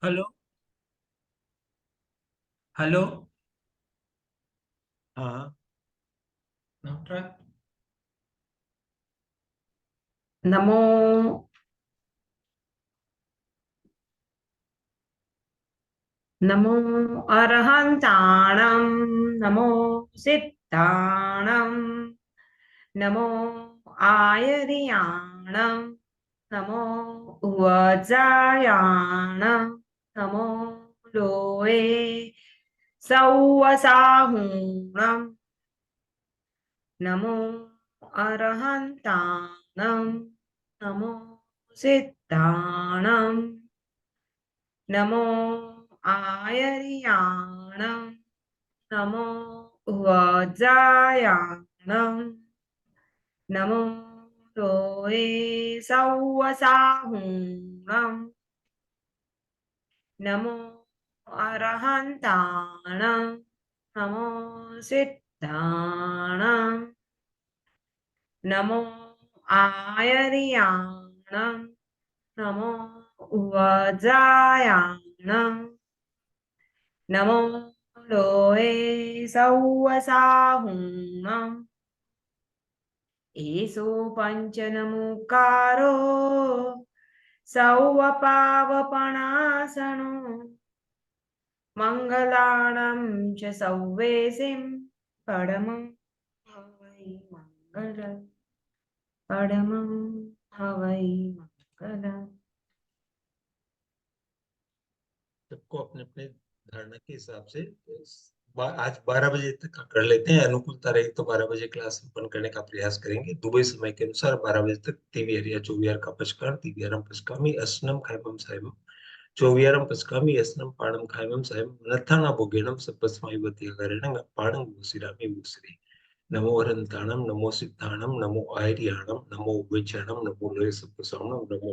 Hello. Hello. हाँ। Doctor. Namo Namo अरहन्ताणं नमो सिद्धाणं नमो आयर्याणं नमो उवजायाणं नमो लोये सौवसाहुणं नमो अरहन्ताणं नमो सिद्धाणं नमो आयर्याणं नमो वज्रायाणं नमो लोये सौवसाहुणं नमो अरहन्ताणं नमो सिद्धाणं नमो आयर्याणं नमो वज्रायाणं नमो लोये सौवसाहुणम् एषो पञ्चनमुकारो सौवपावपणासनो मङ्गलाणं च सौवेसिं परमं हवै मङ्गलम् परमं हवै मङ्गलम्। सबको अपने अपने धारणा के हिसाब से आज 12 बजे तक का कर लेते हैं। अनुकूलता रही तो 12 बजे क्लास संपन्न करने का प्रयास करेंगे। दुबई समय के अनुसार 12 बजे तक तिवियर या चौविहार का पचकार दिव्यारम पचकामी असनम खाइबम साइबम चौविहारम पचकामी असनम पाणम खाइबम साइबम नथाना भोगेणम सपस्माइवती अगरणं पाणं भूसिरामी भूसरे नमो अरंताणम नमो सिद्धाणम नमो आयर्याणम नमो उभयचरणम नमो लोय सप्तसामणम नमो।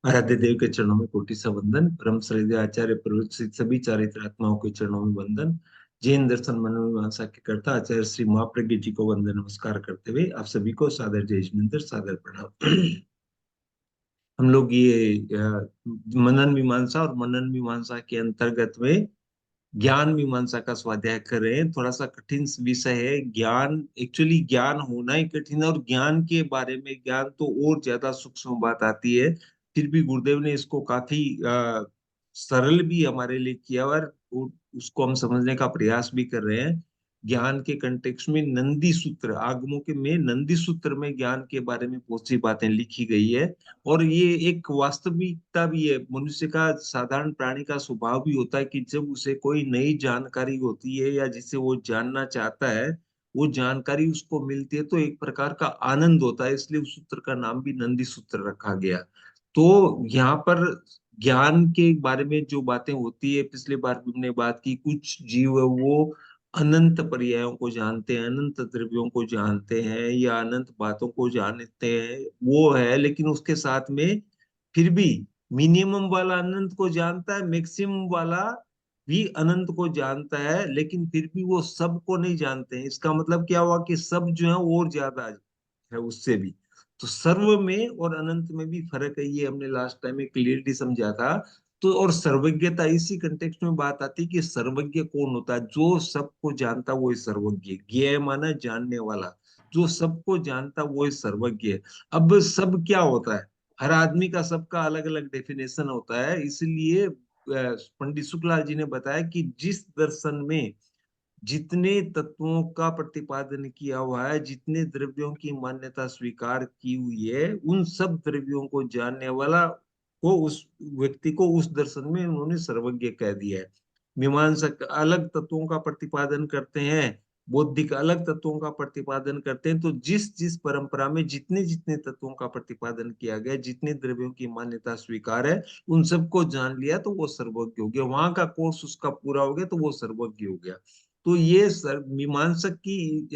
आराध्य देव के चरणों में कोटि सा वंदन। परम श्रद्धेय आचार्य प्रवृत्त सभी चारित्र आत्माओं के चरणों में वंदन। जैन दर्शन मनोमीमांसा के कर्ता आचार्य श्री महाप्रज्ञ जी को वंदन नमस्कार करते हुए आप सभी को सादर जय जिनेन्द्र सादर प्रणाम। हम लोग ये मनन मीमांसा और मनन मीमांसा के अंतर्गत में ज्ञान मीमांसा का स्वाध्याय कर रहे हैं। थोड़ा सा कठिन विषय है ज्ञान। एक्चुअली ज्ञान होना ही कठिन है और ज्ञान के बारे में ज्ञान तो और ज्यादा सूक्ष्म बात आती है। फिर भी गुरुदेव ने इसको काफी सरल भी हमारे लिए किया और उसको हम समझने का प्रयास भी कर रहे हैं। ज्ञान के कंटेक्स्ट में नंदी सूत्र आगमों के में नंदी सूत्र में ज्ञान के बारे में बहुत सी बातें लिखी गई है। और ये एक वास्तविकता भी है। मनुष्य का साधारण प्राणी का स्वभाव भी होता है कि जब उसे कोई नई जानकारी होती है या जिसे वो जानना चाहता है वो जानकारी उसको मिलती है तो एक प्रकार का आनंद होता है। इसलिए उस सूत्र का नाम भी नंदी सूत्र रखा गया। तो यहाँ पर ज्ञान के बारे में जो बातें होती है पिछले बार भी हमने बात की कुछ जीव है वो अनंत पर्यायों को जानते हैं अनंत द्रव्यों को जानते हैं या अनंत बातों को जानते हैं वो है। लेकिन उसके साथ में फिर भी मिनिमम वाला अनंत को जानता है मैक्सिमम वाला भी अनंत को जानता है लेकिन फिर भी वो सब को नहीं जानते हैं। इसका मतलब क्या हुआ कि सब जो है और ज्यादा है उससे भी। तो सर्व में और अनंत में भी फर्क है ये हमने लास्ट टाइम में क्लियरली समझा था। तो और सर्वज्ञता इसी कंटेक्स्ट में बात आती है कि सर्वज्ञ कौन होता है जो सबको जानता वो है सर्वज्ञ। ज्ञ माना जानने वाला। जो सबको जानता वो है सर्वज्ञ। अब सब क्या होता है हर आदमी का सबका अलग अलग डेफिनेशन होता है। इसलिए पंडित शुक्ला जी ने बताया कि जिस दर्शन में जितने तत्वों का प्रतिपादन किया हुआ है जितने द्रव्यों की मान्यता स्वीकार की हुई है उन सब द्रव्यों को जानने वाला को उस व्यक्ति को उस दर्शन में उन्होंने सर्वज्ञ कह दिया है। मीमांसक अलग तत्वों का प्रतिपादन करते हैं बौद्धिक अलग तत्वों का प्रतिपादन करते हैं। तो जिस जिस परंपरा में जितने जितने तत्वों का प्रतिपादन किया गया जितने द्रव्यों की मान्यता स्वीकार है उन सबको जान लिया तो वो सर्वज्ञ हो गया। वहां का कोर्स उसका पूरा हो गया तो वो सर्वज्ञ हो गया। तो ये मीमांसक की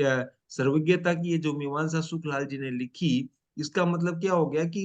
सर्वज्ञता की ये जो मीमांसा शुक्लाल जी ने लिखी, इसका मतलब क्या हो गया कि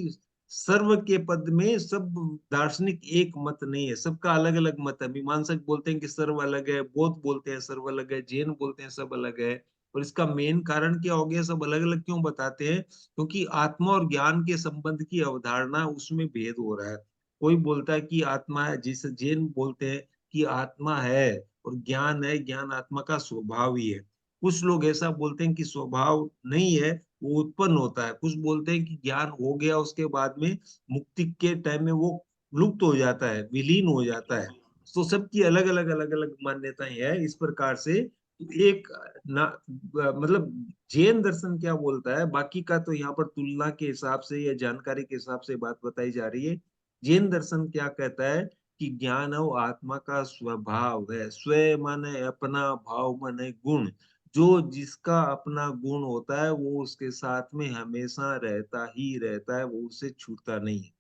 सर्व के पद में सब दार्शनिक एक मत नहीं है, सबका अलग अलग मत है। मीमांसक बोलते हैं कि सर्व अलग है, बौद्ध बोलते हैं सर्व अलग है, जैन बोलते हैं सब अलग है। और इसका मेन कारण क्या हो गया, सब अलग अलग क्यों बताते हैं? क्योंकि आत्मा और ज्ञान के संबंध की अवधारणा उसमें भेद हो रहा है। कोई बोलता है कि आत्मा है, जिसे जैन बोलते हैं कि आत्मा है और ज्ञान है, ज्ञान आत्मा का स्वभाव ही है। कुछ लोग ऐसा बोलते हैं कि स्वभाव नहीं है, वो उत्पन्न होता है। कुछ बोलते हैं कि ज्ञान हो गया, उसके बाद में मुक्ति के टाइम में वो लुप्त हो जाता है, विलीन हो जाता है। तो सबकी अलग अलग मान्यताएं हैं इस प्रकार से। एक ना मतलब जैन दर्शन क्या बोलता है, बाकी का तो यहाँ पर तुलना के हिसाब से या जानकारी के हिसाब से बात बताई जा रही है। जैन दर्शन क्या कहता है कि ज्ञान है वो आत्मा का स्वभाव है। स्व माने अपना, भाव माने गुण। जो जिसका अपना गुण होता है वो उसके साथ में हमेशा रहता ही रहता है, वो उसे छूटता नहीं है।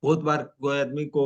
बहुत बार कोई आदमी को,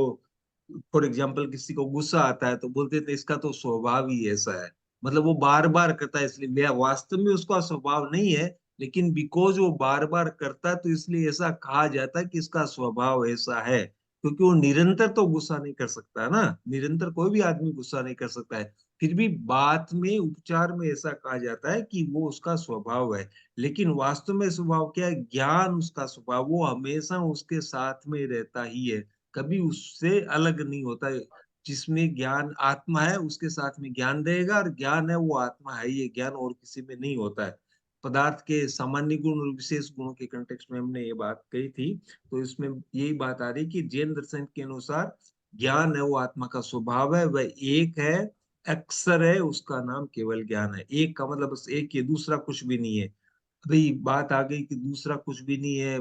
फॉर एग्जाम्पल किसी को गुस्सा आता है तो बोलते थे इसका तो स्वभाव ही ऐसा है। मतलब वो बार बार करता है, इसलिए वास्तव में उसका स्वभाव नहीं है, लेकिन बिकॉज वो बार बार करता है तो इसलिए ऐसा कहा जाता है कि इसका स्वभाव ऐसा है। क्योंकि वो निरंतर तो गुस्सा नहीं कर सकता है ना, निरंतर कोई भी आदमी गुस्सा नहीं कर सकता है। फिर भी बात में, उपचार में ऐसा कहा जाता है कि वो उसका स्वभाव है। लेकिन वास्तव में स्वभाव क्या है? ज्ञान उसका स्वभाव, वो हमेशा उसके साथ में रहता ही है, कभी उससे अलग नहीं होता है। जिसमें ज्ञान आत्मा है उसके साथ में ज्ञान रहेगा, और ज्ञान है वो आत्मा है, ये ज्ञान और किसी में नहीं होता है। पदार्थ के सामान्य गुण और विशेष गुणों के कंटेक्स्ट में हमने ये बात कही थी। तो इसमें यही बात आ रही कि जैन दर्शन के अनुसार ज्ञान है वो आत्मा का स्वभाव है, वह एक है, अक्सर है, उसका नाम केवल ज्ञान है। एक का मतलब बस एक ही, दूसरा कुछ भी नहीं है। अभी बात आ गई कि दूसरा कुछ भी नहीं है।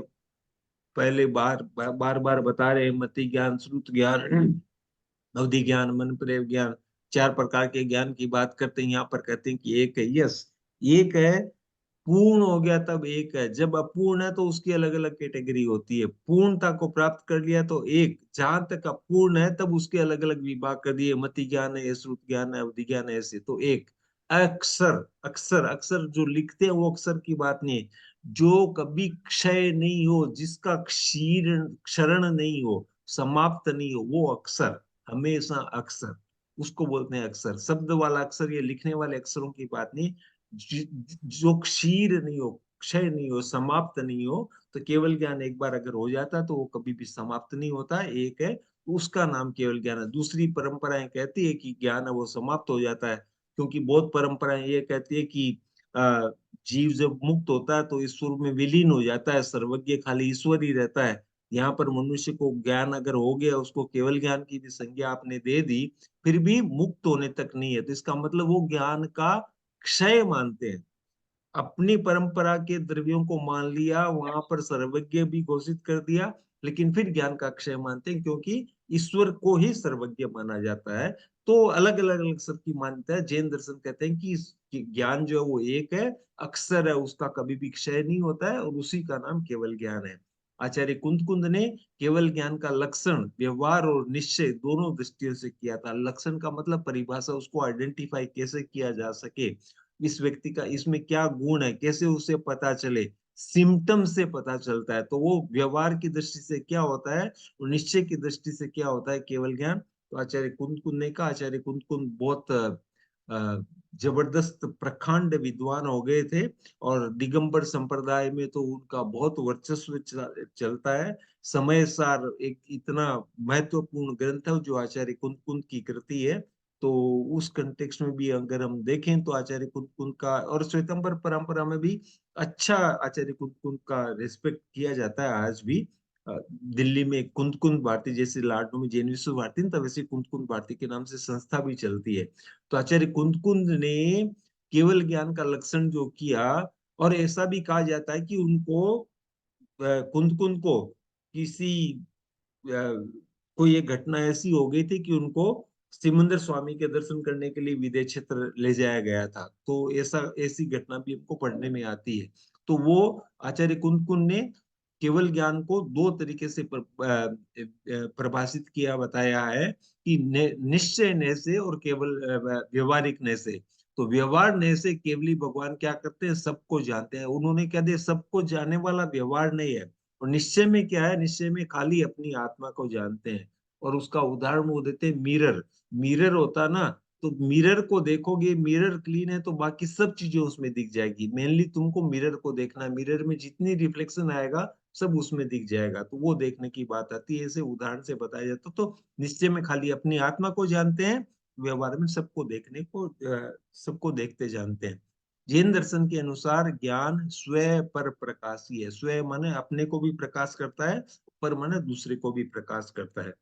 पहले बार बार बता रहे हैं, मति ज्ञान, श्रुत ज्ञान, अवधि ज्ञान, मन प्रेम ज्ञान, चार प्रकार के ज्ञान की बात करते हैं। यहाँ पर कहते हैं कि एक है। यस, एक है। पूर्ण हो गया तब एक है। जब अपूर्ण है तो उसकी अलग अलग कैटेगरी होती है। पूर्णता को प्राप्त कर लिया तो एक, जहां तक अपूर्ण है तब उसके अलग अलग विभाग कर दिए, मति ज्ञान है, श्रुत ज्ञान है, अवधि ज्ञान है, ऐसे। तो एक अक्षर, अक्षर अक्षर जो लिखते हैं वो अक्षर की बात नहीं है। जो कभी क्षय नहीं हो, जिसका क्षरण नहीं हो, समाप्त नहीं हो, वो अक्षर, हमेशा अक्षर, उसको बोलते हैं अक्षर। शब्द वाला अक्षर, ये लिखने वाले अक्षरों की बात नहीं। जो क्षीर नहीं हो, क्षय नहीं हो, समाप्त नहीं हो। तो केवल ज्ञान एक बार अगर हो जाता है तो वो कभी भी समाप्त नहीं होता, एक है, तो उसका नाम केवल ज्ञान है। दूसरी परंपराएं कहती है कि ज्ञान है वो समाप्त हो जाता है, क्योंकि बहुत परंपराएं ये कहती है कि अ, जीव जब मुक्त होता है तो ईश्वर में विलीन हो जाता है, सर्वज्ञ खाली ईश्वर ही रहता है। यहाँ पर मनुष्य को ज्ञान अगर हो गया, उसको केवल ज्ञान की भी संज्ञा आपने दे दी, फिर भी मुक्त होने तक नहीं है। तो इसका मतलब वो ज्ञान का क्षय मानते हैं। अपनी परंपरा के द्रव्यों को मान लिया, वहां पर सर्वज्ञ भी घोषित कर दिया, लेकिन फिर ज्ञान का क्षय मानते हैं, क्योंकि ईश्वर को ही सर्वज्ञ माना जाता है। तो अलग अलग अलग सबकी मान्यता है। जैन दर्शन कहते हैं कि ज्ञान जो है वो एक है, अक्षर है, उसका कभी भी क्षय नहीं होता है, और उसी का नाम केवल ज्ञान है। आचार्य कुंद ने केवल ज्ञान का लक्षण, व्यवहार और निश्चय दोनों दृष्टियों से किया था। लक्षण का मतलब परिभाषा, उसको आइडेंटिफाई कैसे किया जा सके, इस व्यक्ति का इसमें क्या गुण है, कैसे उसे पता चले। सिम्टम से पता चलता है। तो वो व्यवहार की दृष्टि से क्या होता है, और निश्चय की दृष्टि से क्या होता है केवल ज्ञान। तो आचार्य कुंद ने कहा, आचार्य कुंद बहुत जबरदस्त प्रखंड विद्वान हो गए थे, और दिगंबर संप्रदाय में तो उनका बहुत वर्चस्व चलता है। समय सार एक इतना महत्वपूर्ण ग्रंथ है जो आचार्य कुंद की कृति है। तो उस कंटेक्स्ट में भी अगर हम देखें तो आचार्य कुंद का, और श्वेतंबर परंपरा में भी अच्छा आचार्य कुंद का रिस्पेक्ट किया जाता है आज भी। दिल्ली में कुंद भारती, जैसे लाडनू में जैन विश्व भारती, तब वैसे कुंद भारती के नाम से संस्था भी चलती है। तो आचार्य कुंद ने केवल ज्ञान का लक्षण जो किया, और ऐसा भी कहा जाता है कि उनको, कुंद को किसी कोई एक घटना ऐसी हो गई थी कि उनको सिमंदर स्वामी के दर्शन करने के लिए विदेश क्षेत्र ले जाया गया था। तो ऐसी घटना भी हमको पढ़ने में आती है। तो वो आचार्य कुंद ने केवल ज्ञान को दो तरीके से परिभाषित किया, बताया है। कि निश्चय न से और केवल व्यवहारिक न से। तो व्यवहार न से केवली भगवान क्या करते हैं, सबको जानते हैं। उन्होंने क्या दिया, सबको जानने वाला व्यवहार नहीं है। और निश्चय में क्या है, निश्चय में खाली अपनी आत्मा को जानते हैं। और उसका उदाहरण वो देते हैं मिरर। मिरर होता ना, तो मिरर को देखोगे, मिरर क्लीन है तो बाकी सब चीजें उसमें दिख जाएगी। मेनली तुमको मिरर को देखना है, मिरर में जितनी रिफ्लेक्शन आएगा सब उसमें दिख जाएगा। तो वो देखने की बात आती है, ऐसे उदाहरण से बताया जाता। तो निश्चय में खाली अपनी आत्मा को जानते हैं, व्यवहार में सबको देखने को सबको देखते जानते हैं। जैन दर्शन के अनुसार ज्ञान स्वयं पर प्रकाशी है। स्वयं माने अपने को भी प्रकाश करता है, पर माने दूसरे को भी प्रकाश करता है।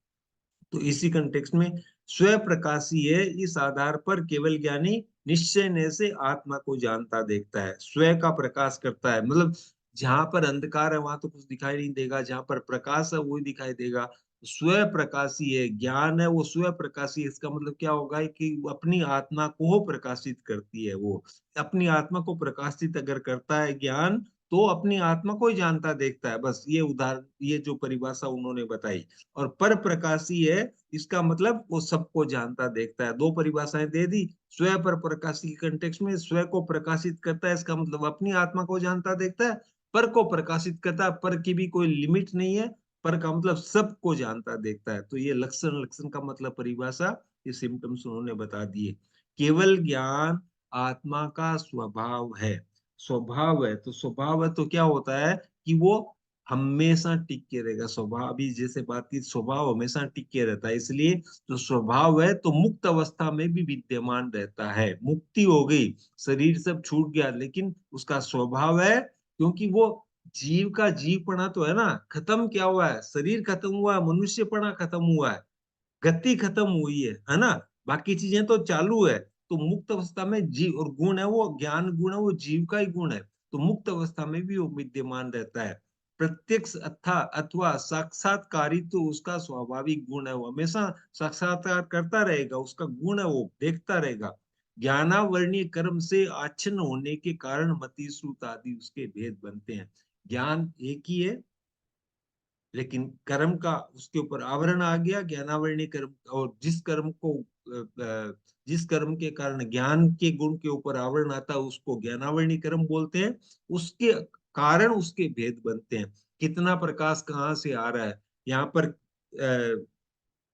तो इसी कंटेक्स्ट में स्वयं प्रकाशी है, इस आधार पर केवल ज्ञानी निश्चय न से आत्मा को जानता देखता है। स्वयं का प्रकाश करता है, मतलब जहां पर अंधकार है वहां तो कुछ दिखाई नहीं देगा, जहां पर प्रकाश है वही दिखाई देगा। स्वयं प्रकाशी है, ज्ञान है वो स्वयं प्रकाशी है। इसका मतलब क्या होगा कि वो अपनी आत्मा को प्रकाशित करती है। वो अपनी आत्मा को प्रकाशित अगर करता है ज्ञान, तो अपनी आत्मा को ही जानता देखता है। बस ये उदाहरण, ये जो परिभाषा उन्होंने बताई। और पर प्रकाशी है, इसका मतलब वो सबको जानता देखता है। दो परिभाषाएं दे दी। स्वयं पर प्रकाशी के कंटेक्स्ट में स्वयं को प्रकाशित करता है, इसका मतलब अपनी आत्मा को जानता देखता है। पर को प्रकाशित करता है, पर की भी कोई लिमिट नहीं है। पर का मतलब सबको जानता देखता है। तो ये लक्षण, लक्षण का मतलब परिभाषा, ये सिम्टम्स उन्होंने बता दिए। केवल ज्ञान आत्मा का स्वभाव है। स्वभाव है तो स्वभाव है तो क्या होता है कि वो हमेशा टिक के रहेगा। स्वभाव, अभी जैसे बात की, स्वभाव हमेशा टिक के रहता है। इसलिए जो स्वभाव है तो मुक्त अवस्था में भी विद्यमान रहता है। मुक्ति हो गई, शरीर सब छूट गया, लेकिन उसका स्वभाव है, क्योंकि वो जीव का जीवपना तो है ना, खत्म क्या हुआ है, शरीर खत्म हुआ है, मनुष्यपना खत्म हुआ है, गति खत्म हुई है ना। बाकी चीजें तो चालू है। तो मुक्त अवस्था में जीव, और गुण है वो ज्ञान गुण है, वो जीव का ही गुण है। तो मुक्त अवस्था में भी वो विद्यमान रहता है। प्रत्यक्ष अथवा साक्षात्कारी तो उसका स्वाभाविक गुण है, वो हमेशा साक्षात्कार करता रहेगा, उसका गुण है, वो देखता रहेगा। ज्ञानावरणीय कर्म से आच्छन्न होने के कारण मति श्रुत आदि उसके भेद बनते हैं। ज्ञान एक ही है, लेकिन कर्म का उसके ऊपर आवरण आ गया, ज्ञानावरणीय कर्म। और जिस कर्म के कारण ज्ञान के गुण के ऊपर आवरण आता है उसको ज्ञानावरणीय कर्म बोलते हैं। उसके कारण उसके भेद बनते हैं। कितना प्रकाश कहाँ से आ रहा है, यहाँ पर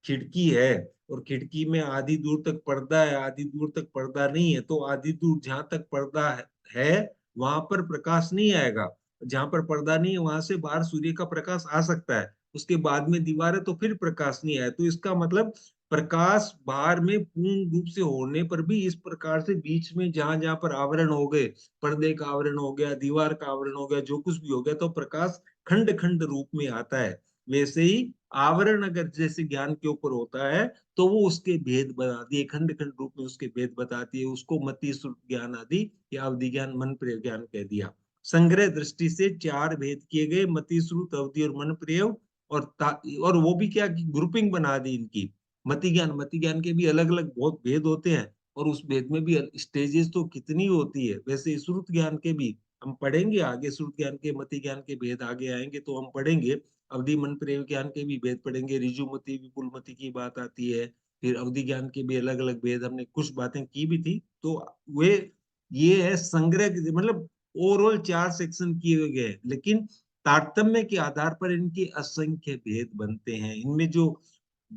खिड़की है, और खिड़की में आधी दूर तक पर्दा है, आधी दूर तक पर्दा नहीं है। तो आधी दूर जहां तक पर्दा है वहां पर प्रकाश नहीं आएगा। जहां पर पर्दा नहीं है वहां से बाहर सूर्य का प्रकाश आ सकता है। उसके बाद में दीवार है तो फिर प्रकाश नहीं आया। तो इसका मतलब प्रकाश बाहर में पूर्ण रूप से होने पर भी इस प्रकार से बीच में जहां जहां पर आवरण हो गए, पर्दे का आवरण हो गया, दीवार का आवरण हो गया, जो कुछ भी हो गया, तो प्रकाश खंड खंड रूप में आता है। वैसे ही आवरण अगर जैसे ज्ञान के ऊपर होता है, तो वो उसके भेद बताती है, खंड खंड रूप में उसके भेद बताती है। उसको मति श्रुत ज्ञान आदि या अवधि ज्ञान, मन प्रिय ज्ञान कह दिया। संग्रह दृष्टि से चार भेद किए गए, मति श्रुत, अवधि और मन प्रिय। और वो भी क्या कि ग्रुपिंग बना दी इनकी। मति ज्ञान के भी अलग अलग बहुत भेद होते हैं, और उस भेद में भी स्टेजेस तो कितनी होती है। वैसे श्रुत ज्ञान के भी हम पढ़ेंगे आगे, श्रुत ज्ञान के, मति ज्ञान के भेद आगे आएंगे तो हम पढ़ेंगे। अवधि मन प्रेम ज्ञान के भी भेद पढ़ेंगे, ऋजुमति विपुलमति की बात आती है। फिर अवधि ज्ञान के भी अलग अलग भेद, हमने कुछ बातें की भी थी। तो वे, ये है संग्रह, मतलब ओवरऑल चार सेक्शन किए गए हैं, लेकिन तारतम्य के आधार पर इनके असंख्य भेद बनते हैं। इनमें जो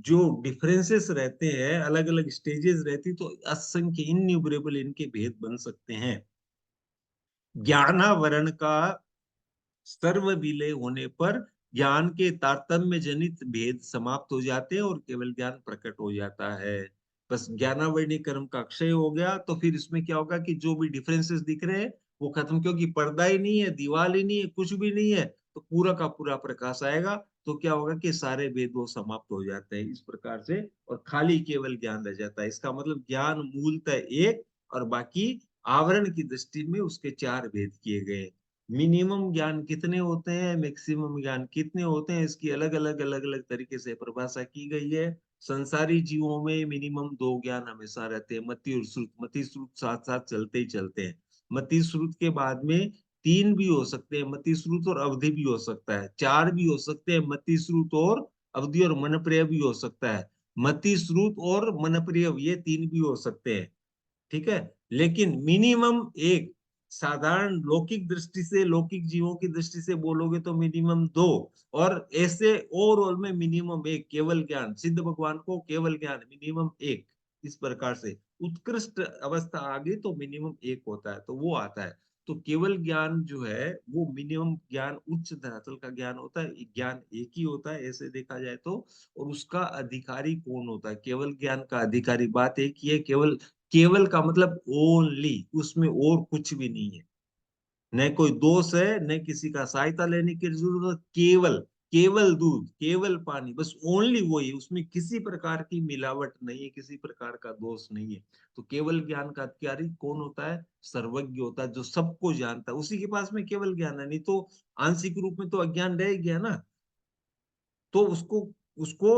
जो डिफरेंसेस रहते हैं, अलग अलग स्टेजेस रहती, तो असंख्य, इन्यूमरेबल इनके भेद बन सकते हैं। ज्ञानावरण का सर्व विलय होने पर ज्ञान के तारतम्य जनित भेद समाप्त हो जाते हैं और केवल ज्ञान प्रकट हो जाता है। बस ज्ञानावरणीय कर्म का क्षय हो गया, तो फिर इसमें क्या होगा कि जो भी डिफरेंसेस दिख रहे हैं वो खत्म, क्योंकि पर्दा ही नहीं है, दीवार ही नहीं है, कुछ भी नहीं है, तो पूरा का पूरा प्रकाश आएगा। तो क्या होगा कि सारे भेद वो समाप्त हो जाते हैं इस प्रकार से, और खाली केवल ज्ञान रह जाता है। इसका मतलब ज्ञान मूलतः एक, और बाकी आवरण की दृष्टि में उसके चार भेद किए गए। मिनिमम ज्ञान कितने होते हैं, मैक्सिमम ज्ञान कितने होते हैं, इसकी अलग अलग तरीके से परिभाषा की गई है। संसारी जीवों में मिनिमम दो ज्ञान हमेशा रहते हैं, मति और श्रुत। मति श्रुत साथ साथ चलते ही चलते हैं। मति श्रुत के बाद में तीन भी हो सकते हैं, मति श्रुत और अवधि भी हो सकता है। चार भी हो सकते हैं, मति श्रुत और अवधि और मन प्रिय भी हो सकता है। मति, श्रुत और मनप्रिय, ये 3 भी हो सकते हैं, ठीक है। लेकिन मिनिमम एक, साधारण लौकिक दृष्टि से, लौकिक जीवों की दृष्टि से बोलोगे तो मिनिमम 2, और ऐसे ओवरऑल में मिनिमम 1 केवल ज्ञान, सिद्ध भगवान को केवल ज्ञान मिनिमम 1। इस प्रकार से उत्कृष्ट अवस्था आ गई तो मिनिमम 1 होता है, तो वो आता है। तो केवल ज्ञान जो है वो मिनिमम ज्ञान, उच्च धरातल का ज्ञान होता है। ज्ञान एक ही होता है ऐसे देखा जाए तो। और उसका अधिकारी कौन होता है? केवल ज्ञान का अधिकारी बात एक ही है, केवल, केवल का मतलब ओनली, उसमें और कुछ भी नहीं है, न कोई दोष है, न किसी का सहायता लेने की जरूरत, केवल, केवल दूध, केवल पानी, बस ओनली वही, उसमें किसी प्रकार की मिलावट नहीं है, किसी प्रकार का दोष नहीं है। तो केवल ज्ञान का अधिकारी कौन होता है? सर्वज्ञ होता है, जो सबको जानता है, उसी के पास में केवल ज्ञान है। नहीं तो आंशिक रूप में तो अज्ञान रह गया ना। तो उसको उसको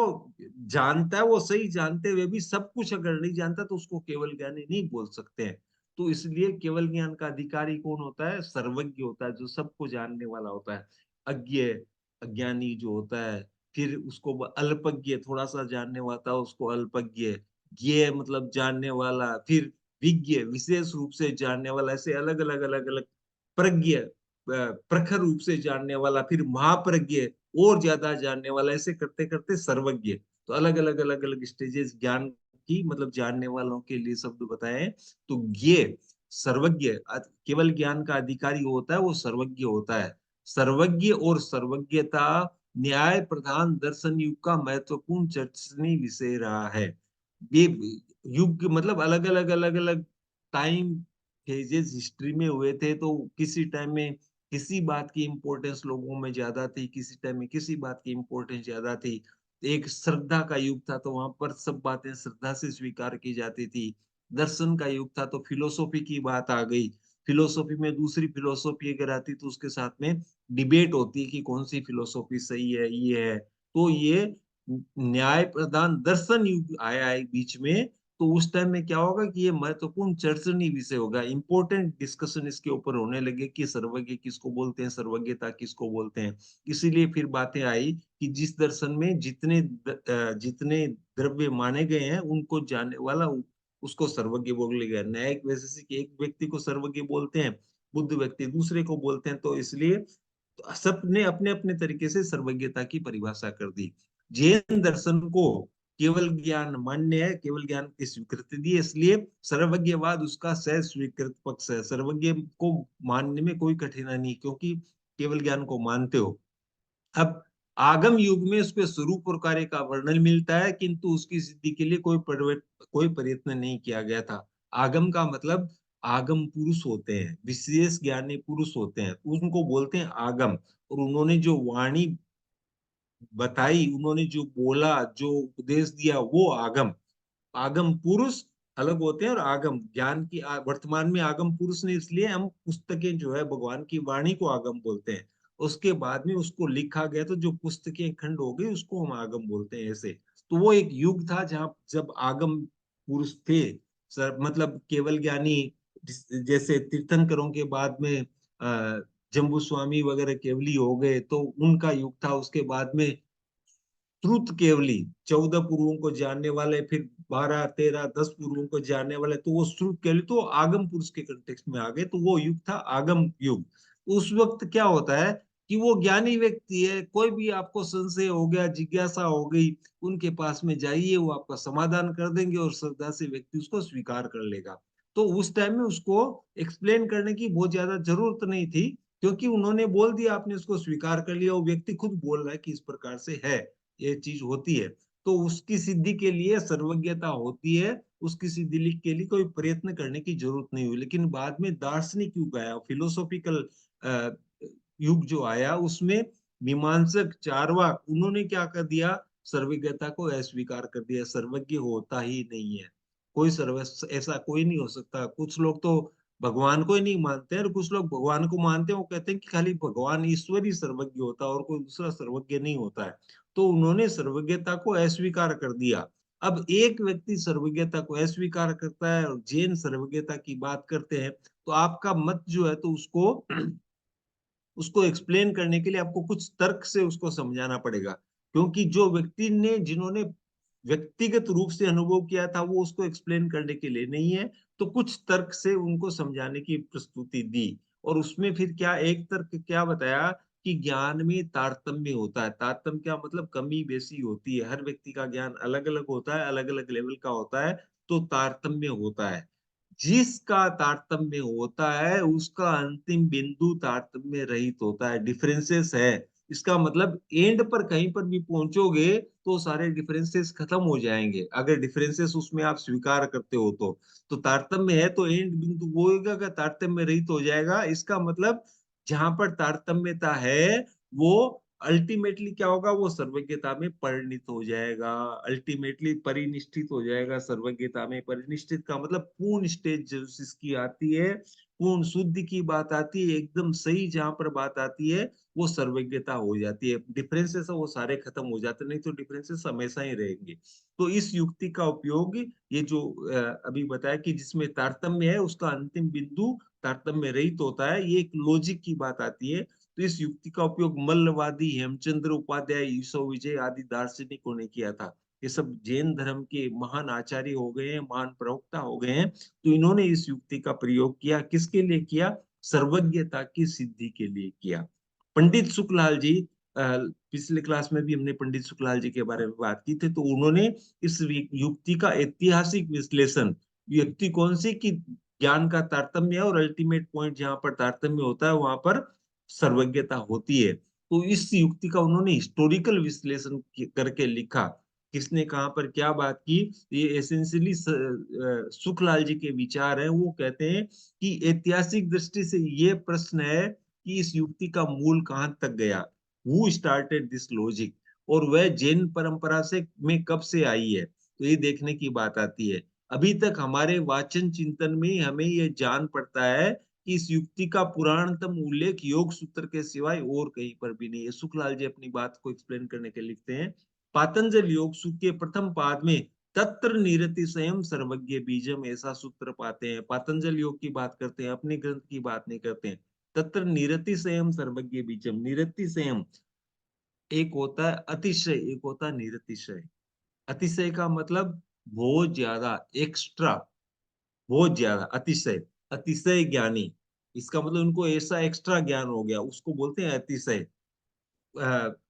जानता है, वो सही जानते हुए भी सब कुछ अगर नहीं जानता तो उसको केवल ज्ञानी नहीं बोल सकते हैं। तो इसलिए केवल ज्ञान का अधिकारी कौन होता है? सर्वज्ञ होता है, जो सबको जानने वाला होता है। अज्ञ, अज्ञानी जो होता है, फिर उसको अल्पज्ञ, थोड़ा सा जानने वाला उसको अल्पज्ञ, ज्ञ मतलब जानने वाला, फिर विज्ञ विशेष रूप से जानने वाला, ऐसे अलग अलग अलग अलग, प्रज्ञ प्रखर रूप से जानने वाला, फिर महाप्रज्ञ और ज्यादा जानने वाला, ऐसे करते करते सर्वज्ञ। तो अलग अलग अलग अलग स्टेजेस ज्ञान की, मतलब जानने वालों के लिए शब्द बताए। तो ज्ञ, सर्वज्ञ, केवल ज्ञान का अधिकारी होता है वो सर्वज्ञ होता है। सर्वज्ञ और सर्वज्ञता न्याय प्रधान दर्शन युग का महत्वपूर्ण चर्चनीय विषय रहा है। ये युग मतलब अलग अलग अलग अलग टाइम फेजेस हिस्ट्री में हुए थे। तो किसी टाइम में किसी बात की इंपॉर्टेंस लोगों में ज्यादा थी, किसी टाइम में किसी बात की इंपॉर्टेंस ज्यादा थी। एक श्रद्धा का युग था तो वहां पर सब बातें श्रद्धा से स्वीकार की जाती थी। दर्शन का युग था तो फिलोसॉफी की बात आ गई। फिलोसॉफी में दूसरी फिलोसॉफी अगर आती तो उसके साथ में डिबेट होती है कि कौन सी फिलोसॉफी सही है, ये है। तो ये न्याय प्रधान दर्शन युग आया है बीच में। तो उस टाइम में क्या होगा कि ये महत्वपूर्ण चर्चनीय विषय होगा, इंपॉर्टेंट डिस्कशन इसके ऊपर होने लगे कि सर्वज्ञ किसको बोलते हैं, सर्वज्ञता किसको बोलते हैं। इसीलिए फिर बातें आई कि जिस दर्शन में जितने द्रव्य माने गए हैं उनको जानने वाला उसको सर्वज्ञ बोल गया। न्यायिक वैसे से कि एक व्यक्ति को सर्वज्ञ बोलते हैं, बुद्ध व्यक्ति दूसरे को बोलते हैं। तो इसलिए सबने अपने अपने तरीके से सर्वज्ञता की परिभाषा कर दी। जैन दर्शन को केवल ज्ञान मान्य है, केवल ज्ञान की स्वीकृति दी, इसलिए सर्वज्ञवाद उसका सह स्वीकृत पक्ष है। सर्वज्ञ को मानने में कोई कठिनाई नहीं, क्योंकि केवल ज्ञान को मानते हो। अब आगम युग में उसके स्वरूप और कार्य का वर्णन मिलता है, किंतु उसकी सिद्धि के लिए कोई प्रयत्न नहीं किया गया था। आगम का मतलब आगम पुरुष होते हैं, विशेष ज्ञानी पुरुष होते हैं, उनको बोलते हैं आगम। और उन्होंने जो वाणी बताई, उन्होंने जो बोला, जो उपदेश दिया, वो आगम। आगम पुरुष अलग होते हैं और आगम ज्ञान की वर्तमान में आगम पुरुष ने, इसलिए हम पुस्तकें जो है भगवान की वाणी को आगम बोलते हैं। उसके बाद में उसको लिखा गया तो जो पुस्तकें खंड हो गई उसको हम आगम बोलते हैं ऐसे। तो वो एक युग था जहाँ जब आगम पुरुष थे। सर मतलब केवल ज्ञानी, जैसे तीर्थंकरों के बाद में जम्बू स्वामी वगैरह केवली हो गए तो उनका युग था। उसके बाद में श्रुत केवली, 14 पूर्वों को जानने वाले, फिर 12 13 10 पूर्वों को जानने वाले, तो वो श्रुत केवली तो आगम पुरुष के कंटेक्स्ट में आ गए। तो वो युग था आगम युग। तो उस वक्त क्या होता है कि वो ज्ञानी व्यक्ति है, कोई भी आपको संशय हो गया, जिज्ञासा हो गई, उनके पास में जाइए, वो आपका समाधान कर देंगे और श्रद्धा से व्यक्ति उसको स्वीकार कर लेगा। तो उस टाइम में उसको एक्सप्लेन करने की बहुत ज्यादा जरूरत नहीं थी, क्योंकि उन्होंने बोल दिया, आपने उसको स्वीकार कर लिया, वो व्यक्ति खुद बोल रहा है कि इस प्रकार से है, ये चीज होती है। तो उसकी सिद्धि के लिए सर्वज्ञता होती है, उसकी सिद्धि के लिए कोई प्रयत्न करने की जरूरत नहीं हुई। लेकिन बाद में दार्शनिक युग आया, फिलोसॉफिकल युग जो आया, उसमें मीमांसक चारवाक उन्होंने क्या कर दिया, सर्वज्ञता को अस्वीकार कर दिया। सर्वज्ञ होता ही नहीं है कोई, सर्व ऐसा कोई नहीं हो सकता। कुछ लोग तो भगवान को ही नहीं मानते हैं और कुछ लोग भगवान को मानते हैं, वो कहते हैं कि खाली भगवान ईश्वर ही सर्वज्ञ होता है और कोई दूसरा सर्वज्ञ नहीं होता है। तो उन्होंने सर्वज्ञता को अस्वीकार कर दिया। अब एक व्यक्ति सर्वज्ञता को अस्वीकार करता है और जैन सर्वज्ञता की बात करते हैं, तो आपका मत जो है तो उसको उसको एक्सप्लेन करने के लिए आपको कुछ तर्क से उसको समझाना पड़ेगा। क्योंकि जो व्यक्ति ने जिन्होंने व्यक्तिगत रूप से अनुभव किया था वो उसको एक्सप्लेन करने के लिए नहीं है, तो कुछ तर्क से उनको समझाने की प्रस्तुति दी। और उसमें फिर क्या एक तर्क क्या बताया कि ज्ञान में तारतम्य होता है। तारतम्य क्या मतलब कमी बेसी होती है, हर व्यक्ति का ज्ञान अलग अलग होता है, अलग अलग लेवल का होता है, तो तारतम्य होता है। जिसका तारतम्य होता है उसका अंतिम बिंदु तारतम्य रहित होता है, डिफरेंसेस है। इसका मतलब एंड पर कहीं पर भी पहुंचोगे तो सारे डिफरेंसेस खत्म हो जाएंगे, अगर डिफरेंसेस उसमें आप स्वीकार करते हो तो तारतम्य है तो एंड बिंदु वो होगा का तारतम्य रहित हो जाएगा। इसका मतलब जहां पर तारतम्यता है वो अल्टीमेटली क्या होगा, वो सर्वज्ञता में परिणित हो जाएगा, अल्टीमेटली परिनिष्ठित हो जाएगा। सर्वज्ञता में परिनिष्ठित का मतलब पूर्ण स्टेज जो इसकी आती है, पूर्ण शुद्धि की बात आती है, एकदम सही जहां पर बात आती है वो सर्वज्ञता हो जाती है। डिफरेंसेस वो सारे खत्म हो जाते, नहीं तो डिफरेंसेस हमेशा ही रहेंगे। तो इस युक्ति का उपयोग ये जो अभी बताया कि जिसमें तारतम्य है उसका अंतिम बिंदु तारतम्य रहित होता है, ये एक लॉजिक की बात आती है। तो इस युक्ति का उपयोग मल्लवादी, हेमचंद्र उपाध्याय, ईसो विजय आदि दार्शनिकों ने किया था। ये सब जैन धर्म के महान आचार्य हो गए हैं, महान प्रवक्ता हो गए हैं, तो इन्होंने इस युक्ति का प्रयोग किया। किसके लिए किया? सर्वज्ञता की सिद्धि के लिए किया। पंडित सुखलाल जी, पिछले क्लास में भी हमने पंडित सुखलाल जी के बारे में बात की थी, तो उन्होंने इस युक्ति का ऐतिहासिक विश्लेषण, युक्ति कौन सी कि ज्ञान का तारतम्य है और अल्टीमेट पॉइंट जहां पर तारतम्य होता है वहां पर सर्वज्ञता होती है। तो इस युक्ति का उन्होंने हिस्टोरिकल विश्लेषण करके लिखा, किसने कहां पर क्या बात की। ये एसेंशियली सुखलाल जी के विचार हैं। वो कहते हैं कि ऐतिहासिक दृष्टि से ये प्रश्न है कि इस युक्ति का मूल कहां तक गया, हु स्टार्टेड दिस लॉजिक, और वह जैन परंपरा से में कब से आई है, तो ये देखने की बात आती है। अभी तक हमारे वाचन चिंतन में हमें ये जान पड़ता है कि इस युक्ति का पुराणतम उल्लेख योग सूत्र के सिवाय और कहीं पर भी नहीं है। सुखलाल जी अपनी बात को एक्सप्लेन करने के लिखते हैं, पातंजल योग सूत्र के प्रथम पाद में तत्र निरति स्वयं सर्वज्ञ बीजम, ऐसा सूत्र पाते हैं। पातंजल योग की बात करते हैं, अपने ग्रंथ की बात नहीं करते हैं। तत्र निरति स्वयं सर्वज्ञ बीजम, निरति स्वयं एक होता है अतिशय, एक होता है निरतिशय। अतिशय का मतलब बहुत ज्यादा, एक्स्ट्रा, बहुत ज्यादा, अतिशय, अतिशय ज्ञानी। इसका मतलब उनको ऐसा एक्स्ट्रा ज्ञान हो गया, उसको बोलते हैं अतिशय।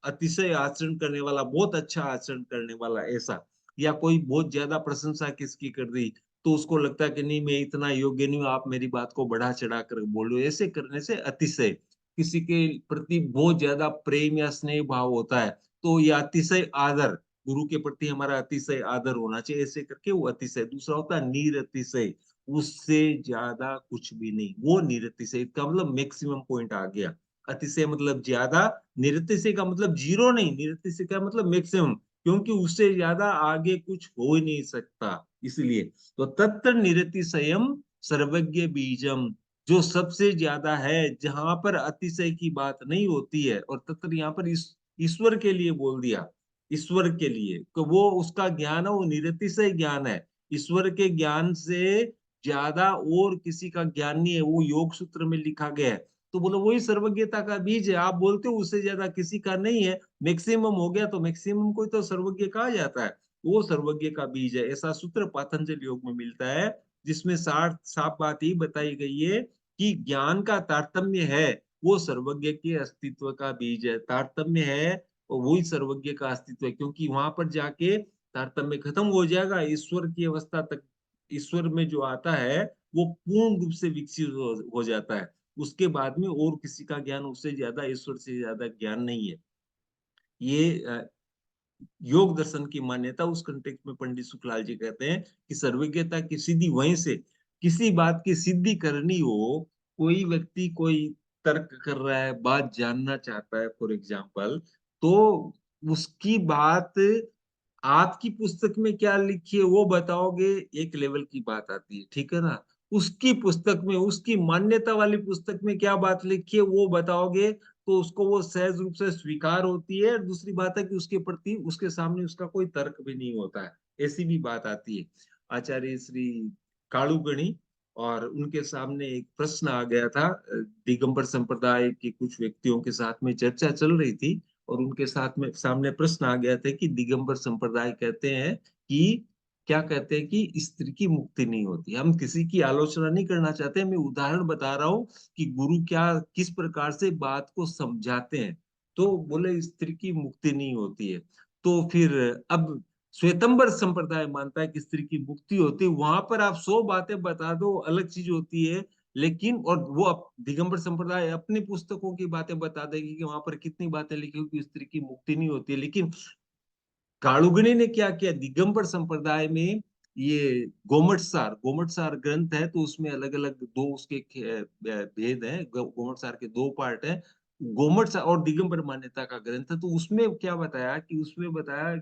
अतिशय आचरण करने वाला, बहुत अच्छा आचरण करने वाला, ऐसा। या कोई बहुत ज्यादा प्रशंसा किसकी कर दी तो उसको लगता है कि नहीं मैं इतना योग्य नहीं हूं, आप मेरी बात को बढ़ा चढ़ा कर बोलो, ऐसे करने से अतिशय। किसी के प्रति बहुत ज्यादा प्रेम या स्नेह भाव होता है तो ये अतिशय आदर, गुरु के प्रति हमारा अतिशय आदर होना चाहिए, ऐसे करके वो अतिशय। दूसरा होता है निरतिशय, उससे ज्यादा कुछ भी नहीं, वो निरतिशय का मतलब मैक्सिमम पॉइंट आ गया। अतिशय मतलब ज्यादा, निरतिशय का मतलब जीरो नहीं, निरतिशय का मतलब मैक्सिमम, क्योंकि उससे ज्यादा आगे कुछ हो ही नहीं सकता। इसलिए तो तत्र निरतिशयम सर्वज्ञ बीजम, जो सबसे ज्यादा है, जहां पर अतिशय की बात नहीं होती है। और तत्र यहाँ पर ईश्वर के लिए बोल दिया, ईश्वर के लिए, तो वो उसका ज्ञान है, वो निरतिशय ज्ञान है। ईश्वर के ज्ञान से ज्यादा और किसी का ज्ञान नहीं है, वो योग सूत्र में लिखा गया है। तो बोलो वही सर्वज्ञता का बीज है। आप बोलते हो उससे ज्यादा किसी का नहीं है, मैक्सिमम हो गया, तो मैक्सिमम को तो सर्वज्ञ कहा जाता है, वो सर्वज्ञ का बीज है। ऐसा सूत्र पातंजल योग में मिलता है, जिसमें साफ साफ बात ही बताई गई है कि ज्ञान का तारतम्य है वो सर्वज्ञ के अस्तित्व का बीज है। तारतम्य है और वही सर्वज्ञ का अस्तित्व है, क्योंकि वहां पर जाके तारतम्य खत्म हो जाएगा, ईश्वर की अवस्था तक, ईश्वर में जो आता है वो पूर्ण रूप से विकसित हो जाता है। उसके बाद में और किसी का ज्ञान उससे ज्यादा, ईश्वर से ज्यादा ज्ञान नहीं है। ये योग दर्शन की मान्यता, उस कंटेक्स्ट में पंडित सुखलाल जी कहते हैं कि सर्वज्ञता की सिद्धि वहीं से, किसी बात की सिद्धि करनी हो, कोई व्यक्ति कोई तर्क कर रहा है, बात जानना चाहता है फॉर एग्जाम्पल, तो उसकी बात आपकी पुस्तक में क्या लिखी है वो बताओगे, एक लेवल की बात आती है, ठीक है ना। उसकी पुस्तक में, उसकी मान्यता वाली पुस्तक में क्या बात लिखी है वो बताओगे तो उसको वो सहज रूप से स्वीकार होती है। दूसरी बात है कि उसके प्रति, उसके सामने उसका कोई तर्क भी नहीं होता है, ऐसी भी बात आती है। आचार्य श्री कालुगणी और उनके सामने एक प्रश्न आ गया था, दिगंबर संप्रदाय के कुछ व्यक्तियों के साथ में चर्चा चल रही थी, और उनके साथ में सामने प्रश्न आ गया था कि दिगंबर संप्रदाय कहते हैं कि क्या कहते हैं कि स्त्री की मुक्ति नहीं होती। हम किसी की आलोचना नहीं करना चाहते, मैं उदाहरण बता रहा हूँ कि गुरु क्या किस प्रकार से बात को समझाते हैं। तो बोले स्त्री की मुक्ति नहीं होती है। तो फिर अब श्वेतंबर संप्रदाय मानता है कि स्त्री की मुक्ति होती है। वहां पर आप 100 बातें बता दो, अलग चीज होती है, लेकिन और वो दिगंबर संप्रदाय अपनी पुस्तकों की बातें बता देगी कि वहां पर कितनी बातें लिखी हुई कि स्त्री की मुक्ति नहीं होती है। लेकिन कालुगनी ने क्या किया, दिगंबर संप्रदाय में ये गोमटसार ग्रंथ है, तो उसमें अलग अलग दो उसके भेद हैं। गोमटसार के दो पार्ट हैं। गोमटसार और दिगंबर मान्यता का ग्रंथ है, तो उसमें क्या बताया कि उसमें बताया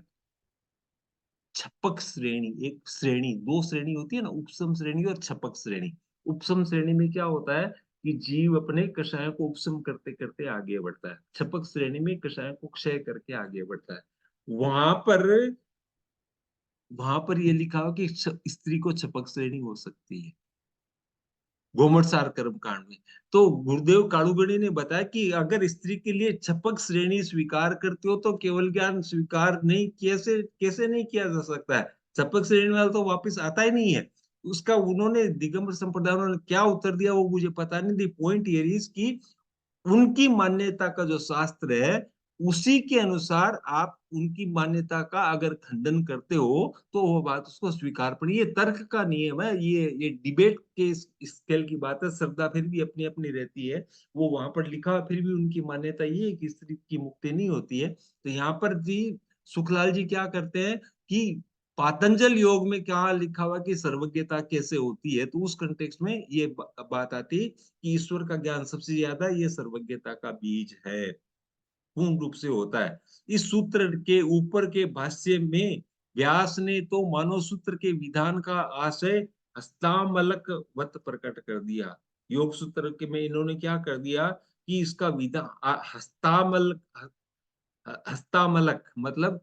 छपक श्रेणी, एक श्रेणी, दो श्रेणी होती है ना, उपसम श्रेणी और छपक श्रेणी। उपसम श्रेणी में क्या होता है कि जीव अपने कषायों को उपसम करते करते आगे बढ़ता है। छपक श्रेणी में कषायों को क्षय करके आगे बढ़ता है। वहां पर वहां पर ये लिखा हो कि स्त्री को छपक श्रेणी हो सकती है, गोमटसार कर्म कांड में। तो गुरुदेव कालुगणी ने बताया कि अगर स्त्री के लिए छपक श्रेणी स्वीकार करते हो तो केवल ज्ञान स्वीकार नहीं, कैसे कैसे नहीं किया जा सकता है। छपक श्रेणी वाला तो वापस आता ही नहीं है। उसका उन्होंने दिगंबर संप्रदाय उन्होंने क्या उत्तर दिया वो मुझे पता नहीं थी। पॉइंट ये इज की उनकी मान्यता का जो शास्त्र है उसी के अनुसार आप उनकी मान्यता का अगर खंडन करते हो तो वो बात उसको स्वीकार पड़ी। ये तर्क का नियम है, ये डिबेट के स्केल की बात है। श्रद्धा फिर भी अपनी अपनी रहती है। वो वहां पर लिखा फिर भी उनकी मान्यता ये है कि स्त्री की मुक्ति नहीं होती है। तो यहाँ पर जी सुखलाल जी क्या करते हैं कि पातंजल योग में क्या लिखा हुआ कि सर्वज्ञता कैसे होती है, तो उस कंटेक्स्ट में ये बात आती है कि ईश्वर का ज्ञान सबसे ज्यादा ये सर्वज्ञता का बीज है, पूर्ण रूप से होता है। इस सूत्र के ऊपर के भाष्य में व्यास ने तो मानव सूत्र के विधान का आशय हस्तामलक वत प्रकट कर दिया। योग सूत्र के में इन्होंने क्या कर दिया कि इसका विधान हस्तामलक मतलब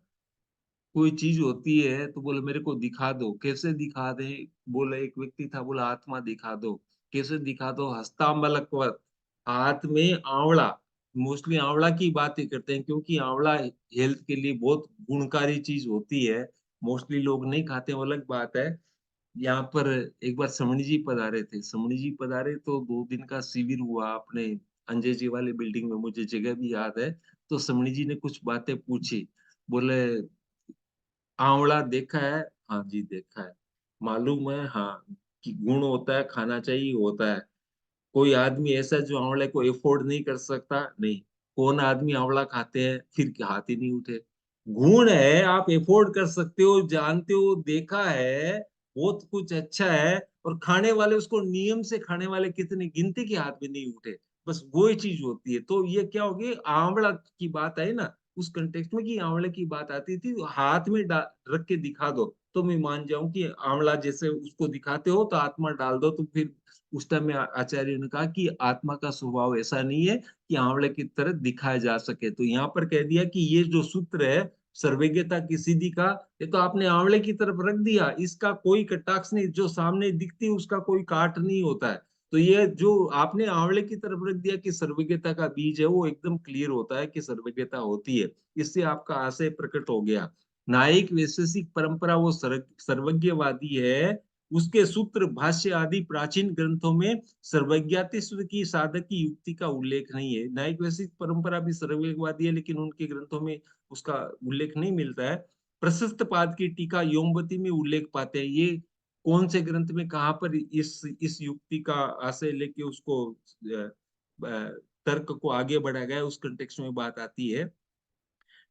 कोई चीज होती है तो बोले मेरे को दिखा दो, कैसे दिखा दे, बोले एक व्यक्ति था, बोला आत्मा दिखा दो। कैसे दिखा दो, हस्तामलकवत, हाथ में आंवला। मोस्टली आंवला की बात ही करते हैं क्योंकि आंवला हेल्थ के लिए बहुत गुणकारी चीज होती है। मोस्टली लोग नहीं खाते, वो अलग बात है। यहाँ पर एक बार समणी जी पधारे थे, समणी जी पधारे तो 2 दिन का शिविर हुआ अपने अंजय जी वाले बिल्डिंग में, मुझे जगह भी याद है। तो समणी जी ने कुछ बातें पूछी। बोले आंवला देखा है? हाँ जी देखा है। मालूम है? हाँ। कि गुण होता है, खाना चाहिए, होता है। कोई आदमी ऐसा जो आंवले को अफोर्ड नहीं कर सकता? नहीं। कौन आदमी आंवला खाते हैं फिर हाथ ही नहीं उठे। गुण है, आप अफोर्ड कर सकते हो, जानते हो, देखा है, बहुत कुछ अच्छा है। और खाने वाले उसको नियम से खाने वाले कितने गिनती के हाथ में नहीं उठे। बस वो ही चीज होती है। तो ये क्या होगी, आंवला की बात आई ना उस कंटेक्स्ट में कि आंवले की बात आती थी, हाथ में रख के दिखा दो तो मैं मान जाऊं कि आंवला जैसे उसको दिखाते हो तो आत्मा डाल दो। तो फिर उस टाइम में आचार्य ने कहा कि आत्मा का स्वभाव ऐसा नहीं है कि आंवले की तरह दिखाया जा सके। तो यहाँ पर कह दिया कि ये जो सूत्र है सर्वज्ञता की सिद्धि का, ये तो आपने आंवले की तरफ रख दिया, इसका कोई कटाक्ष नहीं, जो सामने दिखती है उसका कोई काट नहीं होता है। तो ये जो आपने आंवले की तरफ रख दिया कि सर्वज्ञता का बीज है, वो एकदम क्लियर होता है कि सर्वज्ञता होती है। इससे आपका आशय प्रकट हो गया। न्यायिक वैशेषिक परंपरा वो सर्वज्ञवादी है। उसके सूत्र भाष्य आदि प्राचीन ग्रंथों में सर्वज्ञातिस्व की साधक की युक्ति का उल्लेख नहीं है। न्यायिक वैशेषिक परंपरा भी सर्वज्ञवादी है लेकिन उनके ग्रंथों में उसका उल्लेख नहीं मिलता है। प्रशस्त पाद की टीका योमवती में उल्लेख पाते हैं। ये कौन से ग्रंथ में कहाँ पर इस युक्ति का आशय लेके उसको तर्क को आगे बढ़ाया गया उस कंटेक्स्ट में बात आती है।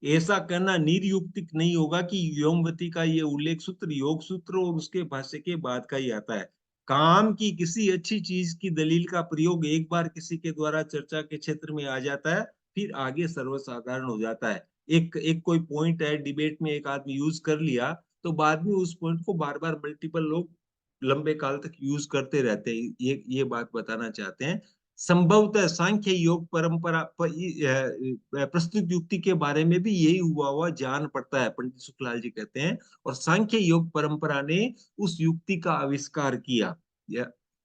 ऐसा करना निर्युक्तिक नहीं होगा कि योमवती का ये उल्लेख सूत्र योग सूत्र और उसके भाष्य के बाद का ही आता है। काम की किसी अच्छी चीज की दलील का प्रयोग एक बार किसी के द्वारा चर्चा के क्षेत्र में आ जाता है, फिर आगे सर्वसाधारण हो जाता है। एक एक कोई पॉइंट है डिबेट में एक आदमी यूज कर लिया तो बाद में उस पॉइंट को बार बार मल्टीपल लोग लंबे काल तक यूज करते रहते हैं। ये बात बताना चाहते हैं। संभवतः सांख्य योग परंपरा प्रस्तुत युक्ति के बारे में भी यही हुआ जान पड़ता है, पंडित सुखलाल जी कहते हैं। और सांख्य योग परंपरा ने उस युक्ति का आविष्कार किया।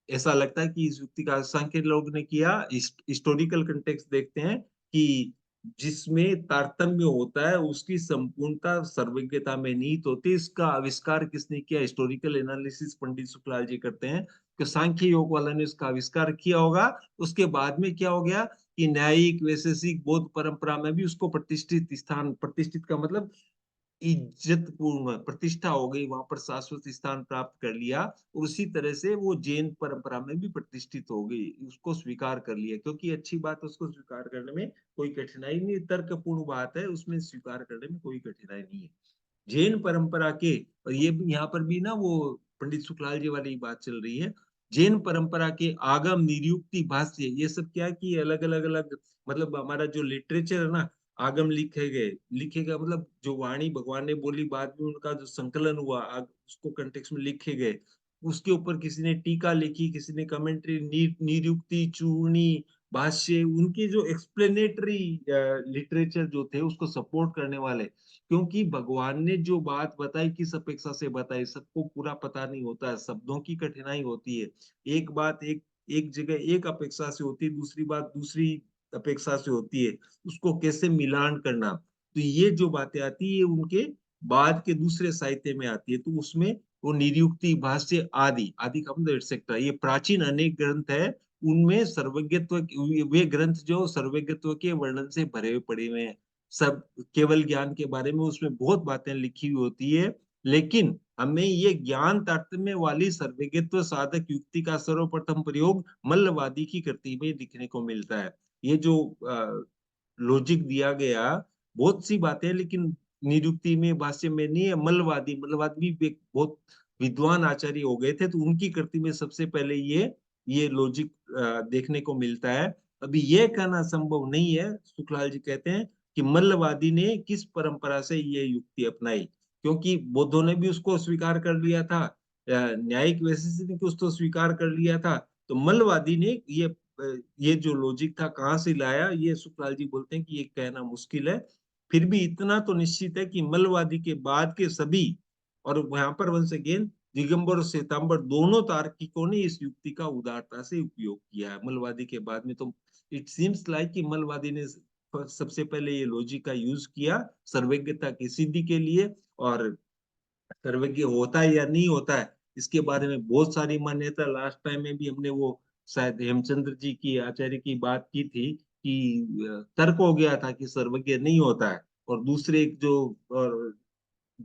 ऐसा लगता है कि इस युक्ति का सांख्य लोग ने किया। हिस्टोरिकल कंटेक्स्ट देखते हैं कि जिसमें तारतम्य होता है उसकी संपूर्णता सर्वज्ञता में निहित होती है। इसका आविष्कार किसने किया? हिस्टोरिकल एनालिसिस पंडित सुखलाल जी करते हैं कि सांख्य योग वाला ने उसका आविष्कार किया होगा। उसके बाद में क्या हो गया कि न्यायिक वैशेषिक बौद्ध परंपरा में भी उसको प्रतिष्ठित स्थान, प्रतिष्ठित का मतलब इज्जतपूर्ण प्रतिष्ठा हो गई, वहां पर शाश्वत स्थान प्राप्त कर लिया। और उसी तरह से वो जैन परंपरा में भी प्रतिष्ठित हो गई, उसको स्वीकार कर लिया, क्योंकि अच्छी बात है, उसको स्वीकार करने में कोई कठिनाई नहीं, तर्कपूर्ण बात है, उसमें स्वीकार करने में कोई कठिनाई नहीं है। जैन परंपरा के, और ये भी यहाँ पर भी ना वो पंडित सुखलाल जी वाली बात चल रही है, जैन परंपरा के आगम निरुक्ति भाष्य ये सब क्या कि अलग अलग अलग, मतलब हमारा जो लिटरेचर है ना, आगम लिखे गए मतलब जो वाणी भगवान ने बोली, बाद में उनका जो संकलन हुआ उसको कंटेक्स्ट में लिखे गए, उसके ऊपर किसी ने टीका लिखी, किसी ने कमेंट्री, निरुक्ति, चूर्णी, भाष्य, उनके जो एक्सप्लेनेटरी लिटरेचर जो थे उसको सपोर्ट करने वाले, क्योंकि भगवान ने जो बात बताई किस अपेक्षा से बताई, सबको पूरा पता नहीं होता है, शब्दों की कठिनाई होती है। एक बात एक एक जगह एक अपेक्षा से होती है, दूसरी बात दूसरी अपेक्षा से होती है, उसको कैसे मिलान करना। तो ये जो बातें आती है उनके बाद के दूसरे साहित्य में आती है, तो उसमें वो निरुक्ति, भाष्य आदि, आदि का मतलब एटसेट्रा, ये प्राचीन अनेक ग्रंथ है, उनमें सर्वज्ञत्व, वे ग्रंथ जो सर्वज्ञत्व के वर्णन से भरे हुए पड़े हुए हैं, सब केवल ज्ञान के बारे में उसमें बहुत बातें लिखी हुई होती है। लेकिन हमें ये ज्ञान तारतम्य वाली सर्वज्ञत्व साधक युक्ति का सर्वप्रथम प्रयोग मल्लवादी की कृति में दिखने को मिलता है। ये जो लॉजिक दिया गया, बहुत सी बातें, लेकिन निरुक्ति में, भाष्य में नहीं है। मल्लवादी भी एक बहुत विद्वान आचार्य हो गए थे, तो उनकी कृति में सबसे पहले ये लॉजिक देखने को मिलता है। अभी ये कहना संभव नहीं है, सुखलाल जी कहते हैं कि मल्लवादी ने किस परंपरा से ये युक्ति अपनाई, क्योंकि बौद्धों ने भी उसको स्वीकार कर लिया था, न्यायिक वैशेषिक ने उसको स्वीकार कर लिया था, तो मल्लवादी ने ये जो लॉजिक था कहाँ से लाया, ये सुखलाल जी बोलते हैं कि ये कहना मुश्किल है। फिर भी इतना तो निश्चित है कि मल्लवादी के बाद के सभी, और यहाँ पर वंस अगेन दिगंबर और श्वेतांबर दोनों तार्किकों ने इस युक्ति का उदारता से उपयोग किया है। मल्लवादी के बाद में तो इट सीम्स लाइक कि मल्लवादी ने सबसे पहले ये लॉजिक का यूज किया सर्वज्ञता की सिद्धि के लिए। और सर्वज्ञ होता है या नहीं होता है, इसके बारे में बहुत सारी मान्यता, लास्ट टाइम में भी हमने वो शायद हेमचंद्र जी की आचार्य की बात की थी कि तर्क हो गया था कि सर्वज्ञ नहीं होता है, और दूसरे जो और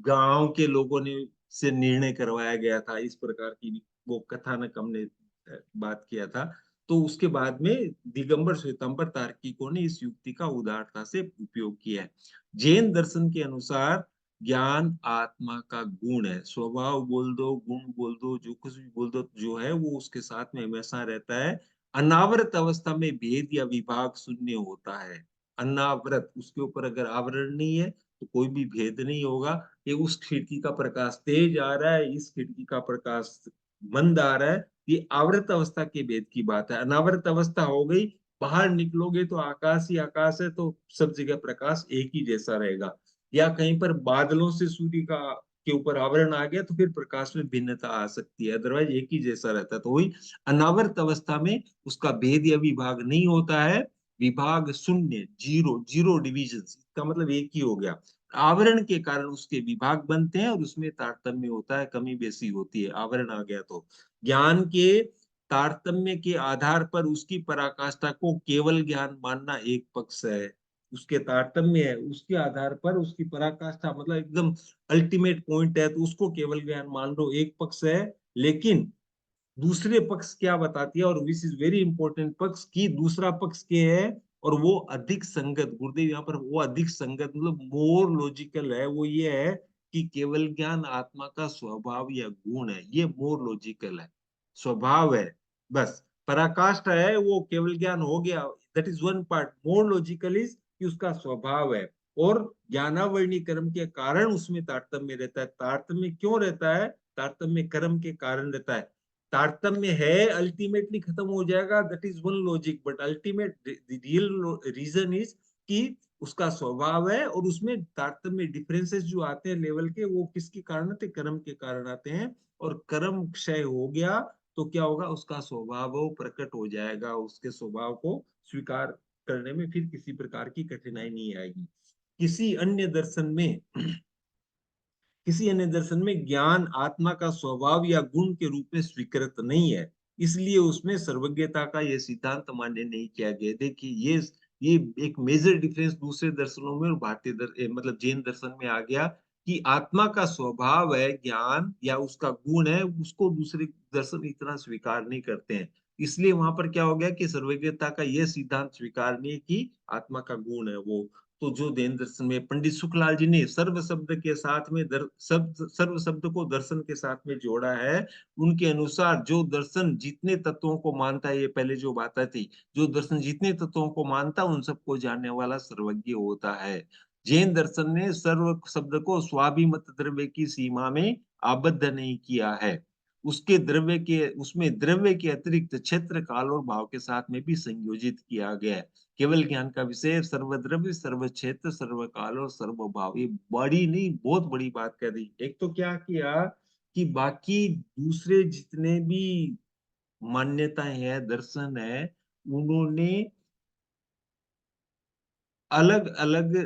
गांव के लोगों ने से निर्णय करवाया गया था, इस प्रकार की वो कथानक हमने बात किया था। तो उसके बाद में दिगंबर श्वेतांबर तार्किकों ने इस युक्ति का उदारता से उपयोग किया है। जैन दर्शन के अनुसार ज्ञान आत्मा का गुण है, स्वभाव बोल दो, गुण बोल दो, जो कुछ भी बोल दो, जो है वो उसके साथ में हमेशा रहता है। अनावृत अवस्था में भेद या विभाग शून्य होता है। अनावृत, उसके ऊपर अगर आवरण नहीं है तो कोई भी भेद नहीं होगा। ये उस खिड़की का प्रकाश तेज आ रहा है, इस खिड़की का प्रकाश मंद आ रहा है, ये आवृत अवस्था के भेद की बात है। अनावृत अवस्था हो गई, बाहर निकलोगे तो आकाश ही आकाश है, तो सब जगह प्रकाश एक ही जैसा रहेगा। या कहीं पर बादलों से सूर्य का के ऊपर आवरण आ गया तो फिर प्रकाश में भिन्नता आ सकती है, अदरवाइज एक ही जैसा रहता है। तो वही अनावृत अवस्था में उसका भेद या विभाग नहीं होता है, विभाग शून्य, जीरो, जीरो डिविजन, इसका मतलब एक ही हो गया। आवरण के कारण उसके विभाग बनते हैं और उसमें तारतम्य होता है, कमी बेसी होती है, आवरण आ गया तो। ज्ञान के तारतम्य के आधार पर उसकी पराकाष्ठा को केवल ज्ञान मानना एक पक्ष है। उसके तारतम्य है, उसके आधार पर उसकी पराकाष्ठा मतलब एकदम अल्टीमेट पॉइंट है, तो उसको केवल ज्ञान मान लो, एक पक्ष है। लेकिन दूसरे पक्ष क्या बताती है, और विच इज वेरी इंपॉर्टेंट पक्ष, की दूसरा पक्ष क्या है, और वो अधिक संगत, गुरुदेव यहाँ पर वो अधिक संगत मतलब मोर लॉजिकल है, वो ये है कि केवल ज्ञान आत्मा का स्वभाव या गुण है, ये मोर लॉजिकल है, स्वभाव है, बस। पराकाष्ठा है वो केवल ज्ञान हो गया, that is one part. More logical is कि उसका स्वभाव है, और ज्ञानावरणी कर्म के कारण उसमें तारतम्य रहता है। तारतम्य क्यों रहता है? तारतम्य कर्म के कारण रहता है। तारतम्य है अल्टीमेटली खत्म हो जाएगा, that is one logic, but ultimate real reason is कि उसका स्वभाव है, और उसमें तारतम्य डिफरेंसेस जो आते हैं लेवल के, वो किसके कारण आते हैं? कर्म के कारण आते हैं। और कर्म क्षय हो गया तो क्या होगा? उसका स्वभाव वो प्रकट हो जाएगा, उसके स्वभाव को स्वीकार करने में फिर किसी प्रकार की कठिनाई नहीं आएगी। किसी अन्य दर्शन में किसी अन्य दर्शन में ज्ञान आत्मा का स्वभाव या गुण के रूप में स्वीकृत नहीं है, इसलिए उसमें सर्वज्ञता का यह सिद्धांत मान्य नहीं किया गया। देखिए ये एक मेजर डिफरेंस दूसरे दर्शनों में और मतलब जैन दर्शन में आ गया कि आत्मा का स्वभाव है ज्ञान या उसका गुण है, उसको दूसरे दर्शन इतना स्वीकार नहीं करते हैं। इसलिए वहां पर क्या हो गया कि सर्वज्ञता का यह सिद्धांत स्वीकार नहीं है कि आत्मा का गुण है वो। तो जो जैन दर्शन में पंडित सुखलाल जी ने सर्व शब्द के साथ में सर्व शब्द को दर्शन के साथ में जोड़ा है, उनके अनुसार जो दर्शन जितने तत्वों को मानता है, ये पहले जो बात थी, जो दर्शन जितने तत्वों को मानता उन सबको जानने वाला सर्वज्ञ होता है। जैन दर्शन ने सर्व शब्द को स्वाभिमत द्रव्य की सीमा में आबद्ध नहीं किया है, उसमें द्रव्य के अतिरिक्त क्षेत्र काल और भाव के साथ में भी संयोजित किया गया है। केवल ज्ञान का विषय सर्वद्रव्य सर्व क्षेत्र सर्व काल और सर्व भाव, ये बड़ी नहीं बहुत बड़ी बात कर दी। एक तो क्या किया कि बाकी दूसरे जितने भी मान्यताएं हैं दर्शन है, उन्होंने अलग अलग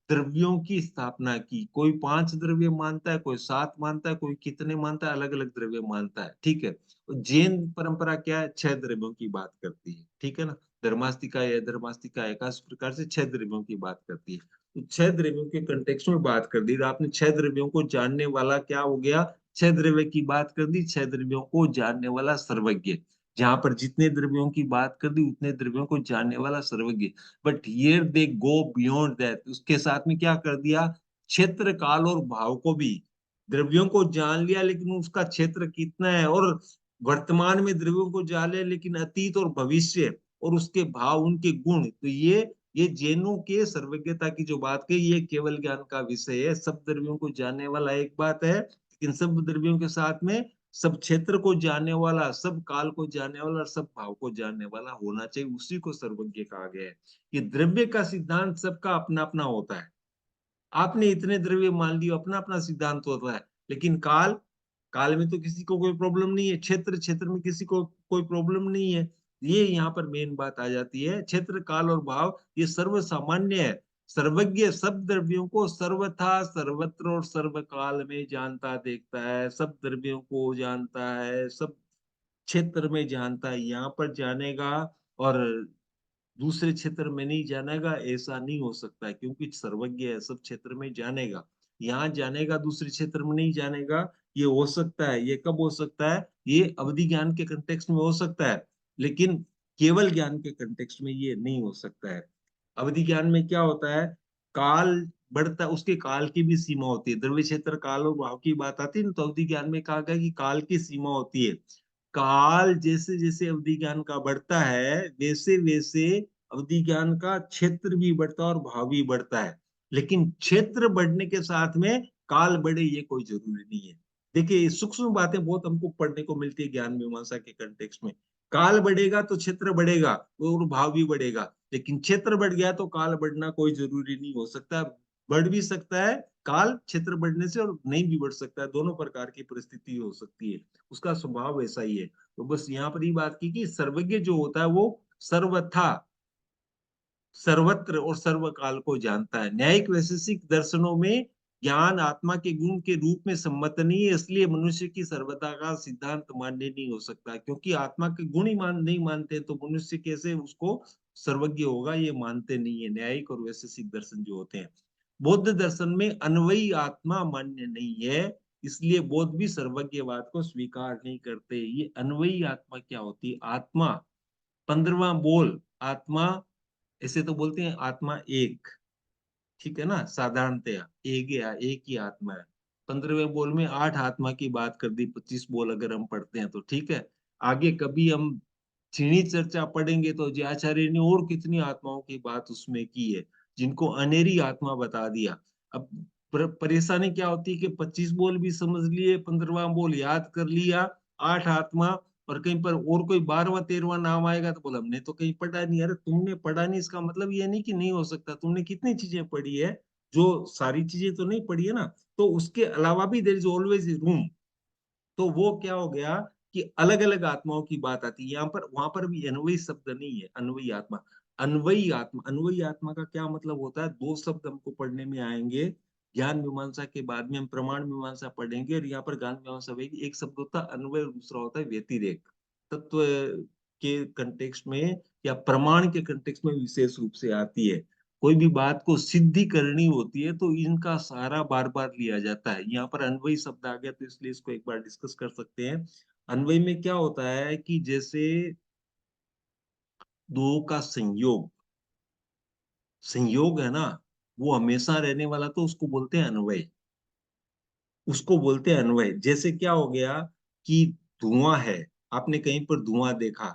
द्रव्यों की स्थापना की। कोई 5 द्रव्य मानता है, कोई 7 मानता है, कोई कितने मानता है, अलग अलग द्रव्य मानता है, ठीक है। और जैन परंपरा क्या है, 6 द्रव्यों की बात करती है, ठीक है ना। धर्मास्तिका या धर्मास्तिका एकाश प्रकार से 6 द्रव्यों की बात करती है। तो 6 द्रव्यों के कंटेक्स्ट में बात कर दी, तो आपने 6 द्रव्यों को जानने वाला क्या हो गया, 6 द्रव्य की बात कर दी, 6 द्रव्यों को जानने वाला सर्वज्ञ। जहां पर जितने द्रव्यों की बात कर दी उतने द्रव्यों को जानने वाला सर्वज्ञ। But here they go beyond that, उसके साथ में क्या कर दिया, क्षेत्र काल और भाव को भी, द्रव्यों को जान लिया लेकिन उसका क्षेत्र कितना है, और वर्तमान में द्रव्यों को जान लिया लेकिन अतीत और भविष्य और उसके भाव उनके गुण। तो ये जैनों के सर्वज्ञता की जो बात कही, ये केवल ज्ञान का विषय है। सब द्रव्यों को जानने वाला एक बात है, लेकिन सब द्रव्यों के साथ में सब क्षेत्र को जानने वाला, सब काल को जानने वाला और सब भाव को जानने वाला होना चाहिए, उसी को सर्वज्ञ कहा गया है। कि द्रव्य का सिद्धांत सबका अपना अपना होता है। आपने इतने द्रव्य मान लिए, अपना अपना सिद्धांत होता है, लेकिन काल काल में तो किसी को कोई प्रॉब्लम नहीं है, क्षेत्र क्षेत्र में किसी को कोई प्रॉब्लम नहीं है। ये यहाँ पर मेन बात आ जाती है, क्षेत्र काल और भाव ये सर्व सामान्य है। सर्वज्ञ सब द्रव्यों को सर्वथा सर्वत्र और सर्वकाल में जानता देखता है, सब द्रव्यों को जानता है, सब क्षेत्र में जानता है, यहाँ पर जानेगा और दूसरे क्षेत्र में नहीं जानेगा, ऐसा नहीं हो सकता है, क्योंकि सर्वज्ञ है, सब क्षेत्र में जानेगा। यहाँ जानेगा दूसरे क्षेत्र में नहीं जानेगा, ये हो सकता है। ये कब हो सकता है, ये अवधि ज्ञान के कंटेक्स्ट में हो सकता है, लेकिन केवल ज्ञान के कंटेक्स्ट में ये नहीं हो सकता है। अवधि ज्ञान में क्या होता है, काल बढ़ता है, उसके काल की भी सीमा होती है। द्रव्य क्षेत्र काल और भाव की बात आती है ना, तो अवधि ज्ञान में कहा गया कि काल की सीमा होती है। काल जैसे जैसे अवधि ज्ञान का बढ़ता है, वैसे वैसे अवधि ज्ञान का क्षेत्र भी बढ़ता है और भाव भी बढ़ता है। लेकिन क्षेत्र बढ़ने के साथ में काल बढ़े ये कोई जरूरी नहीं है। देखिए सूक्ष्म बातें बहुत हमको पढ़ने को मिलती है ज्ञान मीमांसा के कंटेक्स्ट में। काल बढ़ेगा तो क्षेत्र बढ़ेगा और भाव भी बढ़ेगा, लेकिन क्षेत्र बढ़ गया तो काल बढ़ना कोई जरूरी नहीं हो सकता। बढ़ भी सकता है काल क्षेत्र बढ़ने से, और नहीं भी बढ़ सकता है, दोनों प्रकार की परिस्थिति हो सकती है, उसका स्वभाव ऐसा ही है। तो बस यहाँ पर ही बात की कि सर्वज्ञ जो होता है वो सर्वथा सर्वत्र और सर्वकाल को जानता है। न्यायिक वैशेषिक दर्शनों में ज्ञान आत्मा के गुण के रूप में सम्मत नहीं है, इसलिए मनुष्य की सर्वथा का सिद्धांत मान्य नहीं हो सकता। क्योंकि आत्मा के गुण ही नहीं मानते तो मनुष्य कैसे उसको सर्वज्ञ होगा, ये मानते नहीं है न्यायिक और वैशेषिक दर्शन जो होते हैं। बौद्ध दर्शन में अन्वयी आत्मा मान्य नहीं है, इसलिए बौद्ध भी सर्वज्ञवाद को स्वीकार नहीं करते। ये अन्वयी आत्मा क्या होती है, आत्मा 15वां बोल आत्मा, ऐसे तो बोलते हैं आत्मा एक, ठीक है ना, साधारणतया एक ही आत्मा है। 15वें बोल में 8 आत्मा की बात कर दी, 25 बोल अगर हम पढ़ते हैं तो ठीक है। आगे कभी हम क्षीणी चर्चा पढ़ेंगे तो जी आचार्य ने और कितनी आत्माओं की बात उसमें की है, जिनको अनेरी आत्मा बता दिया। अब परेशानी क्या होती है कि 25 बोल भी समझ लिए, 15वां बोल याद कर लिया, 8 आत्मा, और कहीं पर और कोई 12वां 13वां नाम आएगा तो बोला हमने तो कहीं पढ़ा नहीं। अरे तुमने पढ़ा नहीं इसका मतलब ये नहीं कि नहीं हो सकता, तुमने कितनी चीजें पढ़ी है, जो सारी चीजें तो नहीं पढ़ी है ना। तो उसके अलावा भी देयर इज ऑलवेज रूम। तो वो क्या हो गया कि अलग अलग आत्माओं की बात आती है, यहाँ पर वहां पर भी अन्वयी शब्द नहीं है, अन्वयी आत्मा। अन्वयी आत्मा, अन्वयी आत्मा का क्या मतलब होता है? दो शब्द हमको पढ़ने में आएंगे। ज्ञान मीमांसा के बाद में हम प्रमाण मीमांसा पढ़ेंगे, और यहाँ पर ज्ञान मीमांसा होगी। एक शब्द होता है अन्वय और दूसरा होता है व्यतिरेक। तत्व के कंटेक्स्ट में या प्रमाण के कंटेक्स्ट में विशेष रूप से आती है। कोई भी बात को सिद्धि करनी होती है तो इनका सहारा बार बार लिया जाता है। यहाँ पर अन्वयी शब्द आ गया तो इसलिए इसको एक बार डिस्कस कर सकते हैं। अन्वय में क्या होता है कि जैसे दो का संयोग, संयोग है ना, वो हमेशा रहने वाला, तो उसको बोलते हैं अन्वय। उसको बोलते हैं अन्वय। जैसे क्या हो गया कि धुआं है, आपने कहीं पर धुआं देखा,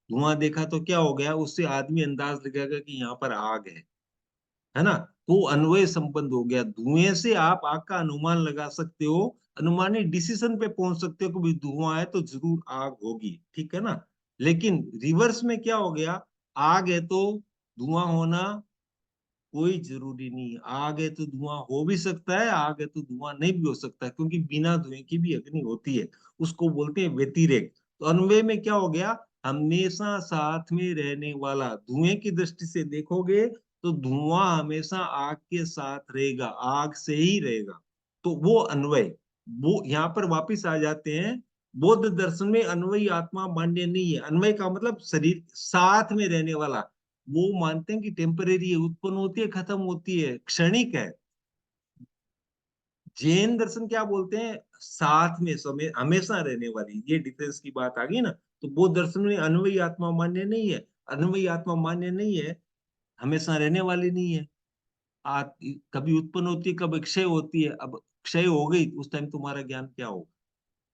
धुआं देखा तो क्या हो गया, उससे आदमी अंदाज लगाएगा कि यहाँ पर आग है ना। तो अन्वय संबंध हो गया। धुएं से आप आग का अनुमान लगा सकते हो, अनुमानी डिसीजन पे पहुंच सकते हो कि भाई धुआं है तो जरूर आग होगी, ठीक है ना। लेकिन रिवर्स में क्या हो गया, आग है तो धुआं होना कोई जरूरी नहीं। आग है तो धुआं हो भी सकता है, आग है तो धुआं नहीं भी हो सकता, क्योंकि बिना धुएं की भी अग्नि होती है। उसको बोलते हैं व्यतिरेक। तो अन्वय में क्या हो गया, हमेशा साथ में रहने वाला। धुएं की दृष्टि से देखोगे तो धुआं हमेशा आग के साथ रहेगा, आग से ही रहेगा। तो वो अन्वय, वो यहाँ पर वापिस आ जाते हैं। बौद्ध दर्शन में अन्वयी आत्मा मान्य नहीं है। अन्वय का मतलब शरीर साथ में रहने वाला। वो मानते हैं कि टेम्परेरी है, उत्पन्न होती है खत्म होती है, क्षणिक है। जैन दर्शन क्या बोलते हैं, साथ में समय हमेशा रहने वाली। ये डिफरेंस की बात आ गई ना। तो बौद्ध दर्शन में अन्वयी आत्मा मान्य नहीं है। अन्वयी आत्मा मान्य नहीं है, हमेशा रहने वाली नहीं है। आ, कभी उत्पन्न होती है, कभी क्षय होती है। अब क्षय हो गई उस टाइम तुम्हारा ज्ञान क्या होगा?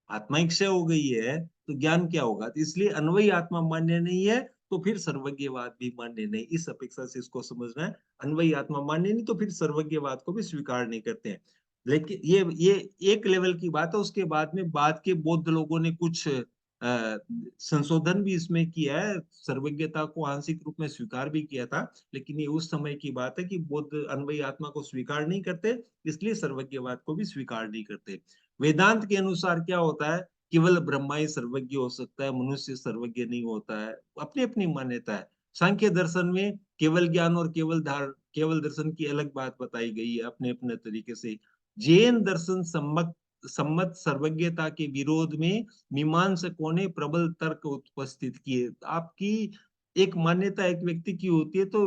आत्मा ही क्षय हो गई है तो ज्ञान क्या होगा? तो इसलिए अन्वयी आत्मा मान्य नहीं है, तो फिर सर्वज्ञवाद भी मान्य नहीं। इस अपेक्षा से इसको समझना है। अन्वयी आत्मा मान्य नहीं तो फिर सर्वज्ञवाद को भी स्वीकार नहीं करते हैं। लेकिन ये एक लेवल की बात है। उसके बाद में बाद के बौद्ध लोगों ने कुछ संशोधन भी इसमें किया है, सर्वज्ञता को आंशिक रूप में स्वीकार भी किया था। लेकिन ये उस समय की बात है कि बौद्ध अन्वयी आत्मा को स्वीकार नहीं करते, इसलिए सर्वज्ञवाद को भी स्वीकार नहीं करते। वेदांत के अनुसार क्या होता है, केवल ब्रह्मा ही सर्वज्ञ हो सकता है, मनुष्य सर्वज्ञ नहीं होता है। अपनी अपनी मान्यता है। सांख्य दर्शन में केवल ज्ञान और केवल दर्शन की अलग बात बताई गई है अपने अपने तरीके से। जैन दर्शन सम्मत सर्वज्ञता के विरोध में मीमांसकों ने प्रबल तर्क उपस्थित किए। आपकी एक मान्यता एक व्यक्ति की होती है तो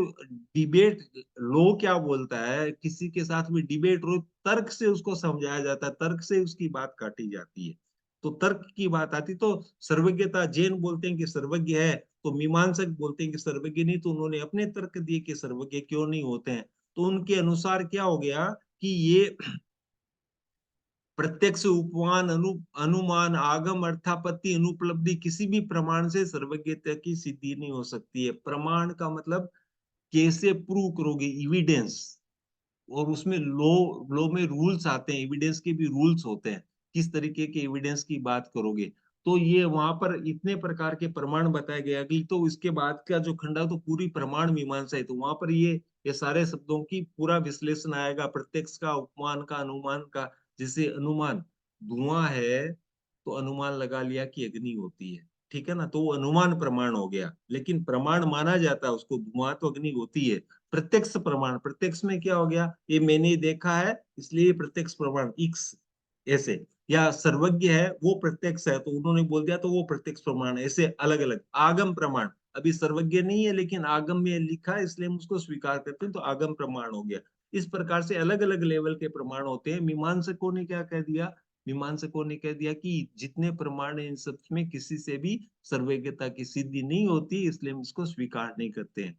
डिबेट, लो क्या बोलता है, किसी के साथ में डिबेट रो, तर्क से उसको समझाया जाता है, तर्क से उसकी बात काटी जाती है। तो तर्क की बात आती तो सर्वज्ञता, जैन बोलते हैं कि सर्वज्ञ है, तो मीमांसक बोलते हैं कि सर्वज्ञ नहीं। तो उन्होंने अपने तर्क दिए कि सर्वज्ञ क्यों नहीं होते हैं। तो उनके अनुसार क्या हो गया कि ये प्रत्यक्ष, उपमान, अनुमान, आगम, अर्थापत्ति, अनुपलब्धि, किसी भी प्रमाण से सर्वज्ञता की सिद्धि नहीं हो सकती है। प्रमाण का मतलब कैसे प्रूव करोगे, एविडेंस। और उसमें लॉ में रूल्स आते हैं, एविडेंस के भी रूल्स होते हैं, किस तरीके के एविडेंस की बात करोगे। तो ये वहां पर इतने प्रकार के प्रमाण बताए गए। अगली तो इसके बाद का जो खंडा तो पूरी प्रमाण मीमांसा है, तो वहां पर ये सारे शब्दों की पूरा विश्लेषण आएगा, प्रत्यक्ष का, उपमान का, अनुमान का। जैसे अनुमान, धुआं है तो अनुमान लगा लिया कि अग्नि होती है, ठीक है ना, तो वो अनुमान प्रमाण हो गया। लेकिन प्रमाण माना जाता है उसको, धुआं तो अग्नि होती है। प्रत्यक्ष प्रमाण, प्रत्यक्ष में क्या हो गया, ये मैंने देखा है इसलिए प्रत्यक्ष प्रमाण, इक्स ऐसे। या सर्वज्ञ है वो प्रत्यक्ष है तो उन्होंने बोल दिया तो वो प्रत्यक्ष प्रमाण है। ऐसे अलग अलग। आगम प्रमाण, अभी सर्वज्ञ नहीं है लेकिन आगम में लिखा है इसलिए हम उसको स्वीकार करते हैं, तो आगम प्रमाण हो गया। इस प्रकार से अलग अलग लेवल के प्रमाण होते हैं। मीमांसकों ने क्या कह दिया, मीमांसकों ने कह दिया कि जितने प्रमाण हैं इन सब में किसी से भी सर्वज्ञता की सिद्धि नहीं होती, इसलिए हम इसको स्वीकार नहीं करते हैं।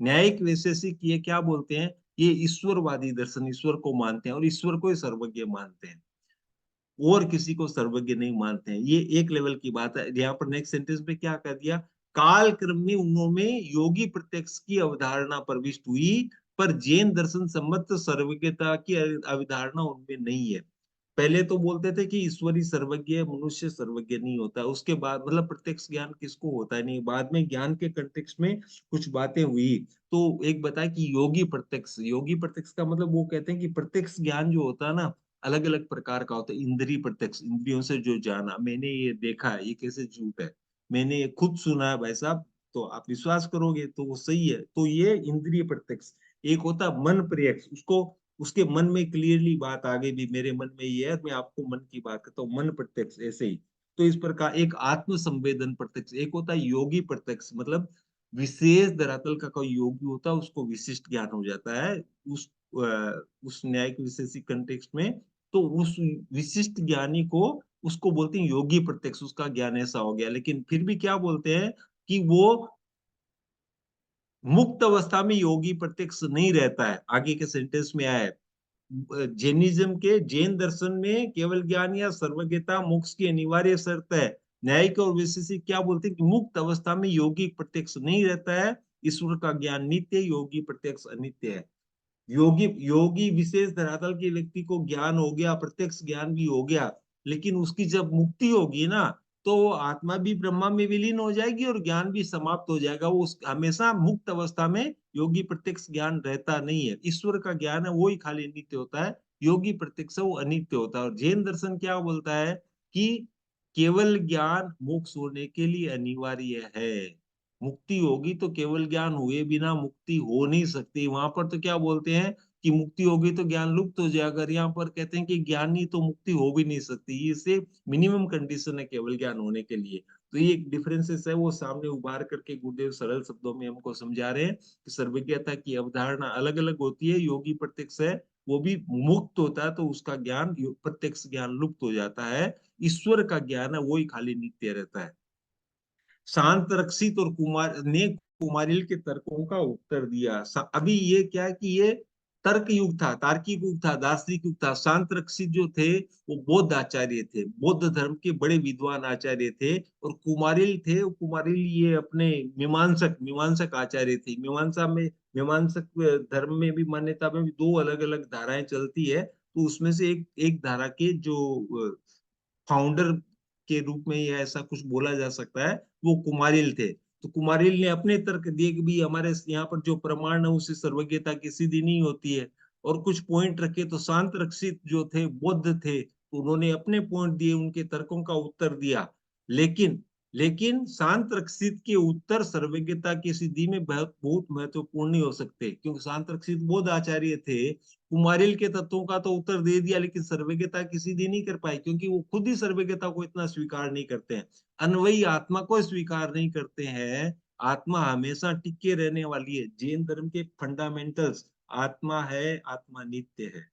न्यायिक वैशेषिक ये क्या बोलते हैं, ये ईश्वरवादी दर्शन, ईश्वर को मानते हैं और ईश्वर को ही सर्वज्ञ मानते हैं, और किसी को सर्वज्ञ नहीं मानते हैं। ये एक लेवल की बात है। यहाँ पर नेक्स्ट सेंटेंस में क्या कह दिया, काल क्रम में उन्होंने योगी प्रत्यक्ष की अवधारणा प्रविष्ट हुई, पर जैन दर्शन सम्मत सर्वज्ञता की अवधारणा उनमें नहीं है। पहले तो बोलते थे कि ईश्वरी सर्वज्ञ है, मनुष्य सर्वज्ञ नहीं होता। उसके बाद मतलब प्रत्यक्ष ज्ञान किसको होता है नहीं, बाद में ज्ञान के कंटेक्स्ट में कुछ बातें हुई। तो एक बताया कि योगी प्रत्यक्ष, योगी प्रत्यक्ष का मतलब वो कहते हैं कि प्रत्यक्ष ज्ञान जो होता है ना, अलग अलग प्रकार का होता है। इंद्रिय प्रत्यक्ष, इंद्रियों से जो जाना, मैंने ये देखा है, ये कैसे झूठ है, मैंने ये खुद सुना है भाई साहब, तो आप विश्वास करोगे तो वो सही है। तो ये इंद्रिय प्रत्यक्ष। एक होता मन प्रत्यक्ष, उसको उसके मन में क्लियरली बात आ गई भी मेरे मन में ये है, मैं आपको मन की बात करता हूँ, मन प्रत्यक्ष ऐसे ही। तो इस प्रकार एक आत्म संवेदन प्रत्यक्ष, एक होता है योगी प्रत्यक्ष, मतलब विशेष धरातल का कोई योगी होता है उसको विशिष्ट ज्ञान हो जाता है उस उस न्यायिक विशेषी कंटेक्स्ट में। तो उस विशिष्ट ज्ञानी को उसको बोलते हैं योगी प्रत्यक्ष, उसका ज्ञान ऐसा हो गया। लेकिन फिर भी क्या बोलते हैं कि वो मुक्त अवस्था में योगी प्रत्यक्ष नहीं रहता है। आगे के सेंटेंस में आया है जैनिज्म के जैन दर्शन में केवल ज्ञान या सर्वज्ञता मोक्ष की अनिवार्य शर्त है। न्यायिक और वैशेषिक क्या बोलते हैं कि मुक्त अवस्था में योगी प्रत्यक्ष नहीं रहता है, ईश्वर का ज्ञान नित्य, योगी प्रत्यक्ष अनित्य है। योगी योगी विशेष धरातल के व्यक्ति को ज्ञान हो गया, प्रत्यक्ष ज्ञान भी हो गया, लेकिन उसकी जब मुक्ति होगी ना, तो वो आत्मा भी ब्रह्मा में विलीन हो जाएगी और ज्ञान भी समाप्त हो जाएगा। वो हमेशा मुक्त अवस्था में योगी प्रत्यक्ष ज्ञान रहता नहीं है। ईश्वर का ज्ञान है वो ही खाली नित्य होता है, योगी प्रत्यक्ष वो अनित्य होता है। और जैन दर्शन क्या बोलता है कि केवल ज्ञान मोक्ष होने के लिए अनिवार्य है। मुक्ति होगी तो केवल ज्ञान हुए बिना मुक्ति हो नहीं सकती। वहां पर तो क्या बोलते हैं कि मुक्ति होगी तो ज्ञान लुप्त हो जाएगा, यहाँ पर कहते हैं कि ज्ञान नहीं तो मुक्ति हो भी नहीं सकती। ये मिनिमम कंडीशन है केवल ज्ञान होने के लिए। तो ये एक डिफरेंसेस है, वो सामने उभार करके गुरुदेव सरल शब्दों में हमको समझा रहे हैं कि सर्वज्ञता की अवधारणा अलग अलग होती है। योगी प्रत्यक्ष है वो भी मुक्त होता है तो उसका ज्ञान प्रत्यक्ष ज्ञान लुप्त हो जाता है। ईश्वर का ज्ञान है वो ही खाली नित्य रहता है। शांत रक्षित और कुमार ने कुमारिल के तर्कों का उत्तर दिया। अभी ये क्या है कि ये तर्क युग था, तार्किक युग था, दार्शनिक युग था। शांत रक्षित जो थे वो बौद्ध आचार्य थे, बौद्ध धर्म के बड़े विद्वान आचार्य थे। और कुमारिल थे, कुमारिल ये अपने मीमांसक मीमांसक आचार्य थे। मीमांसक धर्म में भी, मान्यता में भी दो अलग अलग धाराएं चलती है। तो उसमें से एक एक धारा के जो फाउंडर के रूप में या ऐसा कुछ बोला जा सकता है, वो कुमारिल थे। तो कुमारिल ने अपने तर्क दिए कि भी हमारे यहाँ पर जो प्रमाण है उससे सर्वज्ञता की सिद्धि नहीं होती है, और कुछ पॉइंट रखे। तो शांत रक्षित जो थे बौद्ध थे, तो उन्होंने अपने पॉइंट दिए, उनके तर्कों का उत्तर दिया। लेकिन लेकिन शांत रक्षित के उत्तर सर्वज्ञता की सिद्धि में बहुत बहुत महत्वपूर्ण नहीं हो सकते, क्योंकि शांत रक्षित बौद्ध आचार्य थे। कुमारिल के तत्वों का तो उत्तर दे दिया, लेकिन सर्वज्ञता की सीधी नहीं कर पाए, क्योंकि वो खुद ही सर्वज्ञता को इतना स्वीकार नहीं करते हैं। अन्वयी आत्मा को स्वीकार नहीं करते हैं। आत्मा हमेशा टिके रहने वाली है। जैन धर्म के फंडामेंटल्स, आत्मा है, आत्मा नित्य है।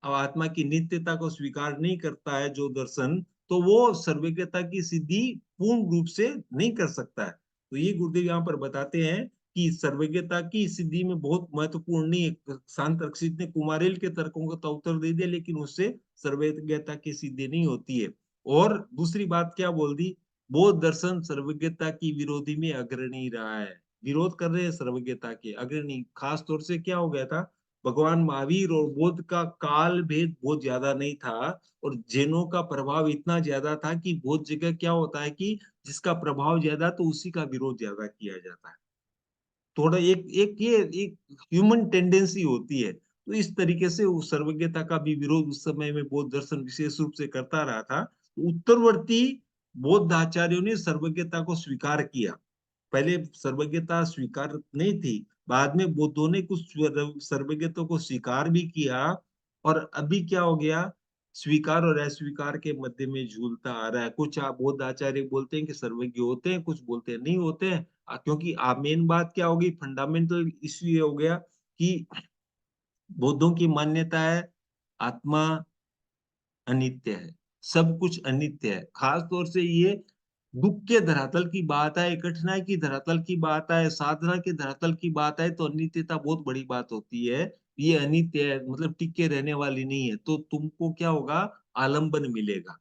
अब आत्मा की नित्यता को स्वीकार नहीं करता है जो दर्शन, तो वो सर्वज्ञता की सिद्धि पूर्ण रूप से नहीं कर सकता है। तो ये गुरुदेव यहाँ पर बताते हैं कि सर्वज्ञता की सिद्धि में बहुत महत्वपूर्ण नहीं है। शांत रक्षित ने कुमारिल के तर्कों को तो उत्तर दे दिया, लेकिन उससे सर्वज्ञता की सिद्धि नहीं होती है। और दूसरी बात क्या बोल दी, बौद्ध दर्शन सर्वज्ञता की विरोधी में अग्रणी रहा है। विरोध कर रहे हैं सर्वज्ञता के अग्रणी। खास तौर से क्या हो गया था, भगवान महावीर और बुद्ध का काल भेद बहुत ज्यादा नहीं था, और जैनों का प्रभाव इतना ज्यादा था कि बहुत जगह क्या होता है कि जिसका प्रभाव ज्यादा तो उसी का विरोध ज्यादा किया जाता है। थोड़ा एक एक ये एक ह्यूमन टेंडेंसी होती है। तो इस तरीके से उस सर्वज्ञता का भी विरोध उस समय में बौद्ध दर्शन विशेष रूप से करता रहा था। तो उत्तरवर्ती बौद्ध आचार्यों ने सर्वज्ञता को स्वीकार किया। पहले सर्वज्ञता स्वीकार नहीं थी, बाद में बुद्धों ने कुछ सर्वज्ञता को स्वीकार भी किया। और अभी क्या हो गया, स्वीकार और अस्वीकार के मध्य में झूलता आ रहा है। कुछ बौद्ध आचार्य बोलते हैं कि सर्वज्ञ होते हैं, कुछ बोलते हैं नहीं होते हैं। क्योंकि मेन बात क्या होगी, फंडामेंटल इश्यू ये हो गया कि बौद्धों की मान्यता है आत्मा अनित्य है, सब कुछ अनित्य है। खास तौर से ये दुख के धरातल की बात है, कठिनाई की धरातल की बात है, साधना के धरातल की बात है, तो अनित्यता बहुत बड़ी बात होती है। ये अनित्य है, मतलब टिके रहने वाली नहीं है। तो तुमको क्या होगा, आलंबन मिलेगा।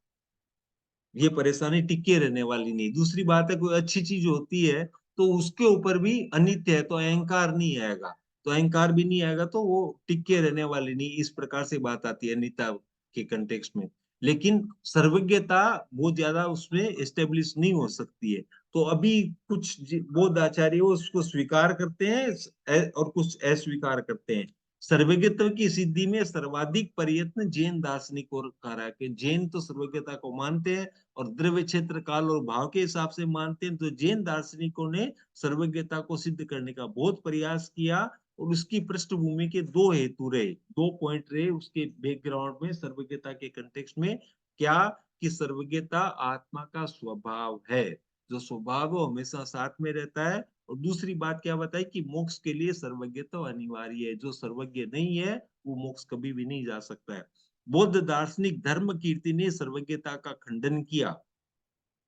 ये परेशानी टिके रहने वाली नहीं। दूसरी बात है, कोई अच्छी चीज होती है तो उसके ऊपर भी अनित्य है तो अहंकार नहीं आएगा। तो अहंकार भी नहीं आएगा तो वो टिके रहने वाली नहीं। इस प्रकार से बात आती है अनित्य के कंटेक्स्ट में। लेकिन सर्वज्ञता बहुत ज्यादा उसमें एस्टेब्लिश नहीं हो सकती है। तो अभी कुछ बौद्ध आचार्य उसको स्वीकार करते हैं और कुछ अस्वीकार करते हैं। सर्वज्ञत्व की सिद्धि में सर्वाधिक प्रयत्न जैन दार्शनिकों का रहा है कि जैन तो सर्वज्ञता को मानते हैं, और द्रव्य क्षेत्र काल और भाव के हिसाब से मानते हैं। तो जैन दार्शनिकों ने सर्वज्ञता को सिद्ध करने का बहुत प्रयास किया और उसकी पृष्ठभूमि के दो हेतु रहे, दो पॉइंट रहे उसके बैकग्राउंड में सर्वज्ञता के कंटेक्स्ट में। क्या कि सर्वज्ञता आत्मा का स्वभाव है, जो स्वभाव वो हमेशा साथ में रहता है। और दूसरी बात क्या बताई कि मोक्ष के लिए सर्वज्ञता अनिवार्य है, जो सर्वज्ञ नहीं है वो मोक्ष कभी भी नहीं जा सकता है। बौद्ध दार्शनिक धर्म कीर्ति ने सर्वज्ञता का खंडन किया।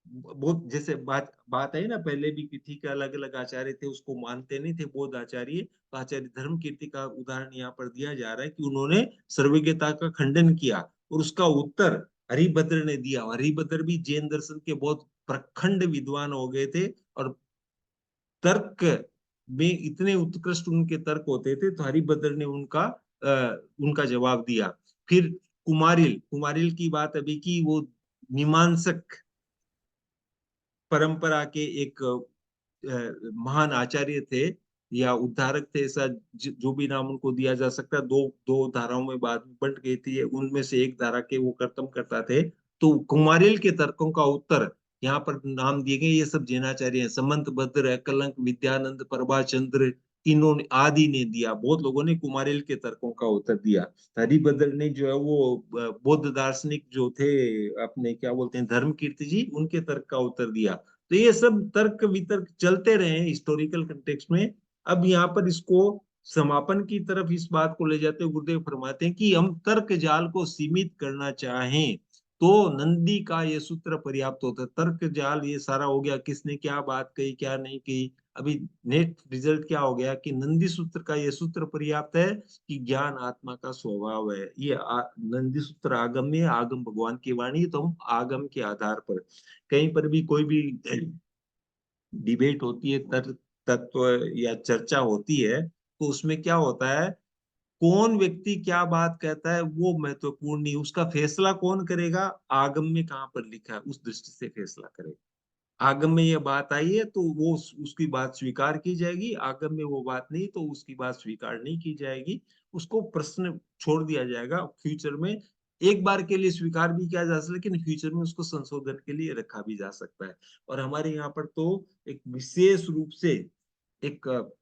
बहुत जैसे बात बात आई ना पहले भी कि ठीक है, अलग अलग आचार्य थे उसको मानते नहीं थे बौद्ध आचार्य, तो आचार्य धर्म कीर्ति का उदाहरण यहाँ पर दिया जा रहा है कि उन्होंने सर्वज्ञता का खंडन किया और उसका उत्तर हरिभद्र ने दिया। हरिभद्र भी जैन दर्शन के बहुत प्रखंड विद्वान हो गए थे और तर्क में इतने उत्कृष्ट उनके तर्क होते थे, तो हरिभद्र ने उनका जवाब दिया। फिर कुमारिल कुमारिल की बात अभी की, वो मीमांसक परंपरा के एक महान आचार्य थे या उद्धारक थे, ऐसा जो भी नाम उनको दिया जा सकता है। दो दो धाराओं में बाद में बंट गई थी, उनमें से एक धारा के वो कर्तव्य करता थे। तो कुमारिल के तर्कों का उत्तर यहाँ पर नाम दिए गए, ये सब जैनाचार्य हैं, समंत भद्र, अकलंक, विद्यानंद, प्रभाचंद्र, इन्होंने आदि ने दिया। बहुत लोगों ने कुमारिल के तर्कों का उत्तर दिया। हरिभद्र ने जो है वो बौद्ध दार्शनिक जो थे अपने क्या बोलते हैं धर्म कीर्ति जी, उनके तर्क का उत्तर दिया। तो ये सब तर्क वितर्क चलते रहे हिस्टोरिकल कंटेक्स्ट में। अब यहाँ पर इसको समापन की तरफ इस बात को ले जाते हुए गुरुदेव फरमाते हैं कि हम तर्क जाल को सीमित करना चाहें तो नंदी का ये सूत्र पर्याप्त होता है। तर्क जाल ये सारा हो गया, किसने क्या बात कही क्या नहीं कही। अभी नेट रिजल्ट क्या हो गया कि नंदी सूत्र का ये सूत्र पर्याप्त है कि ज्ञान आत्मा का स्वभाव है। ये नंदी सूत्र आगम में, आगम भगवान की वाणी, तो हम आगम के आधार पर कहीं पर भी कोई भी डिबेट होती है, तत्व या चर्चा होती है, तो उसमें क्या होता है, कौन व्यक्ति क्या बात कहता है वो महत्वपूर्ण नहीं, उसका फैसला कौन करेगा, आगम में कहाँ पर लिखा है उस दृष्टि से फैसला करेगा। आगम में ये बात आई है तो वो उसकी बात स्वीकार की जाएगी, आगम में वो बात नहीं तो उसकी बात स्वीकार नहीं की जाएगी। उसको प्रश्न छोड़ दिया जाएगा। फ्यूचर में एक बार के लिए स्वीकार भी किया जा सकता है, लेकिन फ्यूचर में उसको संशोधन के लिए रखा भी जा सकता है। और हमारे यहाँ पर तो एक विशेष रूप से एक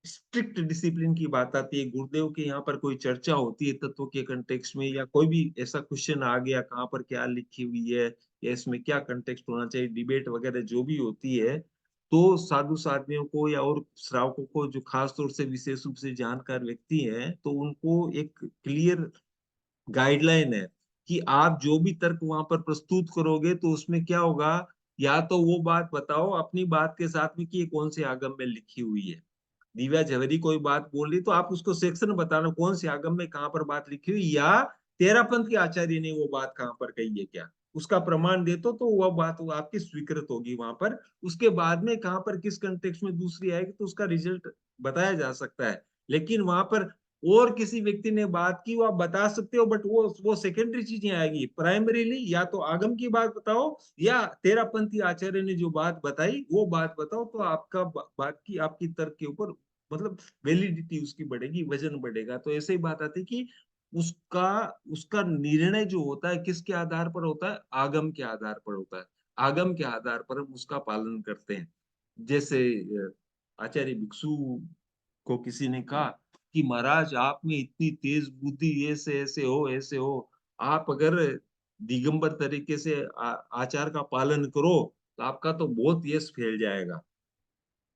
स्ट्रिक्ट डिसिप्लिन की बात आती है। गुरुदेव के यहाँ पर कोई चर्चा होती है तत्व के कंटेक्स्ट में, या कोई भी ऐसा क्वेश्चन आ गया कहाँ पर क्या लिखी हुई है या इसमें क्या कंटेक्स्ट होना चाहिए, डिबेट वगैरह जो भी होती है, तो साधु साध्वियों को या और श्रावकों को जो खास तौर से विशेष रूप से जानकार व्यक्ति हैं, तो उनको एक क्लियर गाइडलाइन है कि आप जो भी तर्क वहां पर प्रस्तुत करोगे तो उसमें क्या होगा, या तो वो बात बताओ अपनी बात के साथ में कि ये कौन से आगम में लिखी हुई है। दिव्या झवेरी कोई बात बोल रही तो आप उसको सेक्शन बताना कौन से आगम में कहाँ पर बात लिखी हुई, या तेरापंथ के आचार्य ने वो बात कहाँ पर कही है, क्या उसका प्रमाण दे तो वह बात वो आपकी स्वीकृत होगी वहां पर। उसके बाद में कहाँ पर किस कंटेक्स्ट में दूसरी आएगी तो उसका रिजल्ट बताया जा सकता है। लेकिन वहां पर और किसी व्यक्ति ने बात की वो आप बता सकते हो, बट वो सेकेंडरी चीजें आएगी। प्राइमरीली या तो आगम की बात बताओ या तेरापंथी आचार्य ने जो बात बताई वो बात बताओ, तो आपका बात की आपकी तर्क के ऊपर मतलब वैलिडिटी उसकी बढ़ेगी, वजन बढ़ेगा। तो ऐसे ही बात आती है कि उसका उसका निर्णय जो होता है किसके आधार पर होता है, आगम के आधार पर होता है। आगम के आधार पर हम उसका पालन करते हैं। जैसे आचार्य भिक्षु को किसी ने कहा कि महाराज आप में इतनी तेज बुद्धि, ऐसे ऐसे हो ऐसे हो, आप अगर दिगंबर तरीके से आचार का पालन करो तो आपका तो बहुत यश फैल जाएगा,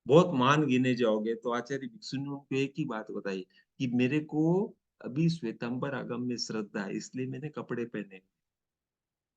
बहुत मान गिने जाओगे। तो आचार्य भिक्षु ने उनको एक ही बात बताई कि मेरे को अभी श्वेतांबर आगम में श्रद्धा है इसलिए मैंने कपड़े पहने,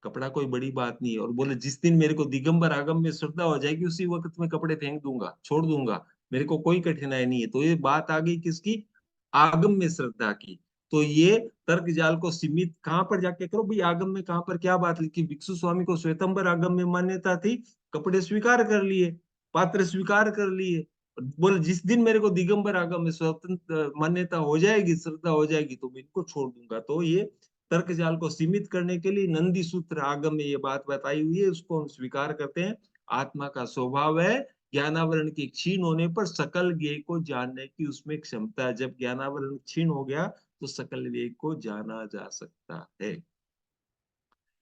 कपड़ा कोई बड़ी बात नहीं है। और बोले जिस दिन मेरे को दिगंबर आगम में श्रद्धा हो जाएगी उसी वक्त मैं कपड़े फेंक दूंगा, छोड़ दूंगा, मेरे को कोई कठिनाई नहीं है। तो ये बात आ गई किसकी, आगम में श्रद्धा की। तो ये तर्क जाल को सीमित कहाँ पर जाके करो भाई, आगम में कहाँ पर क्या बात लिखी। भिक्षु स्वामी को श्वेतंबर आगम में मान्यता थी, कपड़े स्वीकार कर लिए, पात्र स्वीकार कर लिए। बोले जिस दिन मेरे को दिगंबर आगम में स्वतंत्र मान्यता हो जाएगी, श्रद्धा हो जाएगी, तो मैं इनको छोड़ दूंगा। तो ये तर्क जाल को सीमित करने के लिए नंदी सूत्र आगम में ये बात बताई हुई है, उसको हम स्वीकार करते हैं। आत्मा का स्वभाव है ज्ञानावरण के क्षीण होने पर सकल ज्ञेय को जानने की उसमें क्षमता है। जब ज्ञानावरण क्षीण हो गया तो सकल ज्ञेय को जाना जा सकता है।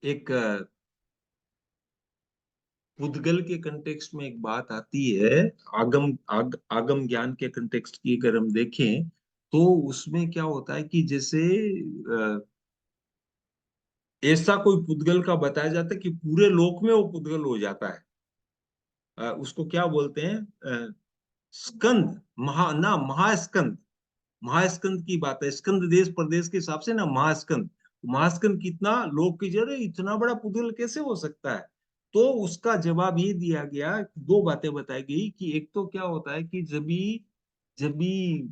एक पुद्गल के कंटेक्स्ट में एक बात आती है, आगम ज्ञान के कंटेक्स्ट की अगर हम देखें तो उसमें क्या होता है कि जैसे ऐसा कोई पुद्गल का बताया जाता है कि पूरे लोक में वो पुद्गल हो जाता है। उसको क्या बोलते हैं, स्कंद, महास्कंद। महास्कंद की बात है, स्कंद देश प्रदेश के हिसाब से ना महास्कंद। महास्कंद कितना, लोग की जरूरत, इतना बड़ा पुद्गल कैसे हो सकता है? तो उसका जवाब ये दिया गया, दो बातें बताई गई कि एक तो क्या होता है कि जब भी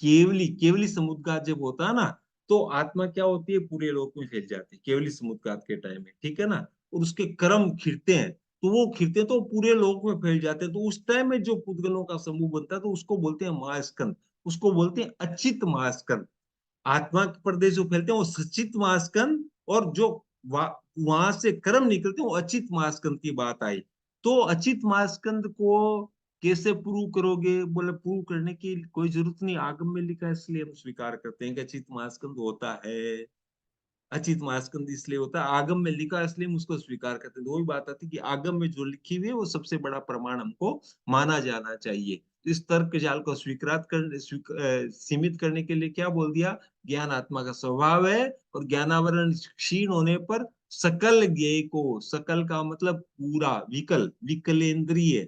केवली केवली समुद्गात जब होता है ना, तो आत्मा क्या होती है, पूरे लोक में फैल जाती है केवली समुद्गात के टाइम में, ठीक है ना। और उसके कर्म खिरते हैं, तो वो खिरते तो पूरे लोक में फैल जाते हैं। तो उस टाइम में जो पुद्गलों का समूह बनता है तो उसको बोलते हैं महास्कंद, उसको बोलते हैं अच्युत महास्कंद। आत्मा के प्रदेश जो फैलते हैं वो सचित महास्कंद, और जो वहां से कर्म निकलते हैं वो अचित महास्कंद की बात आई। तो अचित महास्कंद को कैसे प्रूव करोगे, बोले प्रूव करने की कोई जरूरत नहीं, आगम में लिखा है इसलिए हम स्वीकार करते हैं कि अचित महास्कंद होता है। अचित मास्कंद इसलिए होता है, आगम में लिखा है इसलिए हम उसको स्वीकार करते हैं। तो वही बात आती है कि आगम में जो लिखी हुई है वो सबसे बड़ा प्रमाण हमको माना जाना चाहिए। तो इस तर्क जाल को सीमित करने के लिए क्या बोल दिया, ज्ञान आत्मा का स्वभाव है, और ज्ञानावरण क्षीण होने पर सकल ज्ञेय को, सकल का मतलब पूरा, विकलेंद्रिय,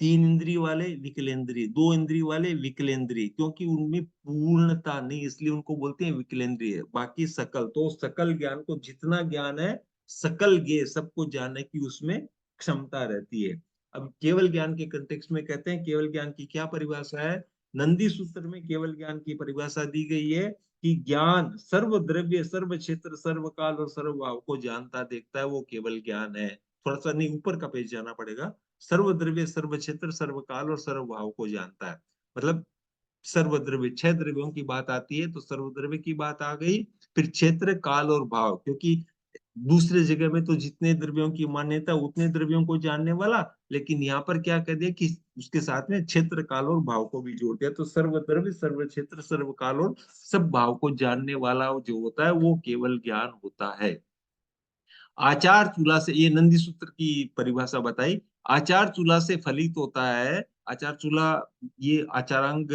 तीन इंद्रिय वाले विकलेंद्रिय, दो इंद्रिय वाले विकलेंद्रिय, क्योंकि उनमें पूर्णता नहीं इसलिए उनको बोलते हैं विकलेंद्रिय। बाकी सकल, तो सकल ज्ञान को, जितना ज्ञान है सकल ज्ञेय सबको जानने की उसमें क्षमता रहती है। अब केवल ज्ञान के कंटेक्स्ट में कहते हैं, केवल ज्ञान की क्या परिभाषा है, नंदी सूत्र में केवल ज्ञान की परिभाषा दी गई है कि ज्ञान सर्व द्रव्य, सर्व क्षेत्र, सर्व काल और सर्व भाव को जानता देखता है, वो केवल ज्ञान है। थोड़ा सा नहीं, ऊपर का पेज जाना पड़ेगा। सर्वद्रव्य, सर्व क्षेत्र, सर्व काल और सर्व भाव को जानता है, मतलब सर्वद्रव्य, छह द्रव्यों की बात आती है तो सर्वद्रव्य की बात आ गई। फिर क्षेत्र, काल और भाव, क्योंकि दूसरे जगह में तो जितने द्रव्यों की मान्यता उतने द्रव्यों को जानने वाला, लेकिन यहाँ पर क्या कर दिया कि उसके साथ में क्षेत्र, काल और भाव को भी जोड़ दिया। तो सर्वद्रव्य, सर्व क्षेत्र, सर्व काल और सब भाव को जानने वाला जो होता है वो केवल ज्ञान होता है। आचार चूला से, ये नंदी सूत्र की परिभाषा बताई, आचार चूला से फलित होता है। आचार चूला ये आचारांग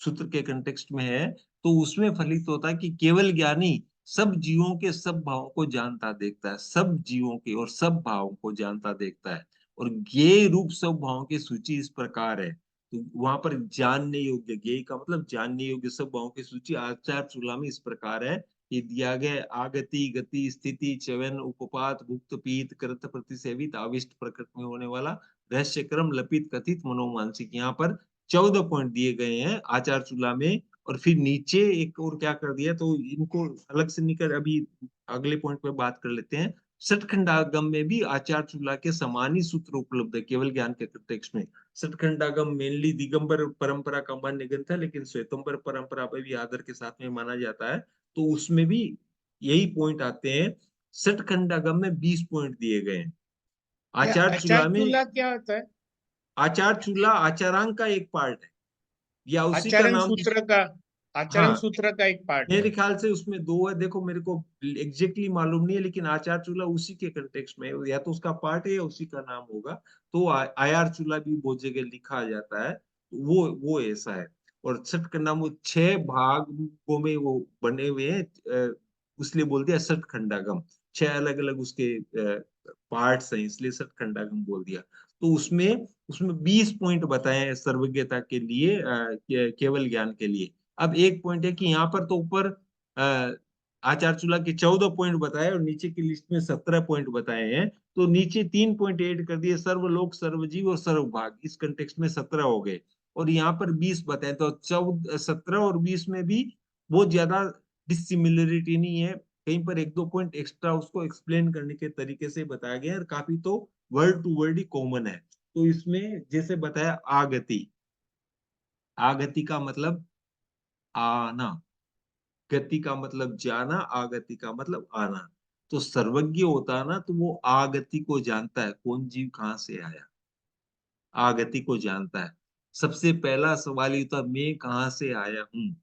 सूत्र के कंटेक्स्ट में है, तो उसमें फलित होता है कि केवल ज्ञानी सब जीवों के सब भावों को जानता देखता है, सब जीवों के और सब भावों को जानता देखता है। और ज्ञेय रूप सब भावों की सूची इस प्रकार है, तो वहां पर जानने योग्य, ज्ञेय का मतलब जानने योग्य सब भावों की सूची आचार चूला में इस प्रकार है। ये दिया गया, आगति, गति, स्थिति, च्यवन, उपपात, भुक्त, पीत, कृत, प्रतिसेवित, आविष्ट, प्रकट में होने वाला, रहस्य क्रम, लपित, कथित, मनोमानसिक, यहाँ पर 14 पॉइंट दिए गए हैं आचार चूला में। और फिर नीचे एक और क्या कर दिया, तो इनको अलग से निकल, अभी अगले पॉइंट पे बात कर लेते हैं। सठखंडागम में भी आचार चूला के समान ही सूत्र उपलब्ध है केवल ज्ञान के टेक्स्ट में। सठखंडागम मेनली दिगंबर परंपरा का मान्य ग्रंथ है, लेकिन श्वेतंबर परंपरा पर भी आदर के साथ में माना जाता है। तो उसमें भी यही पॉइंट आते हैं। सठखंडागम में 20 पॉइंट दिए गए हैं। या आचार आचार चूला में, चूल्हा क्या होता है? आचार चूला आचारांग का एक पार्ट है, या उसी का आचरण नाम सूत्र का, आचरण हाँ, सूत्र का एक पार्ट मेरे है। ख्याल से उसमें दो है, देखो मेरे को एग्जैक्टली मालूम नहीं है, लेकिन आचार चूल्हा उसी के कंटेक्स्ट में है, या तो उसका पार्ट है या उसी का नाम होगा। तो आयार चूल्हा भी बहुत जगह लिखा जाता है, तो वो ऐसा है। और छठ खंडा वो 6 भागों में वो बने हुए हैं, इसलिए बोल दिया सठ खंडागम। 6 अलग अलग उसके पार्ट्स हैं, इसलिए सठ खंडागम बोल दिया। तो उसमें उसमें 20 पॉइंट बताए हैं सर्वज्ञता के लिए, केवल ज्ञान के लिए। अब एक पॉइंट है कि यहाँ पर तो ऊपर अ, आचार चूल्हा के 14 पॉइंट बताए और नीचे की लिस्ट में 17 पॉइंट बताए हैं। तो नीचे 3 पॉइंट ऐड कर दिए, सर्वलोक, सर्वजीव और सर्वभाग, इस कंटेक्स्ट में 17 हो गए। और यहाँ पर 20 बताए, तो 14, 17 और 20 में भी बहुत ज्यादा डिसिमिलरिटी नहीं है, कहीं पर एक दो पॉइंट एक्स्ट्रा उसको एक्सप्लेन करने के तरीके से बताया गया है, और काफी तो वर्ड टू वर्ड ही कॉमन है। तो इसमें जैसे बताया, आगति, आगति का मतलब आना, गति का मतलब जाना, आगति का मतलब आना। तो सर्वज्ञ होता है ना, तो वो आगति को जानता है, कौन जीव कहाँ से आया, आगति को जानता है। सबसे पहला सवाल ये था, मैं कहाँ से आया हूँ।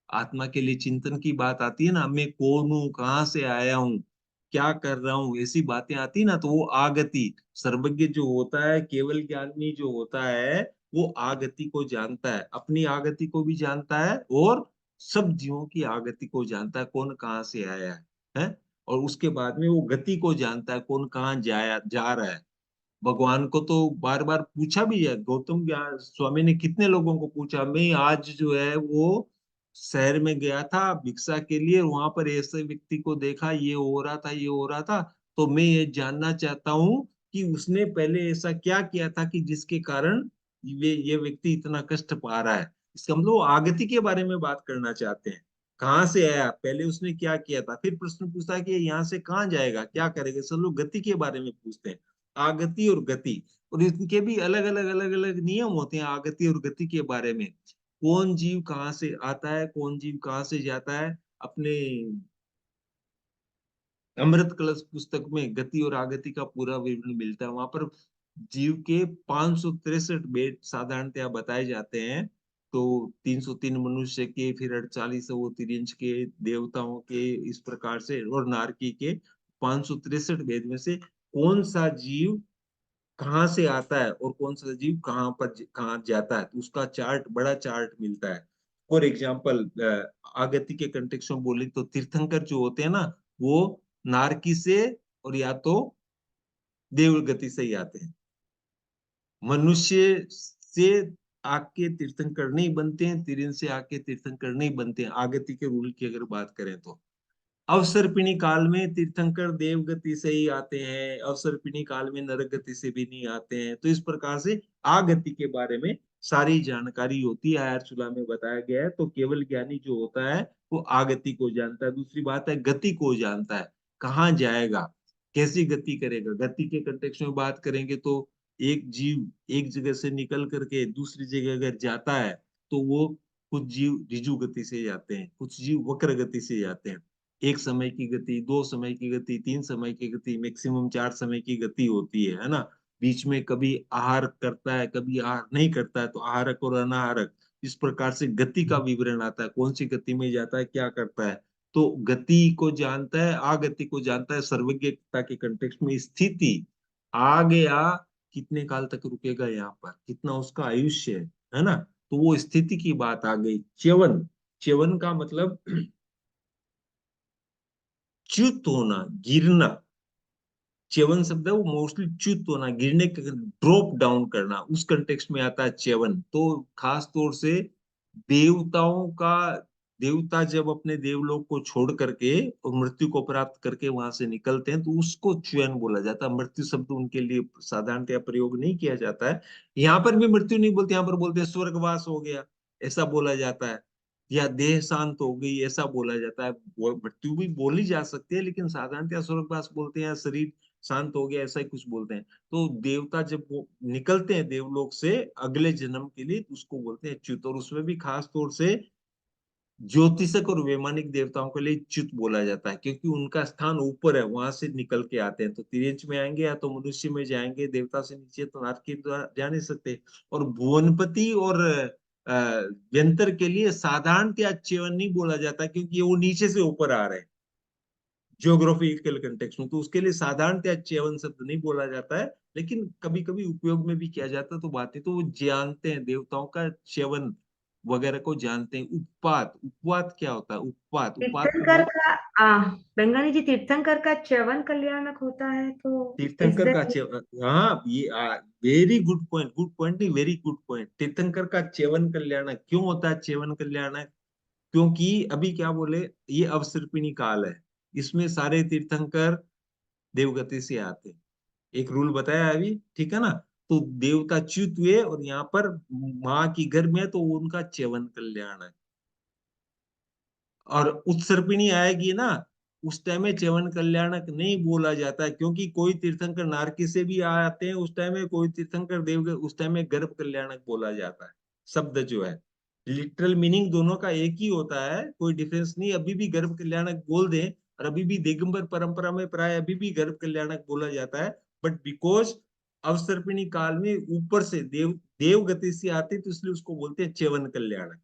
आत्मा के लिए चिंतन की बात आती है ना, मैं कौन हूँ, कहाँ से आया हूँ, क्या कर रहा हूँ, ऐसी बातें आती ना, तो वो आगति। सर्वज्ञ जो होता है, केवल ज्ञानी जो होता है, वो आगति को जानता है, अपनी आगति को भी जानता है और सब जीवों की आगति को जानता है, कौन कहाँ से आया है। और उसके बाद में वो गति को जानता है, कौन कहाँ जा रहा है। भगवान को तो बार बार पूछा भी है, गौतम ज्ञान स्वामी ने कितने लोगों को पूछा। मैं आज जो है वो शहर में गया था भिक्षा के लिए, वहां पर ऐसे व्यक्ति को देखा, ये हो रहा था, ये हो रहा था, तो मैं ये जानना चाहता हूँ कि उसने पहले ऐसा क्या किया था कि जिसके कारण ये व्यक्ति इतना कष्ट पा रहा है। इसका मतलब वो आगति के बारे में बात करना चाहते हैं, कहाँ से आया, पहले उसने क्या किया था, फिर प्रश्न पूछता है कि ये यहाँ से कहाँ जाएगा, क्या करेगा। सब लोग गति के बारे में पूछते हैं, आगति और गति। और इनके भी अलग अलग नियम होते हैं आगति और गति के बारे में। कौन जीव कहाँ से आता है, कौन जीव कहाँ से जाता है। अपने अमृत कलश पुस्तक में गति और आगति का पूरा विवरण मिलता है। वहां पर जीव के 563 भेद साधारणतया बताए जाते हैं। तो 303 मनुष्य के, फिर 48 वो तिर्यंच के, देवताओं के, इस प्रकार से, और नारकी के 563 भेद में से कौन सा जीव कहाँ से आता है और कौन सा जीव कहाँ पर कहाँ जाता है, तो उसका चार्ट, बड़ा चार्ट मिलता है। फॉर एग्जाम्पल, आगति के कंटेक्स्ट में बोले तो तीर्थंकर जो होते हैं ना, वो नारकी से और या तो देवगति से ही आते हैं। मनुष्य से आके तीर्थंकर नहीं बनते हैं, तिरिन से आके तीर्थंकर नहीं बनते हैं, आगति के रूल की अगर बात करें तो। अवसर्पिणी काल में तीर्थंकर देव गति से ही आते हैं, अवसर्पिणी काल में नरक गति से भी नहीं आते हैं। तो इस प्रकार से आगति के बारे में सारी जानकारी होती है, आयरचूला में बताया गया है। तो केवल ज्ञानी जो होता है वो आगति को जानता है। दूसरी बात है, गति को जानता है, कहाँ जाएगा, कैसी गति करेगा। गति के कंटेक्स्ट में बात करेंगे तो एक जीव एक जगह से निकल करके दूसरी जगह अगर जाता है, तो वो कुछ जीव ऋजु गति से जाते हैं, कुछ जीव वक्र गति से जाते हैं। एक समय की गति, दो समय की गति, तीन समय की गति, मैक्सिमम 4 समय की गति होती है ना। बीच में कभी आहार करता है, कभी आहार नहीं करता है, तो आहारक और अनाहारक, इस प्रकार से गति का विवरण आता है, कौन सी गति में जाता है, क्या करता है। तो गति को जानता है, आगति को जानता है। सर्वज्ञता के कंटेक्स्ट में स्थिति, आ गया, कितने काल तक रुकेगा यहाँ पर, कितना उसका आयुष्य है ना, तो वो स्थिति की बात आ गई। च्यवन, च्यवन का मतलब च्युत होना, गिरना। च्यवन शब्द है वो मोस्टली च्युत होना, गिरने, ड्रॉप डाउन करना, उस कंटेक्स्ट में आता है च्यवन। तो खास तौर से देवताओं का, देवता जब अपने देवलोक को छोड़ करके और मृत्यु को प्राप्त करके वहां से निकलते हैं, तो उसको च्यवन बोला जाता है। मृत्यु शब्द उनके लिए साधारणतया प्रयोग नहीं किया जाता है। यहाँ पर भी मृत्यु नहीं बोलते, यहाँ पर बोलते हैं स्वर्गवास हो गया, ऐसा बोला जाता है, या देह शांत हो गई, ऐसा बोला जाता है। मृत्यु भी बोली जा सकती है, लेकिन साधारणतया स्वर्गवास बोलते हैं, शरीर शांत हो गया, ऐसा ही कुछ बोलते हैं। तो देवता जब वो निकलते हैं देवलोक से अगले जन्म के लिए, तो उसको बोलते हैं च्युत। और उसमें भी खास तौर से ज्योतिषक और वैमानिक देवताओं के लिए च्युत बोला जाता है, क्योंकि उनका स्थान ऊपर है, वहां से निकल के आते हैं। तो तिर्यंच में आएंगे या तो मनुष्य में जाएंगे, देवता से नीचे तो नाथ के द्वारा जा नहीं सकते। और भुवनपति और व्यंतर के लिए साधारणतया च्यवन नहीं बोला जाता, क्योंकि वो नीचे से ऊपर आ रहे हैं ज्योग्राफिकल कंटेक्स्ट में, तो उसके लिए साधारणतया च्यवन शब्द नहीं बोला जाता है। लेकिन कभी कभी उपयोग में भी किया जाता है। तो बातें तो वो जानते हैं, देवताओं का च्यवन वगैरह को जानते हैं। उपपात, उपवात क्या होता है, उपपात, उपपात को तीर्थंकर बोल, का बेंगाली जी, तीर्थंकर का च्यवन कल्याणक होता है, तो इज तीर्थंकर का दैट? हाँ, ये very good point, good point नहीं, वेरी गुड पॉइंट। तीर्थंकर का च्यवन कल्याणक क्यों होता है, च्यवन कल्याणक? क्योंकि अभी क्या बोले, ये अवसर्पिणी काल है, इसमें सारे तीर्थंकर देवगति से आते हैं। एक रूल बताया अभी, ठीक है ना। तो देवता च्युत हुए और यहाँ पर माँ की गर्भ में है, तो उनका च्यवन कल्याण है। और उत्सर्पिणी आएगी ना, उस टाइम में च्यवन कल्याणक नहीं बोला जाता है, क्योंकि कोई तीर्थंकर नारकी से भी आते हैं उस टाइम में, कोई तीर्थंकर देव उस टाइम में गर्भ कल्याणक बोला जाता है। शब्द जो है, लिटरल मीनिंग दोनों का एक ही होता है, कोई डिफरेंस नहीं। अभी भी गर्भ कल्याणक बोल दें, और अभी भी दिगंबर परंपरा में प्राय अभी भी गर्भ कल्याणक बोला जाता है। बट बिकॉज अवसर्पिणी काल में ऊपर से देव गति से आते, तो इसलिए उसको बोलते हैं च्यवन कल्याणक।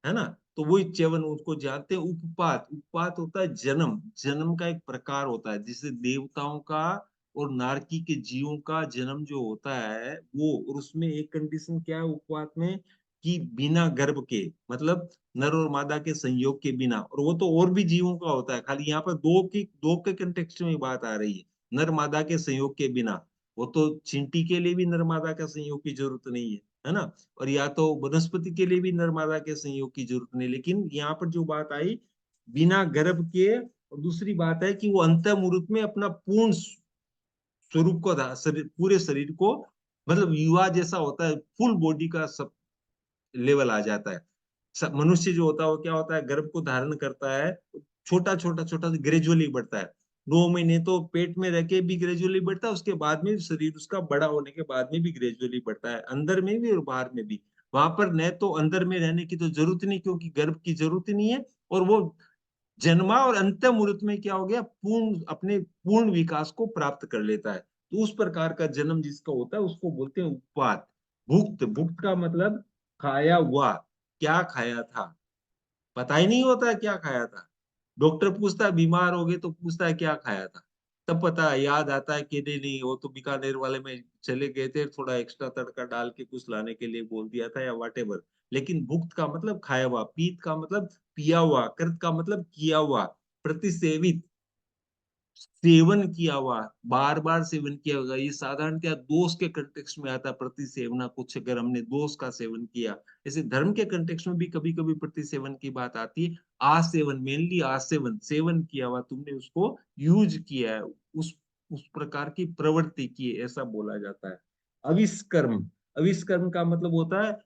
है ना। तो वही च्यवन उसको जानते हैं। उपपात, उपपात होता है जन्म, जन्म का एक प्रकार होता है, जिससे देवताओं का और नारकी के जीवों का जन्म जो होता है वो, और उसमें एक कंडीशन क्या है उपपात में, कि बिना गर्भ के, मतलब नर और मादा के संयोग के बिना। और वो तो और भी जीवों का होता है, खाली यहाँ पर दो के कंटेक्स्ट में बात आ रही है, नर मादा के संयोग के बिना। वो तो चींटी के लिए भी नर मादा का संयोग की जरूरत नहीं है ना। और या तो वनस्पति के लिए भी नर मादा के संयोग की जरूरत नहीं, लेकिन यहाँ पर जो बात आई बिना गर्भ के, और दूसरी बात है कि वो अंतःमुहूर्त में अपना पूर्ण स्वरूप को पूरे शरीर को, मतलब युवा जैसा होता है, फुल बॉडी का सब लेवल आ जाता है। मनुष्य जो होता है वो क्या होता है, गर्भ को धारण करता है, छोटा छोटा छोटा ग्रेजुअली बढ़ता है। 9 महीने तो पेट में रह के भी ग्रेजुअली बढ़ता है, उसके बाद में शरीर उसका बड़ा होने के बाद में भी ग्रेजुअली बढ़ता है, अंदर में भी और बाहर में भी। वहां पर न तो अंदर में रहने की तो जरूरत नहीं, क्योंकि गर्भ की जरूरत ही नहीं है। और वो जन्मा और अंत मुहूर्त में क्या हो गया, पूर्ण अपने पूर्ण विकास को प्राप्त कर लेता है। तो उस प्रकार का जन्म जिसका होता है उसको बोलते हैं उपपात। भुक्त, भुक्त का मतलब खाया हुआ, क्या खाया था, पता ही नहीं होता है क्या खाया था। डॉक्टर पूछता है बीमार हो गए तो पूछता है क्या खाया था, तब पता है, याद आता है कि नहीं नहीं वो तो बीकानेर वाले में चले गए थे, थोड़ा एक्स्ट्रा तड़का डाल के कुछ लाने के लिए बोल दिया था या व्हाटएवर। लेकिन भुक्त का मतलब खाया हुआ, पीत का मतलब पिया हुआ, कृत का मतलब किया हुआ, प्रतिसेवित सेवन किया हुआ, बार बार सेवन किया होगा। ये साधारणतः दोष के कंटेक्स्ट में आता है प्रतिसेवना, कुछ अगर हमने दोष का सेवन किया। ऐसे धर्म के कंटेक्स्ट में भी कभी कभी प्रतिसेवन की बात आती है। आसेवन, मेनली आसेवन, सेवन किया हुआ, तुमने उसको यूज किया है, उस प्रकार की प्रवृत्ति की है, ऐसा बोला जाता है। अविष्कर्म, अविष्कर्म का मतलब होता है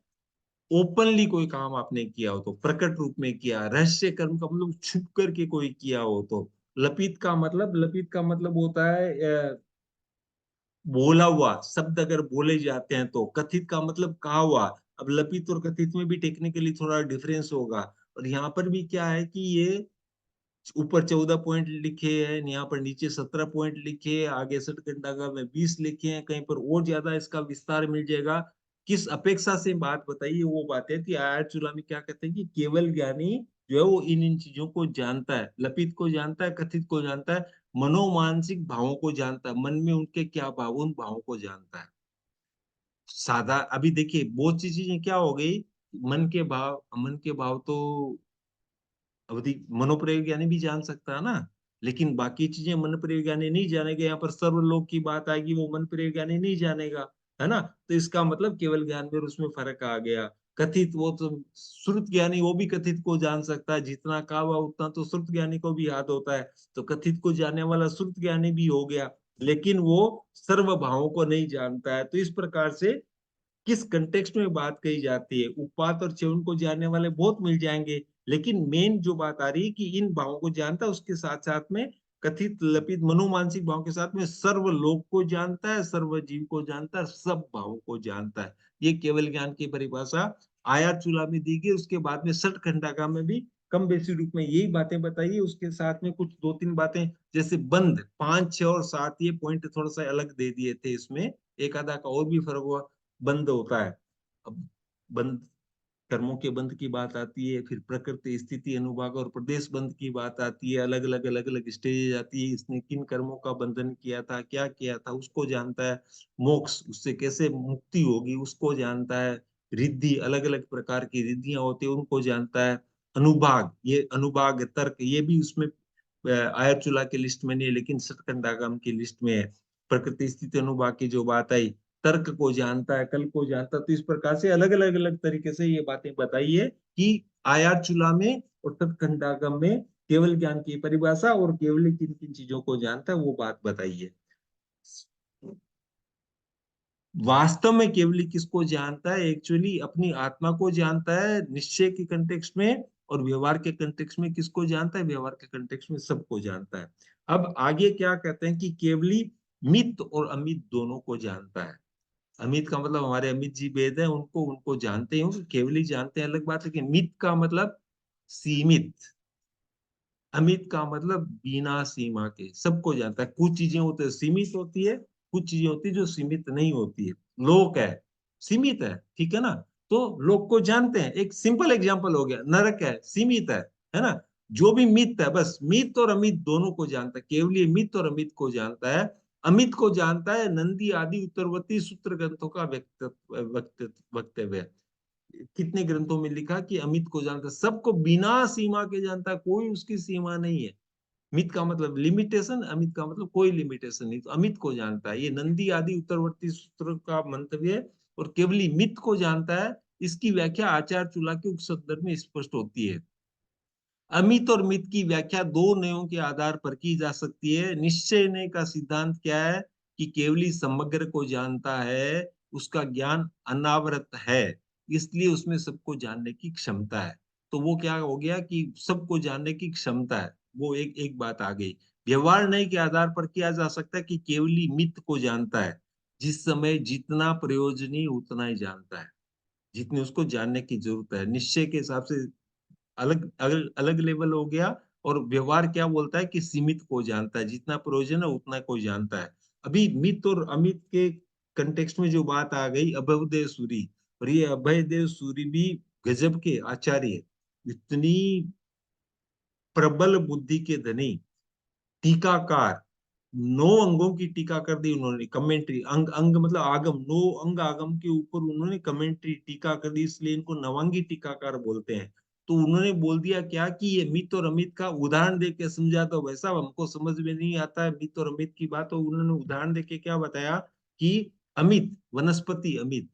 ओपनली कोई काम आपने किया हो तो, प्रकट रूप में किया। रहस्य कर्म का मतलब छुप करके कोई किया हो तो। लपित का मतलब होता है बोला हुआ शब्द अगर बोले जाते हैं तो। कथित का मतलब कहा हुआ। अब लपित और कथित में भी टेक्निकली थोड़ा डिफरेंस होगा। और यहाँ पर भी क्या है कि ये ऊपर 14 पॉइंट लिखे हैं, यहाँ पर नीचे 17 पॉइंट लिखे हैं, आगे सटकंडागा में 20 लिखे हैं, कहीं पर और ज्यादा इसका विस्तार मिल जाएगा। किस अपेक्षा से बात बताइए, वो बात है कि आयत चूला में क्या कहते हैं कि केवल ज्ञानी जो है वो इन इन चीजों को जानता है, लपित को जानता है, कथित को जानता है, मनोमानसिक भावों को जानता है, मन में उनके क्या भाव, उन भावों को जानता है। सादा अभी देखिए बहुत सी चीजें क्या हो गई, मन के भाव तो अवधि मनोप्रयोग ज्ञानी भी जान सकता है ना, लेकिन बाकी चीजें मन प्रयोग ज्ञानी नहीं जानेगा। यहाँ पर सर्वलोक की बात आएगी, वो मन प्रयोग ज्ञानी नहीं जानेगा, है ना। तो इसका मतलब केवल ज्ञान में और उसमें फर्क आ गया। कथित, वो तो श्रुत ज्ञानी वो भी कथित को जान सकता है, जितना कहा हुआ उतना तो श्रुत ज्ञानी को भी याद होता है। तो कथित को जानने वाला श्रुत ज्ञानी भी हो गया, लेकिन वो सर्व भावों को नहीं जानता है। तो इस प्रकार से किस कंटेक्स्ट में बात कही जाती है, उपपात और च्यवन को जानने वाले बहुत मिल जाएंगे, लेकिन मेन जो बात आ रही है कि इन भावों को जानता है, उसके साथ साथ में कथित लपित मनोमानसिक भाव के साथ में सर्व लोक को जानता है, सर्व जीव को जानता है, सब भावों को जानता है। ये केवल ज्ञान की परिभाषा आयात चूला में दी गई। उसके बाद में सठ खंडागा में भी कम बेसी रूप में यही बातें बताइए, उसके साथ में कुछ दो तीन बातें, जैसे बंद 5, 6 और 7 ये पॉइंट थोड़ा सा अलग दे दिए थे, इसमें एक आधा का और भी फर्क हुआ। बंद होता है, अब बंद कर्मों के बंद की बात आती है, फिर प्रकृति स्थिति अनुभाग और प्रदेश बंद की बात आती है, अलग अलग स्टेज आती है, इसने किन कर्मों का बंधन किया था, क्या किया था, उसको जानता है। मोक्ष, उससे कैसे मुक्ति होगी उसको जानता है। रिद्धि, अलग अलग प्रकार की रिद्धियां होती है उनको जानता है। अनुभाग, ये अनुभाग तर्क ये भी उसमें आयत चूला की लिस्ट में नहीं है, लेकिन सतकंडागम की लिस्ट में है। प्रकृति स्थिति अनुभाग की जो बात आई, तर्क को जानता है, कल को जानता है। तो इस प्रकार से अलग तरीके से ये बातें बताई है कि आयात चूला में और सतखंडागम में केवल ज्ञान की परिभाषा और केवल किन किन चीजों को जानता है वो बात बताई है। वास्तव में केवली किसको जानता है, एक्चुअली अपनी आत्मा को जानता है निश्चय के कंटेक्स्ट में, और व्यवहार के कंटेक्स्ट में किसको जानता है, व्यवहार के कंटेक्स्ट में सबको जानता है। अब आगे क्या कहते हैं कि केवली मित और अमित दोनों को जानता है। अमित का मतलब हमारे अमित जी वेद है, उनको उनको जानते हो, केवली जानते हैं अलग बात है, कि मित का मतलब सीमित, अमित का मतलब बिना सीमा के, सबको जानता है। कुछ चीजें होती है सीमित होती है, कुछ चीजें होती है जो सीमित नहीं होती है। लोक है, सीमित है, ठीक है ना। तो लोग को जानते हैं। एक सिंपल एग्जांपल हो गया, नरक है, सीमित है ना। जो भी मित है, बस मित और अमित दोनों को जानता है, केवल ये मित और अमित को जानता है। अमित को जानता है नंदी आदि उत्तरवर्ती सूत्र ग्रंथों का वक्तव्य। कितने ग्रंथों में लिखा कि अमित को जानता है, सबको बिना सीमा के जानता है, कोई उसकी सीमा नहीं है। मित का मतलब लिमिटेशन, अमित का मतलब कोई लिमिटेशन नहीं, तो अमित को जानता है। ये नंदी आदि उत्तरवर्ती सूत्र का मंतव्य है, और केवल मित को जानता है। इसकी व्याख्या आचार्य चूला के उपसंदर्भ में स्पष्ट होती है। अमित और मित की व्याख्या दो नयों के आधार पर की जा सकती है। निश्चय नय का सिद्धांत क्या है कि केवली समग्र को जानता है, उसका ज्ञान अनावृत है, इसलिए उसमें सबको जानने की क्षमता है। तो वो क्या हो गया कि सबको जानने की क्षमता है, वो एक एक बात आ गई। व्यवहार नय के आधार पर किया जा सकता है कि केवली मित को जानता है, जिस समय जितना प्रयोजनीय उतना ही जानता है, जितनी उसको जानने की जरूरत है। निश्चय के हिसाब से अलग अलग अलग लेवल हो गया। और व्यवहार क्या बोलता है कि सीमित को जानता है, जितना प्रयोजन है उतना को जानता है। अभी मित और अमित के कंटेक्स्ट में जो बात आ गई, अभयदेव सूरी, और ये अभयदेव सूरी भी गजब के आचार्य है। इतनी प्रबल बुद्धि के धनी, टीकाकार, 9 अंगों की टीका कर दी उन्होंने, कमेंट्री, अंग अंग मतलब आगम, 9 अंग आगम के ऊपर उन्होंने कमेंट्री टीका कर दी, इसलिए इनको नवांगी टीकाकार बोलते हैं। तो उन्होंने बोल दिया क्या कि ये मित और अमित का उदाहरण दे के समझा, तो वैसा हमको समझ में नहीं आता है मित और अमित की बात। तो उन्होंने उदाहरण दे के क्या बताया कि अमित वनस्पति, अमित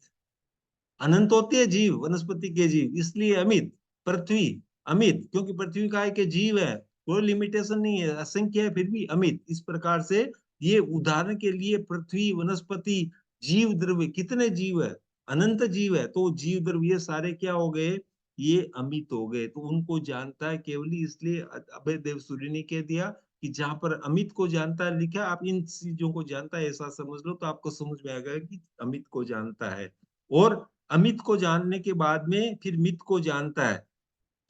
अनंत होती है, जीव वनस्पति के जीव, इसलिए अमित। पृथ्वी अमित, क्योंकि पृथ्वी का एक जीव है, कोई लिमिटेशन नहीं है, असंख्य है, फिर भी अमित। इस प्रकार से ये उदाहरण के लिए पृथ्वी, वनस्पति, जीव द्रव्य, कितने जीव है, अनंत जीव है, तो जीव द्रव्य सारे क्या हो गए, ये अमित हो गए। तो उनको जानता है केवली, इसलिए अभय देव सूर्य ने कह दिया कि जहां पर अमित को जानता है लिखा, आप इन चीजों को जानता है ऐसा समझ लो, तो आपको समझ में आएगा कि अमित को जानता है। और अमित को जानने के बाद में फिर मित को जानता है।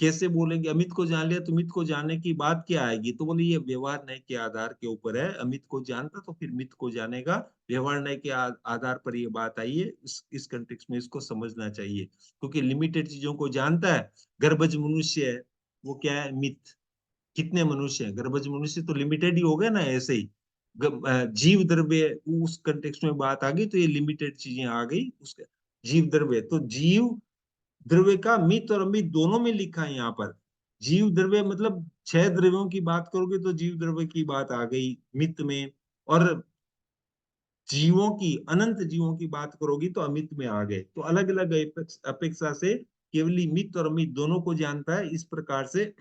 कैसे बोलेंगे, अमित को जान लिया तो मित को जानने की बात क्या आएगी, तो बोले ये व्यवहार न्याय के आधार के ऊपर है। अमित को जानता तो फिर मित को जानेगा, व्यवहार न्याय के आधार पर ये बात आई है। इस कंटेक्स्ट में इसको समझना चाहिए, क्योंकि लिमिटेड चीजों को जानता है। गर्भज मनुष्य है, वो क्या है, मित। कितने मनुष्य हैं, गर्भज मनुष्य तो लिमिटेड ही हो गए ना, ऐसे ही जीव द्रव्य, उस कंटेक्स्ट में बात आ गई, तो ये लिमिटेड चीजें आ गई उसके। जीव द्रव्य, तो जीव द्रव्य का मित और अमित दोनों में लिखा है यहाँ पर। जीव द्रव्य मतलब 6 द्रव्यों की बात करोगे तो जीव द्रव्य की बात आ गई मित में, और जीवों की, अनंत जीवों की बात करोगी तो अमित में आ गए। तो अलग अलग अपेक्षा से केवली मित और अमित दोनों को जानता है, इस प्रकार से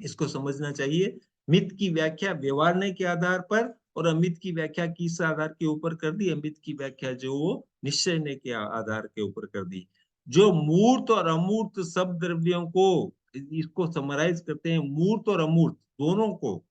इसको समझना चाहिए। मित की व्याख्या व्यवहार के आधार पर, और अमित की व्याख्या किस आधार के ऊपर कर दी, अमित की व्याख्या जो वो निश्चय के आधार के ऊपर कर दी। जो मूर्त और अमूर्त सब द्रव्यों को, इसको समराइज करते हैं, मूर्त और अमूर्त दोनों को,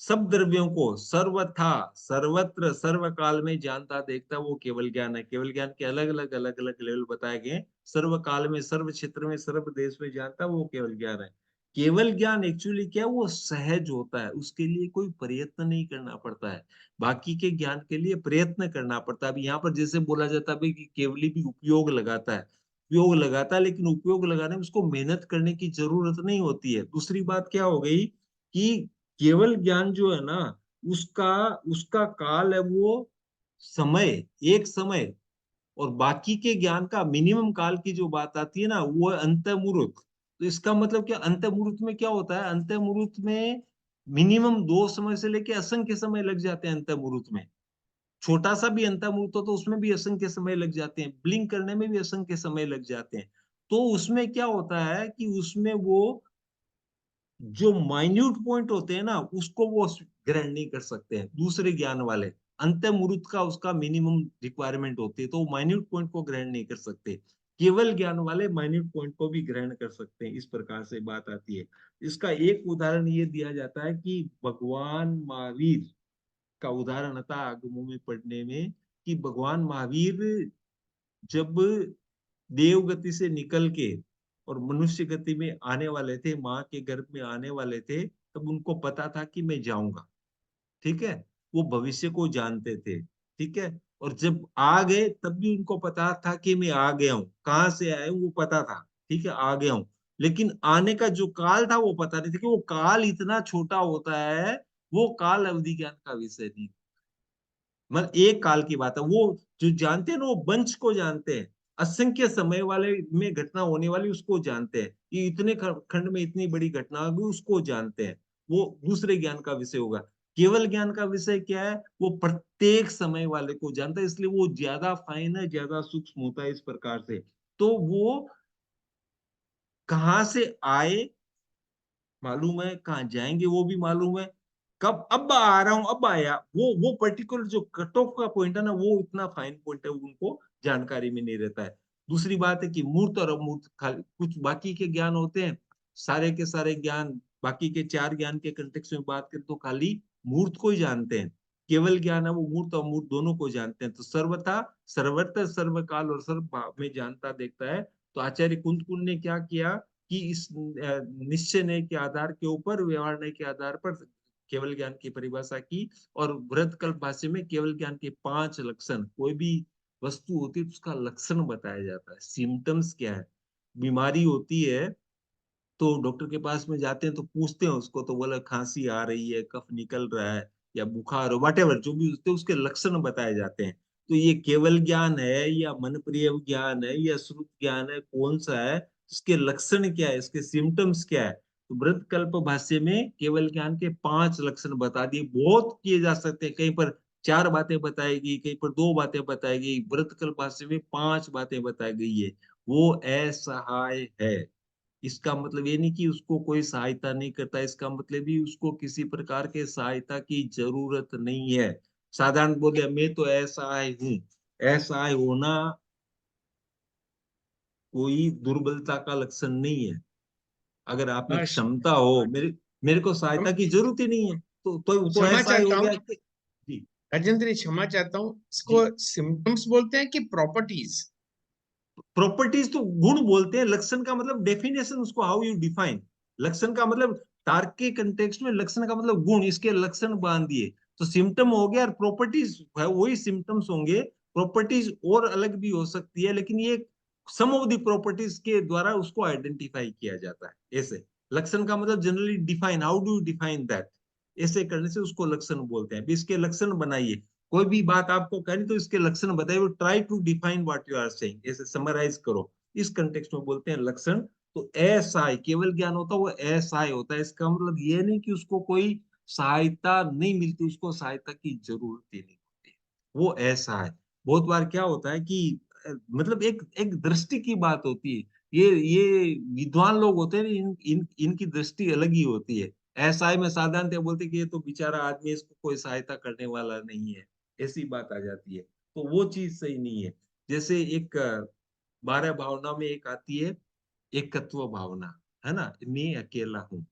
सब द्रव्यों को सर्वथा, सर्वत्र, सर्वकाल में जानता देखता, वो केवल ज्ञान है। केवल ज्ञान के अलग अलग लेवल बताए गए। सर्वकाल में, सर्व क्षेत्र में, सर्व देश में जानता, वो केवल ज्ञान है। केवल ज्ञान एक्चुअली क्या, वो सहज होता है, उसके लिए कोई प्रयत्न नहीं करना पड़ता है। बाकी के ज्ञान के लिए प्रयत्न करना पड़ता है। अभी यहाँ पर जैसे बोला जाता है कि केवली भी उपयोग लगाता है, उपयोग लगाता है, लेकिन उपयोग लगाने में उसको मेहनत करने की जरूरत नहीं होती है। दूसरी बात क्या हो गई कि केवल ज्ञान जो है ना, उसका उसका काल है वो समय, एक समय। और बाकी के ज्ञान का मिनिमम काल की जो बात आती है ना, वो है अंतर्मुहूर्त। तो इसका मतलब क्या, अंतर्मुहूर्त में क्या होता है, अंतर्मुहूर्त में मिनिमम 2 समय से लेके असंख्य समय लग जाते हैं अंतर्मुहूर्त में। छोटा सा भी अंतर्मुहूर्त हो तो उसमें भी असंख्य समय लग जाते हैं, ब्लिंक करने में भी असंख्य समय लग जाते हैं। तो उसमें क्या होता है कि उसमें वो जो माइन्यूट पॉइंट होते हैं ना, उसको वो ग्रहण नहीं कर सकते हैं दूसरे ज्ञान वाले। अंतर्मुहूर्त का उसका मिनिमम रिक्वायरमेंट होती है, तो वो माइन्यूट पॉइंट को ग्रहण नहीं कर सकते। केवल ज्ञान वाले माइन्यूट पॉइंट को भी ग्रहण कर सकते हैं, इस प्रकार से बात आती है। इसका एक उदाहरण ये दिया जाता है कि भगवान महावीर का उदाहरण था आगमों में पढ़ने में, कि भगवान महावीर जब देव गति से निकल के और मनुष्य गति में आने वाले थे, माँ के गर्भ में आने वाले थे, तब उनको पता था कि मैं जाऊंगा। ठीक है, वो भविष्य को जानते थे। ठीक है, और जब आ गए तब भी उनको पता था कि मैं आ गया हूँ, कहाँ से आया हूँ वो पता था, ठीक है, आ गया हूँ। लेकिन आने का जो काल था वो पता नहीं था कि वो काल इतना छोटा होता है, वो काल अवधि ज्ञान का विषय नहीं। मतलब एक काल की बात है, वो जो जानते हैं ना वो वंश को जानते हैं, असंख्य समय वाले में घटना होने वाली उसको जानते हैं, कि इतने खंड में इतनी बड़ी घटना होगी उसको जानते हैं, वो दूसरे ज्ञान का विषय होगा। केवल ज्ञान का विषय क्या है, वो प्रत्येक समय वाले को जानता है, इसलिए वो ज्यादा फाइन है, ज्यादा सूक्ष्म होता है इस प्रकार से। तो वो कहाँ से आए मालूम है, कहाँ जाएंगे वो भी मालूम है, कब अब आ रहा हूं अब आया, वो पर्टिकुलर जो कट ऑफ का पॉइंट है ना, वो इतना फाइन पॉइंट है, उनको जानकारी में नहीं रहता है। दूसरी बात है कि मूर्त और अमूर्त खाली कुछ बाकी के ज्ञान होते हैं, सारे के सारे ज्ञान बाकी के चार ज्ञान के कंटेक्स्ट में बात करें तो खाली मूर्त को ही जानते हैं। केवल ज्ञान है वो मूर्त और अमूर्त दोनों को जानते हैं, तो सर्वथा सर्वत्र सर्वकाल और सर्व भाव में जानता देखता है। तो आचार्य कुंतकुंड ने क्या किया कि इस निश्चय नय के आधार के ऊपर, व्यवहार नय के आधार पर केवल ज्ञान की परिभाषा की, और वृहत्कल्प भाष्य में केवल ज्ञान के 5 लक्षण, कोई भी वस्तु होती है तो उसका लक्षण बताया जाता है, सिम्टम्स क्या है। बीमारी होती है तो डॉक्टर के पास में जाते हैं तो पूछते हैं उसको, तो बोला खांसी आ रही है, कफ निकल रहा है, या बुखार हो, वट जो भी होते हैं उसके लक्षण बताए जाते हैं। तो ये केवल ज्ञान है या मन प्रिय ज्ञान है या श्रुत ज्ञान है, कौन सा है, इसके लक्षण क्या है, इसके सिम्टम्स क्या है। तो वृहत्कल्प भाष्य में केवल ज्ञान के 5 लक्षण बता दिए, बहुत किए जा सकते हैं, कहीं पर 4 बातें बताएगी, कहीं पर 2 बातें बताएगी, वृहत्कल्प भाष्य में 5 बातें बताई गई है। वो असहाय है, इसका मतलब ये नहीं कि उसको कोई सहायता नहीं करता, इसका मतलब भी उसको किसी प्रकार के सहायता की जरूरत नहीं है। साधारण बोले मैं तो असहाय हूँ, असहाय होना कोई दुर्बलता का लक्षण नहीं है। अगर आप में हर्ष, क्षमता हो, मेरे मेरे को हम सहायता की जरूरत ही नहीं है, तो क्षमा असहाय हो चाहता हूँ, गया जी। राजेंद्र जी, क्षमा चाहता हूँ, जी, इसको सिम्टम्स बोलते हैं कि प्रॉपर्टीज? प्रॉपर्टीज तो गुण बोलते हैं, लक्षण का मतलब डेफिनेशन, उसको हाउ यू डिफाइन। लक्षण का मतलब तार्किक कंटेक्स्ट में लक्षण का मतलब गुण, इसके लक्षण बांध दिए तो सिम्टम हो गया, और प्रॉपर्टीज है वही सिम्टम्स होंगे। प्रॉपर्टीज और अलग भी हो सकती है, लेकिन ये सम ऑफ द प्रॉपर्टीज के द्वारा उसको आइडेंटिफाई किया जाता है ऐसे। लक्षण का मतलब generally define, how do you define that, ऐसे करने से उसको लक्षण बोलते हैं। अभी इसके लक्षण बनाइए, कोई भी बात आपको कहनी तो इसके लक्षण बताइए, try to define what you are saying, ऐसे समराइज करो, इस कंटेक्स्ट में बोलते हैं लक्षण। तो एसआई केवल ज्ञान होता है, वो एसआई होता है, इसका मतलब ये नहीं कि उसको कोई सहायता नहीं मिलती, उसको सहायता की जरूरत ही नहीं होती, वो ऐसा है। बहुत बार क्या होता है कि मतलब एक एक दृष्टि की बात होती है, ये विद्वान लोग होते हैं, इनकी दृष्टि अलग ही होती है। ऐसा है, मैं साधारणतः बोलते कि ये तो बेचारा आदमी, इसको कोई सहायता करने वाला नहीं है, ऐसी बात आ जाती है। तो वो चीज सही नहीं है। जैसे एक 12 भावना में एक आती है एकत्व भावना, है ना, मैं अकेला हूँ,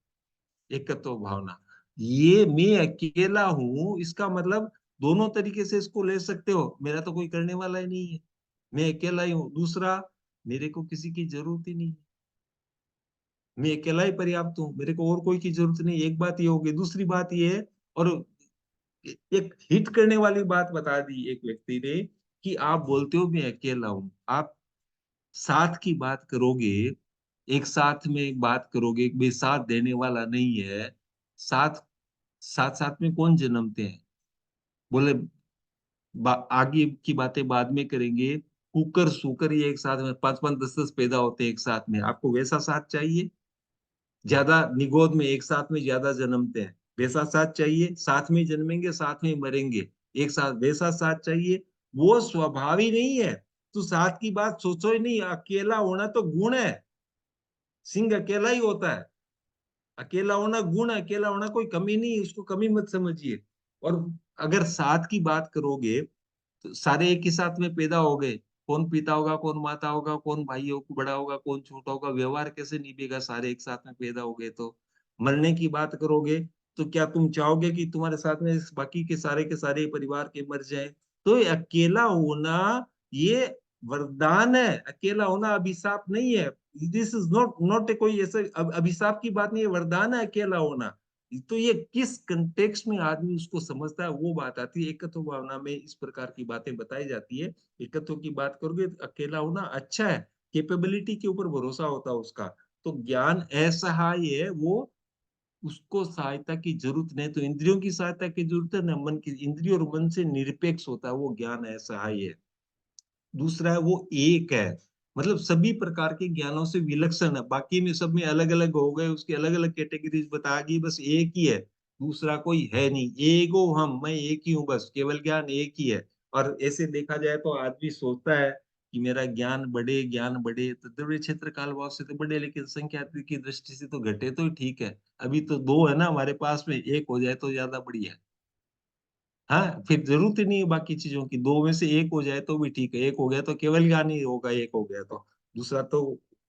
एकत्व भावना। ये मैं अकेला हूँ, इसका मतलब दोनों तरीके से इसको ले सकते हो, मेरा तो कोई करने वाला ही नहीं है, मैं अकेला ही हूँ। दूसरा, मेरे को किसी की जरूरत ही नहीं है, मैं अकेला ही पर्याप्त हूँ, मेरे को और कोई की जरूरत नहीं, एक बात ये होगी। दूसरी बात ये है, और एक हिट करने वाली बात बता दी एक व्यक्ति ने, कि आप बोलते हो मैं अकेला हूँ, आप साथ की बात करोगे, एक साथ में बात करोगे, कोई साथ देने वाला नहीं है, साथ साथ साथ में कौन जन्मते हैं, बोले आगे की बातें बाद में करेंगे। कुकर सुकर ये एक साथ में 5 5 10 10 पैदा होते हैं एक साथ में, आपको वैसा साथ चाहिए? ज्यादा निगोद में एक साथ में ज्यादा जन्मते हैं, वैसा साथ चाहिए? साथ में जन्मेंगे साथ में मरेंगे, एक साथ वैसा साथ चाहिए? वो स्वभाव ही नहीं है। तो साथ की बात सोचो ही नहीं, अकेला होना तो गुण है, सिंह अकेला ही होता है, अकेला होना गुण है, अकेला होना कोई कमी नहीं है, उसको कमी मत समझिए। और अगर साथ की बात करोगे तो सारे एक ही साथ में पैदा हो गए, कौन पिता होगा, कौन माता होगा, कौन भाई होगा बड़ा होगा, कौन छोटा होगा, व्यवहार कैसे निभेगा, सारे एक साथ में पैदा हो गए तो। मरने की बात करोगे तो क्या तुम चाहोगे कि तुम्हारे साथ में बाकी के सारे परिवार के मर जाए? तो ये अकेला होना ये वरदान है, अकेला होना अभिशाप नहीं है। This is not not a कोई ऐसे अभिशाप की बात नहीं है, वरदान है अकेला होना। तो ये किस कंटेक्स्ट में आदमी उसको समझता है वो बात आती है। एकत्व भावना में इस प्रकार की बातें बताई जाती है। एकत्व की बात करोगे तो अकेला होना अच्छा है, कैपेबिलिटी के ऊपर भरोसा होता है उसका। तो ज्ञान असहाय है, वो उसको सहायता की जरूरत नहीं, तो इंद्रियों की सहायता की जरूरत है, न मन की। इंद्रियों और मन से निरपेक्ष होता है, वो ज्ञान असहाय है। दूसरा है वो एक है, मतलब सभी प्रकार के ज्ञानों से विलक्षण है। बाकी में सब में अलग अलग हो गए, उसकी अलग अलग कैटेगरीज बता दी, बस एक ही है, दूसरा कोई है नहीं। एगो हम, मैं एक ही हूँ, बस केवल ज्ञान एक ही है। और ऐसे देखा जाए तो आदमी सोचता है कि मेरा ज्ञान बढ़े, ज्ञान बढ़े, तो द्रव्य क्षेत्र काल भाव से तो बढ़े, लेकिन संख्या की दृष्टि से तो घटे तो ठीक है। अभी तो दो है ना हमारे पास में, एक हो जाए तो ज्यादा बढ़िया है। हाँ, फिर जरूरत ही नहीं है बाकी चीजों की, दो में से एक हो जाए तो भी ठीक है। एक हो गया तो केवल ज्ञान ही होगा, एक हो गया तो दूसरा तो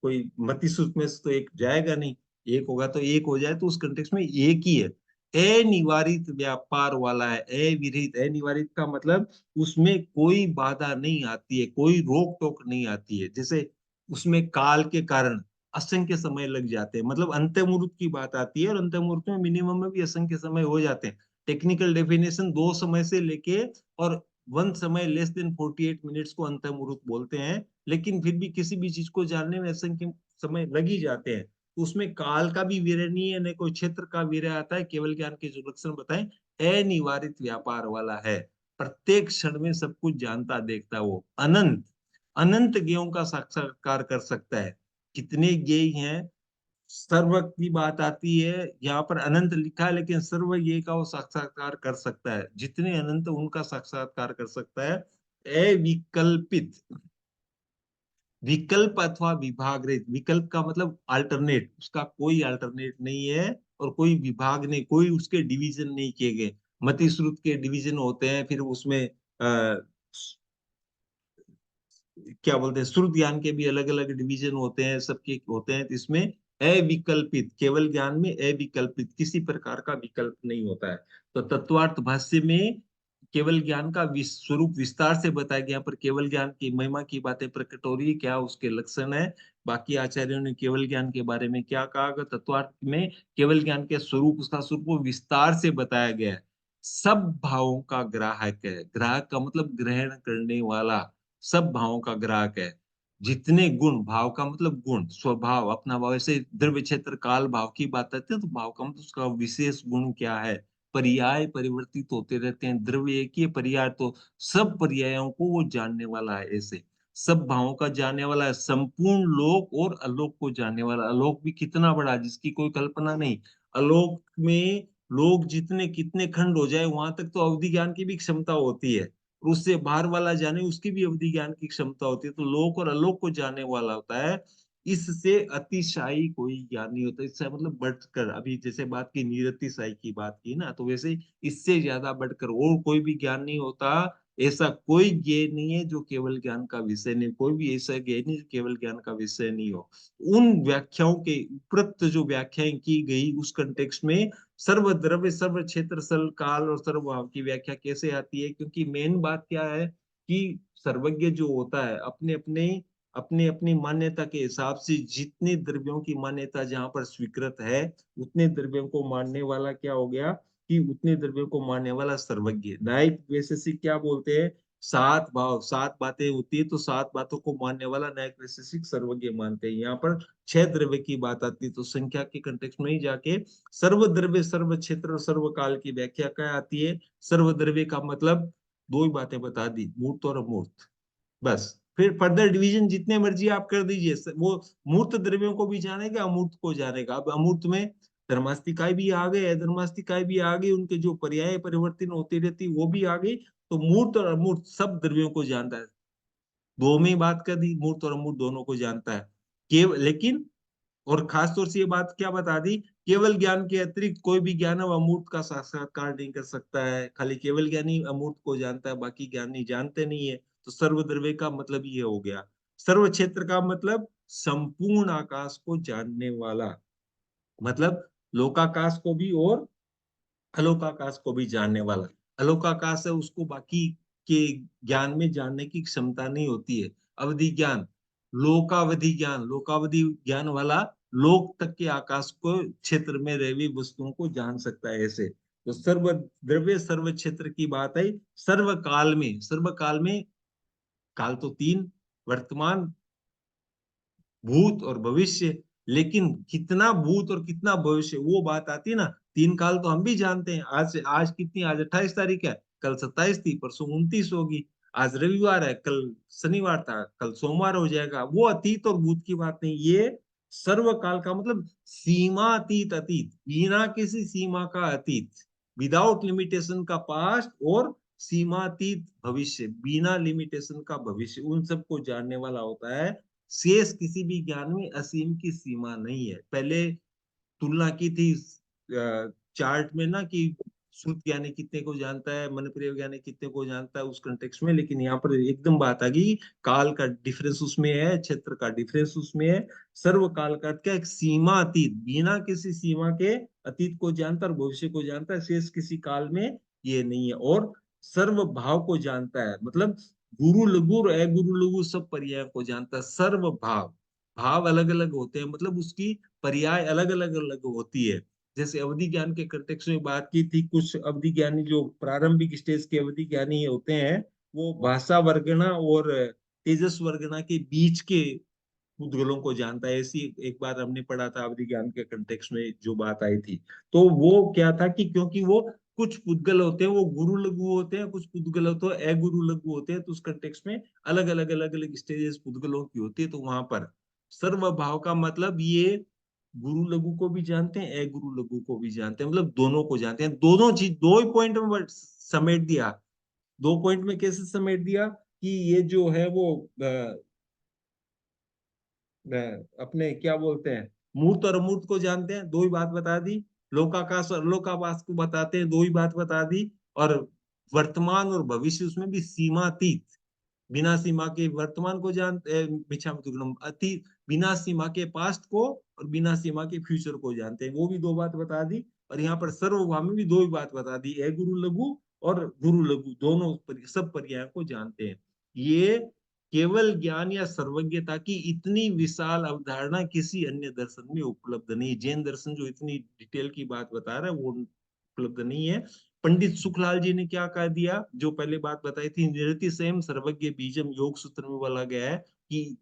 कोई मति सूत्र में से तो एक जाएगा नहीं। एक होगा तो एक हो जाए तो उस कंटेक्स्ट में एक ही है। अनिवारित व्यापार वाला है, अविरहित। अनिवारित का मतलब उसमें कोई बाधा नहीं आती है, कोई रोक टोक नहीं आती है। जैसे उसमें काल के कारण असंख्य समय लग जाते हैं, मतलब अंत्यमुहूर्त की बात आती है, और अंत्यमुहूर्त में मिनिमम में भी असंख्य समय हो जाते हैं। टेक्निकल डेफिनेशन दो समय से लेके और वन समय लेस देन 48 मिनट्स को अंतः मुहूर्त बोलते हैं। लेकिन फिर भी किसी भी चीज को जानने में असंख्य समय लग ही जाते हैं। तो उसमें काल का भी विरय नहीं है, न कोई क्षेत्र का विरय आता है। केवल ज्ञान के जो लक्षण बताएं, अनिवारित व्यापार वाला है, प्रत्येक क्षण में सब कुछ जानता देखता है। वो अनंत अनंत ज्ञों का साक्षात्कार कर सकता है। कितने ज्ञेय हैं, सर्व की बात आती है, यहाँ पर अनंत लिखा है, लेकिन सर्व ये का वो साक्षात्कार कर सकता है। जितने अनंत उनका साक्षात्कार कर सकता है। अविकल्पित, विकल्प अथवा विभाग रहित। विकल्प का मतलब अल्टरनेट, उसका कोई अल्टरनेट नहीं है, और कोई विभाग नहीं, कोई उसके डिवीजन नहीं किए गए। मति श्रुत के डिवीजन होते हैं, फिर उसमें क्या बोलते हैं, श्रुत ज्ञान के भी अलग अलग डिवीजन होते हैं, सबके होते हैं। तो इसमें अविकल्पित, केवल ज्ञान में अविकल्पित, किसी प्रकार का विकल्प नहीं होता है। तो तत्वार्थ भाष्य में केवल ज्ञान का स्वरूप विस्तार से बताया गया। पर केवल ज्ञान की महिमा की बातें प्रकट हो रही है, क्या उसके लक्षण है, बाकी आचार्यों ने केवल ज्ञान के बारे में क्या कहा। तत्वार्थ में केवल ज्ञान के स्वरूप, उसका स्वरूप विस्तार से बताया गया है। सब भावों का ग्राहक है। ग्राहक का मतलब ग्रहण करने वाला, सब भावों का ग्राहक है। जितने गुण, भाव का मतलब गुण, स्वभाव, अपना भाव। ऐसे द्रव्य क्षेत्र काल भाव की बात आती है तो भाव का मतलब उसका विशेष गुण क्या है। पर्याय परिवर्तित होते रहते हैं, द्रव्य एक ही है, पर्याय तो सब पर्यायों को वो जानने वाला है। ऐसे सब भावों का जानने वाला है, संपूर्ण लोक और अलोक को जानने वाला। अलोक भी कितना बड़ा, जिसकी कोई कल्पना नहीं। अलोक में लोग जितने कितने खंड हो जाए, वहां तक तो अवधि ज्ञान की भी क्षमता होती है, और उससे बाहर वाला जाने उसकी भी अवधि ज्ञान की क्षमता होती है। तो लोक और अलोक को जानने वाला होता है। इससे अतिशायी कोई ज्ञान नहीं होता। इससे मतलब बढ़कर, अभी जैसे बात की निरतिशायी की बात की ना, तो वैसे इससे ज्यादा बढ़कर और कोई भी ज्ञान नहीं होता। ऐसा कोई ज्ञान नहीं है जो केवल ज्ञान का विषय नहीं, कोई भी ऐसा ज्ञान नहीं जो केवल ज्ञान का विषय नहीं हो। उन व्याख्याओं के उपरोक्त जो व्याख्याएं की गई उस कंटेक्स्ट में सर्व द्रव्य, सर्व क्षेत्र, सर्व काल और सर्व भाव की व्याख्या कैसे आती है, क्योंकि मेन बात क्या है कि सर्वज्ञ जो होता है अपने अपनी मान्यता के हिसाब से, जितने द्रव्यों की मान्यता जहां पर स्वीकृत है, उतने द्रव्यों को मानने वाला क्या हो गया, कि उतने द्रव्यों को मानने वाला सर्वज्ञ। न्यायिक वैशेषिक क्या बोलते हैं, सात भाव, सात बातें होती है, तो सात बातों को मानने वाला न्यायिक वैशेषिक सर्वज्ञ मानते हैं। यहाँ पर छह द्रव्य की बात आती है, तो संख्या के कंटेक्स्ट में ही जाके सर्व द्रव्य, सर्व क्षेत्र और सर्व काल की व्याख्या क्या आती है। सर्व द्रव्य का मतलब दो ही बातें बता दी, मूर्त और अमूर्त, बस। फिर फर्दर डिवीजन जितने मर्जी आप कर दीजिए, वो मूर्त द्रव्यों को भी जानेगा, अमूर्त को जानेगा। अब अमूर्त में धर्मास्तिकाएं भी आ गए, अधर्मास्तिकाएं भी आ गई, उनके जो पर्याय परिवर्तन होती रहती वो भी आ गई। तो मूर्त और अमूर्त सब द्रव्यों को जानता है। दो में ही बात कर दी, मूर्त और अमूर्त दोनों को जानता है केवल। लेकिन और खास तौर से ये बात क्या बता दी, केवल ज्ञान के अतिरिक्त कोई भी ज्ञान अमूर्त का साक्षात्कार नहीं कर सकता है। खाली केवल ज्ञानी अमूर्त को जानता है, बाकी ज्ञानी जानते नहीं है। तो सर्वद्रव्य का मतलब ये हो गया। सर्व क्षेत्र का मतलब संपूर्ण आकाश को जानने वाला, मतलब लोकाकाश को भी और अलोकाकाश को भी जानने वाला। अलोकाकाश है, उसको बाकी के ज्ञान में जानने की क्षमता नहीं होती है। अवधि ज्ञान, लोकावधि ज्ञान, लोकावधि ज्ञान वाला लोक तक के आकाश को क्षेत्र में रही वस्तुओं को जान सकता है ऐसे। तो सर्व द्रव्य सर्व क्षेत्र की बात आई। सर्व काल में काल तो तीन, वर्तमान, भूत और भविष्य। लेकिन कितना भूत और कितना भविष्य वो बात आती है ना। तीन काल तो हम भी जानते हैं। आज कितनी, आज 28 तारीख है, कल 27 थी, परसों 29 होगी। आज रविवार है, कल शनिवार था, कल सोमवार हो जाएगा। वो अतीत और भूत की बात नहीं। ये सर्व काल का मतलब सीमातीत अतीत, बिना किसी सीमा का अतीत, विदाउट लिमिटेशन का पास्ट, और सीमातीत भविष्य, बिना लिमिटेशन का भविष्य, उन सबको जानने वाला होता है। शेष किसी भी ज्ञान में असीम की सीमा नहीं है। पहले तुलना की थी चार्ट में ना, कि श्रुत ज्ञानी कितने को जानता है, मनप्रिय ज्ञानी कितने को जानता है, उस कंटेक्स्ट में। लेकिन यहाँ पर एकदम बात आ गई, काल का डिफरेंस उसमें है, क्षेत्र का डिफरेंस उसमें है। सर्व काल का क्या, एक सीमा अतीत, बिना किसी सीमा के अतीत को जानता है और भविष्य को जानता है। शेष किसी काल में ये नहीं है। और सर्व भाव को जानता है, मतलब गुरु लघु और अगुरु लघु सब पर्याय को जानता है। सर्व भाव, भाव अलग अलग होते हैं, मतलब उसकी पर्याय अलग अलग अलग होती है। जैसे अवधि ज्ञान के कंटेक्स्ट में बात की थी, कुछ अवधि ज्ञानी जो प्रारंभिक स्टेज के अवधि ज्ञानी होते हैं, वो भाषा वर्गना और तेजस वर्गना के बीच के पुद्गलों को जानता है। ऐसी एक बार हमने पढ़ा था अवधि ज्ञान के कंटेक्स्ट में जो बात आई थी। तो वो क्या था कि क्योंकि वो कुछ पुद्गल होते हैं वो गुरु लघु होते हैं, कुछ पुद्गल होते हैं अगुरु लघु होते हैं, तो उस कंटेक्स्ट में अलग अलग अलग अलग स्टेजेस पुद्गलों की होती है। तो वहां पर सर्व भाव का मतलब ये गुरु लघु को भी जानते हैं, अगुरु लघु को भी जानते हैं, मतलब दोनों को जानते हैं। दोनों चीज दो ही पॉइंट में समेट दिया। दो पॉइंट में कैसे समेट दिया कि ये जो है वो अपने क्या बोलते हैं, मूर्त और अमूर्त को जानते हैं, दो ही बात बता दी। लोकाकाश और लोकावास को बताते हैं, दो ही बात बता दी। और वर्तमान और भविष्य, उसमें भी सीमातीत, बिना सीमा के वर्तमान को जानते, अति बिना सीमा के पास्ट को और बिना सीमा के फ्यूचर को जानते हैं, वो भी दो बात बता दी। और यहाँ पर सर्वभाव में भी दो ही बात बता दी, है गुरु लघु और गुरु लघु दोनों सब पर्याय को जानते हैं। ये केवल ज्ञान या सर्वज्ञता की इतनी विशाल अवधारणा किसी अन्य दर्शन में उपलब्ध नहीं। जैन दर्शन जो इतनी डिटेल की बात बता रहा है वो उपलब्ध नहीं है। पंडित सुखलाल जी ने क्या कह दिया, जो पहले बात बताई थी, निरति स्वयं सर्वज्ञ बीजम, योग सूत्र में बोला गया है कि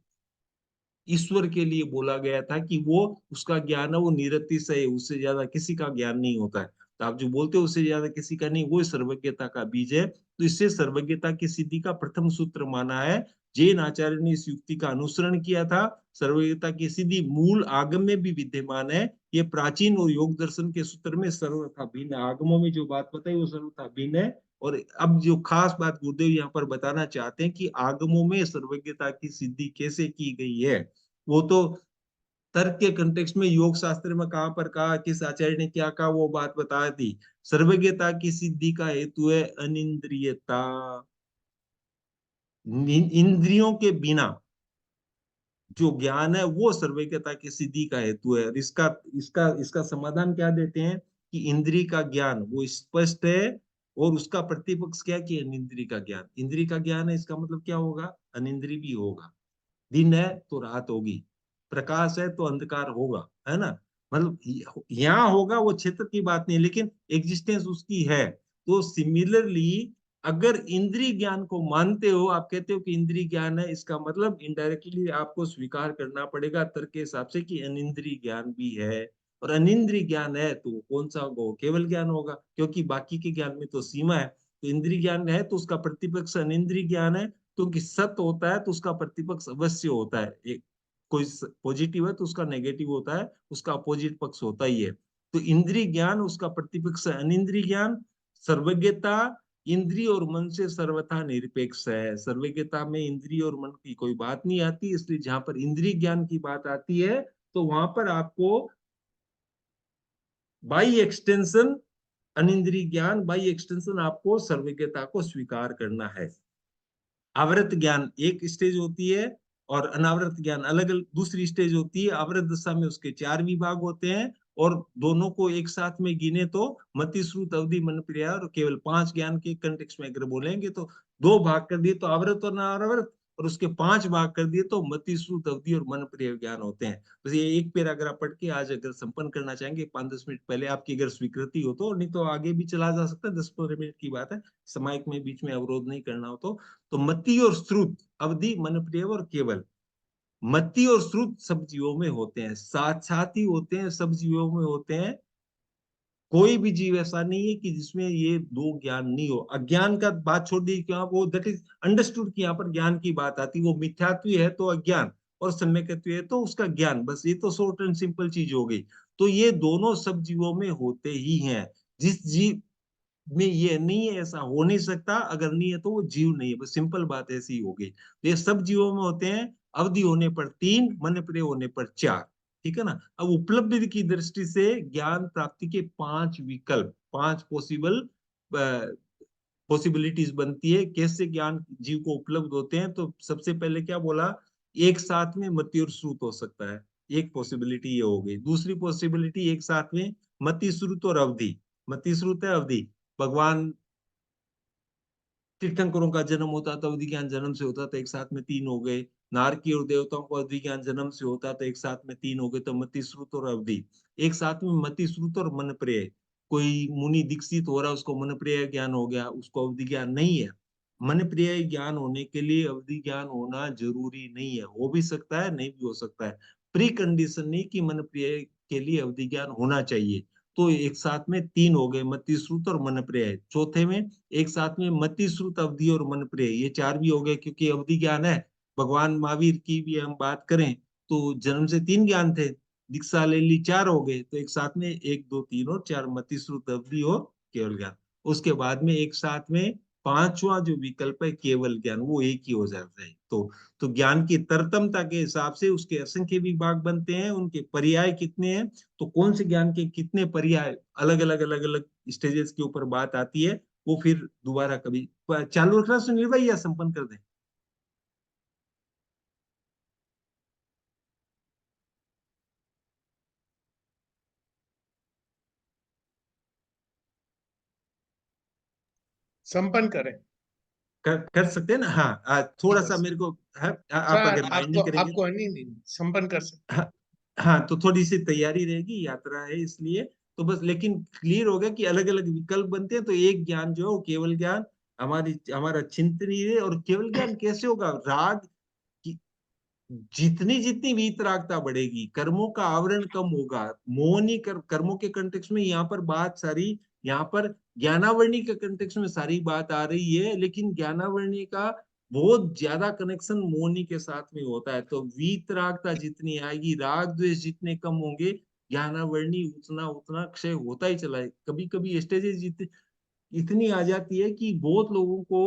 ईश्वर के लिए बोला गया था कि वो उसका ज्ञान है वो निरति से है, उससे ज्यादा किसी का ज्ञान नहीं होता है। तो आप जो बोलते हो उससे ज्यादा किसी का नहीं, वो सर्वज्ञता का बीज है। तो इससे सर्वज्ञता की सिद्धि का प्रथम सूत्र माना है। जैन आचार्य ने इस युक्ति का अनुसरण किया था। सर्वज्ञता की सिद्धि मूल आगम में भी विद्यमान है। ये प्राचीन और योग दर्शन के सूत्र में सर्वथा भिन्न, आगमों में जो बात बताई वो सर्वथा भिन्न है। और अब जो खास बात गुरुदेव यहाँ पर बताना चाहते हैं कि आगमों में सर्वज्ञता की सिद्धि कैसे की गई है, वो तो तर्क के कंटेक्स्ट में योग शास्त्र में कहां पर कहा, किस आचार्य ने क्या कहा, वो बात बता दी। सर्वज्ञता की सिद्धि का हेतु है अनिंद्रियता, इंद्रियों के बिना जो ज्ञान है वो सर्वज्ञता की सिद्धि का हेतु है। इसका इसका इसका समाधान क्या देते हैं कि इंद्रिय का ज्ञान वो स्पष्ट है, और उसका प्रतिपक्ष क्या है कि अनिंद्रिय का ज्ञान। इंद्रिय का ज्ञान है, इसका मतलब क्या होगा, अनिंद्रिय भी होगा। दिन है तो रात होगी, प्रकाश है तो अंधकार होगा, है ना। मतलब यहाँ होगा वो क्षेत्र की बात नहीं, लेकिन एग्जिस्टेंस उसकी है। तो सिमिलरली अगर इंद्रिय ज्ञान को मानते हो, आप कहते हो कि इंद्रिय ज्ञान है, इसका मतलब इनडायरेक्टली आपको स्वीकार करना पड़ेगा तर्क के हिसाब से कि अनिंद्रिय ज्ञान भी है। और अनिंद्रिय ज्ञान है तो कौन सा होगा, केवल ज्ञान होगा, क्योंकि बाकी के ज्ञान में तो सीमा है। तो इंद्रिय ज्ञान है तो उसका प्रतिपक्ष अनिंद्रिय ज्ञान है, क्योंकि सत्य होता है तो उसका प्रतिपक्ष अवश्य होता है। एक कोई पॉजिटिव है तो उसका नेगेटिव होता है, उसका अपोजिट पक्ष होता ही है। तो इंद्रिय ज्ञान उसका प्रतिपक्ष है अनिंद्रिय ज्ञान। सर्वज्ञता इंद्रिय और मन से सर्वथा निरपेक्ष है। सर्वज्ञता में इंद्रिय और मन की कोई बात नहीं आती, इसलिए जहां पर इंद्रिय ज्ञान की बात आती है तो वहां पर आपको बाई एक्सटेंशन अनिंद्रिय ज्ञान, बाई एक्सटेंशन आपको सर्वज्ञता को स्वीकार करना है। आवृत ज्ञान एक स्टेज होती है और अनावृत ज्ञान अलग अलग दूसरी स्टेज होती है। आवृत दशा में उसके 4 विभाग होते हैं, और दोनों को एक साथ में गिने तो मति, श्रुत, अवधि, मनप्रिया, और केवल 5 ज्ञान के कंटेक्स्ट में अगर बोलेंगे तो 2 भाग कर दिए, तो आवृत और अनावृत। और उसके 5 भाग कर दिए तो मति, श्रुत, अवधि और मन प्रिय ज्ञान होते हैं। बस ये एक पैराग्राफ पढ़ के आज अगर संपन्न करना चाहेंगे 5-10 मिनट पहले आपकी अगर स्वीकृति हो तो, नहीं तो आगे भी चला जा सकता है, 10-15 मिनट की बात है, समायिक में बीच में अवरोध नहीं करना हो तो मति और श्रुत, अवधि, मन प्रिय और केवल। मति और श्रुत सब जीवों में होते हैं, साथ साथ ही होते हैं, सब जीवों में होते हैं। कोई भी जीव ऐसा नहीं है कि जिसमें ये दो ज्ञान नहीं हो। अज्ञान का बात छोड़ दी क्यों, वो दैट इज अंडरस्टूड कि यहाँ पर ज्ञान की बात आती, वो मिथ्यात्व है तो अज्ञान और सम्यक्त्व है तो उसका ज्ञान, बस ये तो शॉर्ट एंड सिंपल चीज हो गई। तो ये दोनों सब जीवों में होते ही हैं। जिस जीव में ये नहीं है, ऐसा हो नहीं सकता, अगर नहीं है तो वो जीव नहीं है, बस सिंपल बात ऐसी हो गई। तो ये सब जीवों में होते हैं, अवधि होने पर 3, मन प्रिय होने पर 4। ठीक है ना। अब उपलब्धि की दृष्टि से ज्ञान प्राप्ति के 5 विकल्प, 5 पॉसिबिलिटीज बनती है कैसे ज्ञान जीव को उपलब्ध होते हैं। तो सबसे पहले क्या बोला, एक साथ में मति और श्रुत हो सकता है, एक पॉसिबिलिटी ये हो गई। दूसरी पॉसिबिलिटी एक साथ में मति, श्रुत और अवधि। मति, श्रुत है, अवधि। भगवान तीर्थंकरों का जन्म होता था, अवधि ज्ञान जन्म से होता था, एक साथ में 3 हो गए। नारकी और देवताओं को अवधि ज्ञान जन्म से होता था, एक साथ में 3 हो गए, तो मति, श्रुत और अवधि। एक साथ में मति, श्रुत और मन प्रिय। कोई मुनि दीक्षित हो रहा है, उसको मन प्रिय ज्ञान हो गया, उसको अवधि ज्ञान नहीं है। मन प्रिय ज्ञान होने के लिए अवधि ज्ञान होना जरूरी नहीं है, हो भी सकता है, नहीं भी हो सकता है। प्री कंडीशन नहीं कि मन प्रिय के लिए अवधि ज्ञान होना चाहिए। तो एक साथ में 3 हो गए, मति, श्रुत और मन प्रिय। चौथे में एक साथ में मति, श्रुत, अवधि और मन प्रिय, ये 4 भी हो गए, क्योंकि अवधि ज्ञान है। भगवान महावीर की भी हम बात करें तो जन्म से 3 ज्ञान थे, दीक्षा ले ली 4 हो गए, तो एक साथ में 1, 2, 3 और 4, मति, श्रुत, अवधि और केवल ज्ञान। उसके बाद में एक साथ में 5वां जो विकल्प है केवल ज्ञान, वो एक ही हो जाता है। तो ज्ञान की तरतमता के हिसाब से उसके असंख्य विभाग बनते हैं, उनके पर्याय कितने हैं, तो कौन से ज्ञान के कितने पर्याय, अलग अलग स्टेजेस के ऊपर बात आती है, वो फिर दोबारा कभी चालू रखना सुनील भाई, या संपन्न कर दें। संपन्न करें। कर सकते हैं ना। हाँ, थोड़ा सा बस मेरे को है, आप सर, अगर माइंड आपको नहीं करेंगे। आपको नहीं संपन्न कर सकते हैं। हाँ, हाँ, तो थोड़ी सी तैयारी रहेगी, यात्रा है इसलिए। तो बस लेकिन क्लियर हो गया कि अलग अलग विकल्प बनते हैं, तो एक ज्ञान जो है वो केवल ज्ञान हमारा चिंतनीय है। और केवल ज्ञान कैसे होगा, राग की जितनी जितनी वीतरागता बढ़ेगी, कर्मों का आवरण कम होगा। मोहनी कर्मों के कंटेक्स्ट में यहाँ पर बात सारी, यहाँ पर ज्ञानावरणी के कंटेक्स्ट में सारी बात आ रही है, लेकिन ज्ञानावरणी का बहुत ज्यादा कनेक्शन मोहनी के साथ में होता है। तो वीतरागता जितनी आएगी, राग द्वेष जितने कम होंगे, ज्ञानावरणी उतना उतना क्षय होता ही चला है। कभी कभी स्टेजेस इतनी आ जाती है कि बहुत लोगों को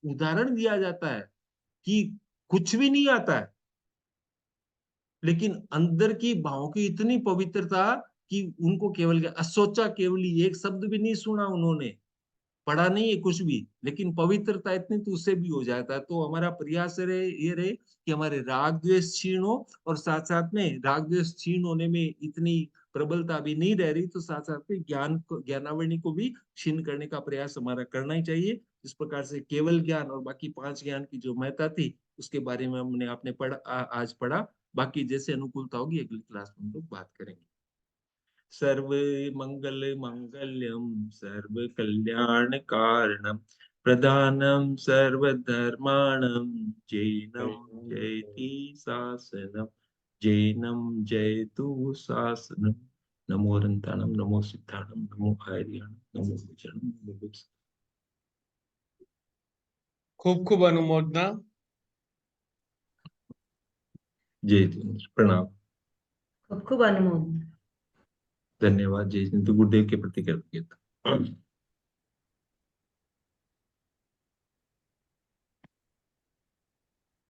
उदाहरण दिया जाता है कि कुछ भी नहीं आता है, लेकिन अंदर की भावों की इतनी पवित्रता कि उनको केवल असोचा केवली, एक शब्द भी नहीं सुना उन्होंने, पढ़ा नहीं है कुछ भी, लेकिन पवित्रता इतनी तो उससे भी हो जाता है। तो हमारा प्रयास रहे, ये रहे कि हमारे राग द्वेष क्षीण हो, और साथ साथ में राग द्वेष क्षीण होने में इतनी प्रबलता भी नहीं रह रही, तो साथ साथ में ज्ञानावरणी को भी क्षीण करने का प्रयास हमारा करना ही चाहिए। इस प्रकार से केवल ज्ञान और बाकी 5 ज्ञान की जो महत्ता थी उसके बारे में हमने आपने आज पढ़ा। बाकी जैसे अनुकूलता होगी अगली क्लास में हम लोग बात करेंगे। सर्व मंगल मंगल्यम सर्व कल्याण कारणम प्रधानम सर्वधर्माणम जैनम जयति शासनम जैनम जयतु शासनम। नमो अनंताणम, नमो सिद्धाणम, नमो आर्याणम, नमो विजयम, नमो खूब खूब अनुमोदना। जय जिनेन्द्र, प्रणाम, खूब खूब अनुमोदन। धन्यवाद। जय जिनेन्द्र, गुरुदेव के प्रति कृतज्ञता।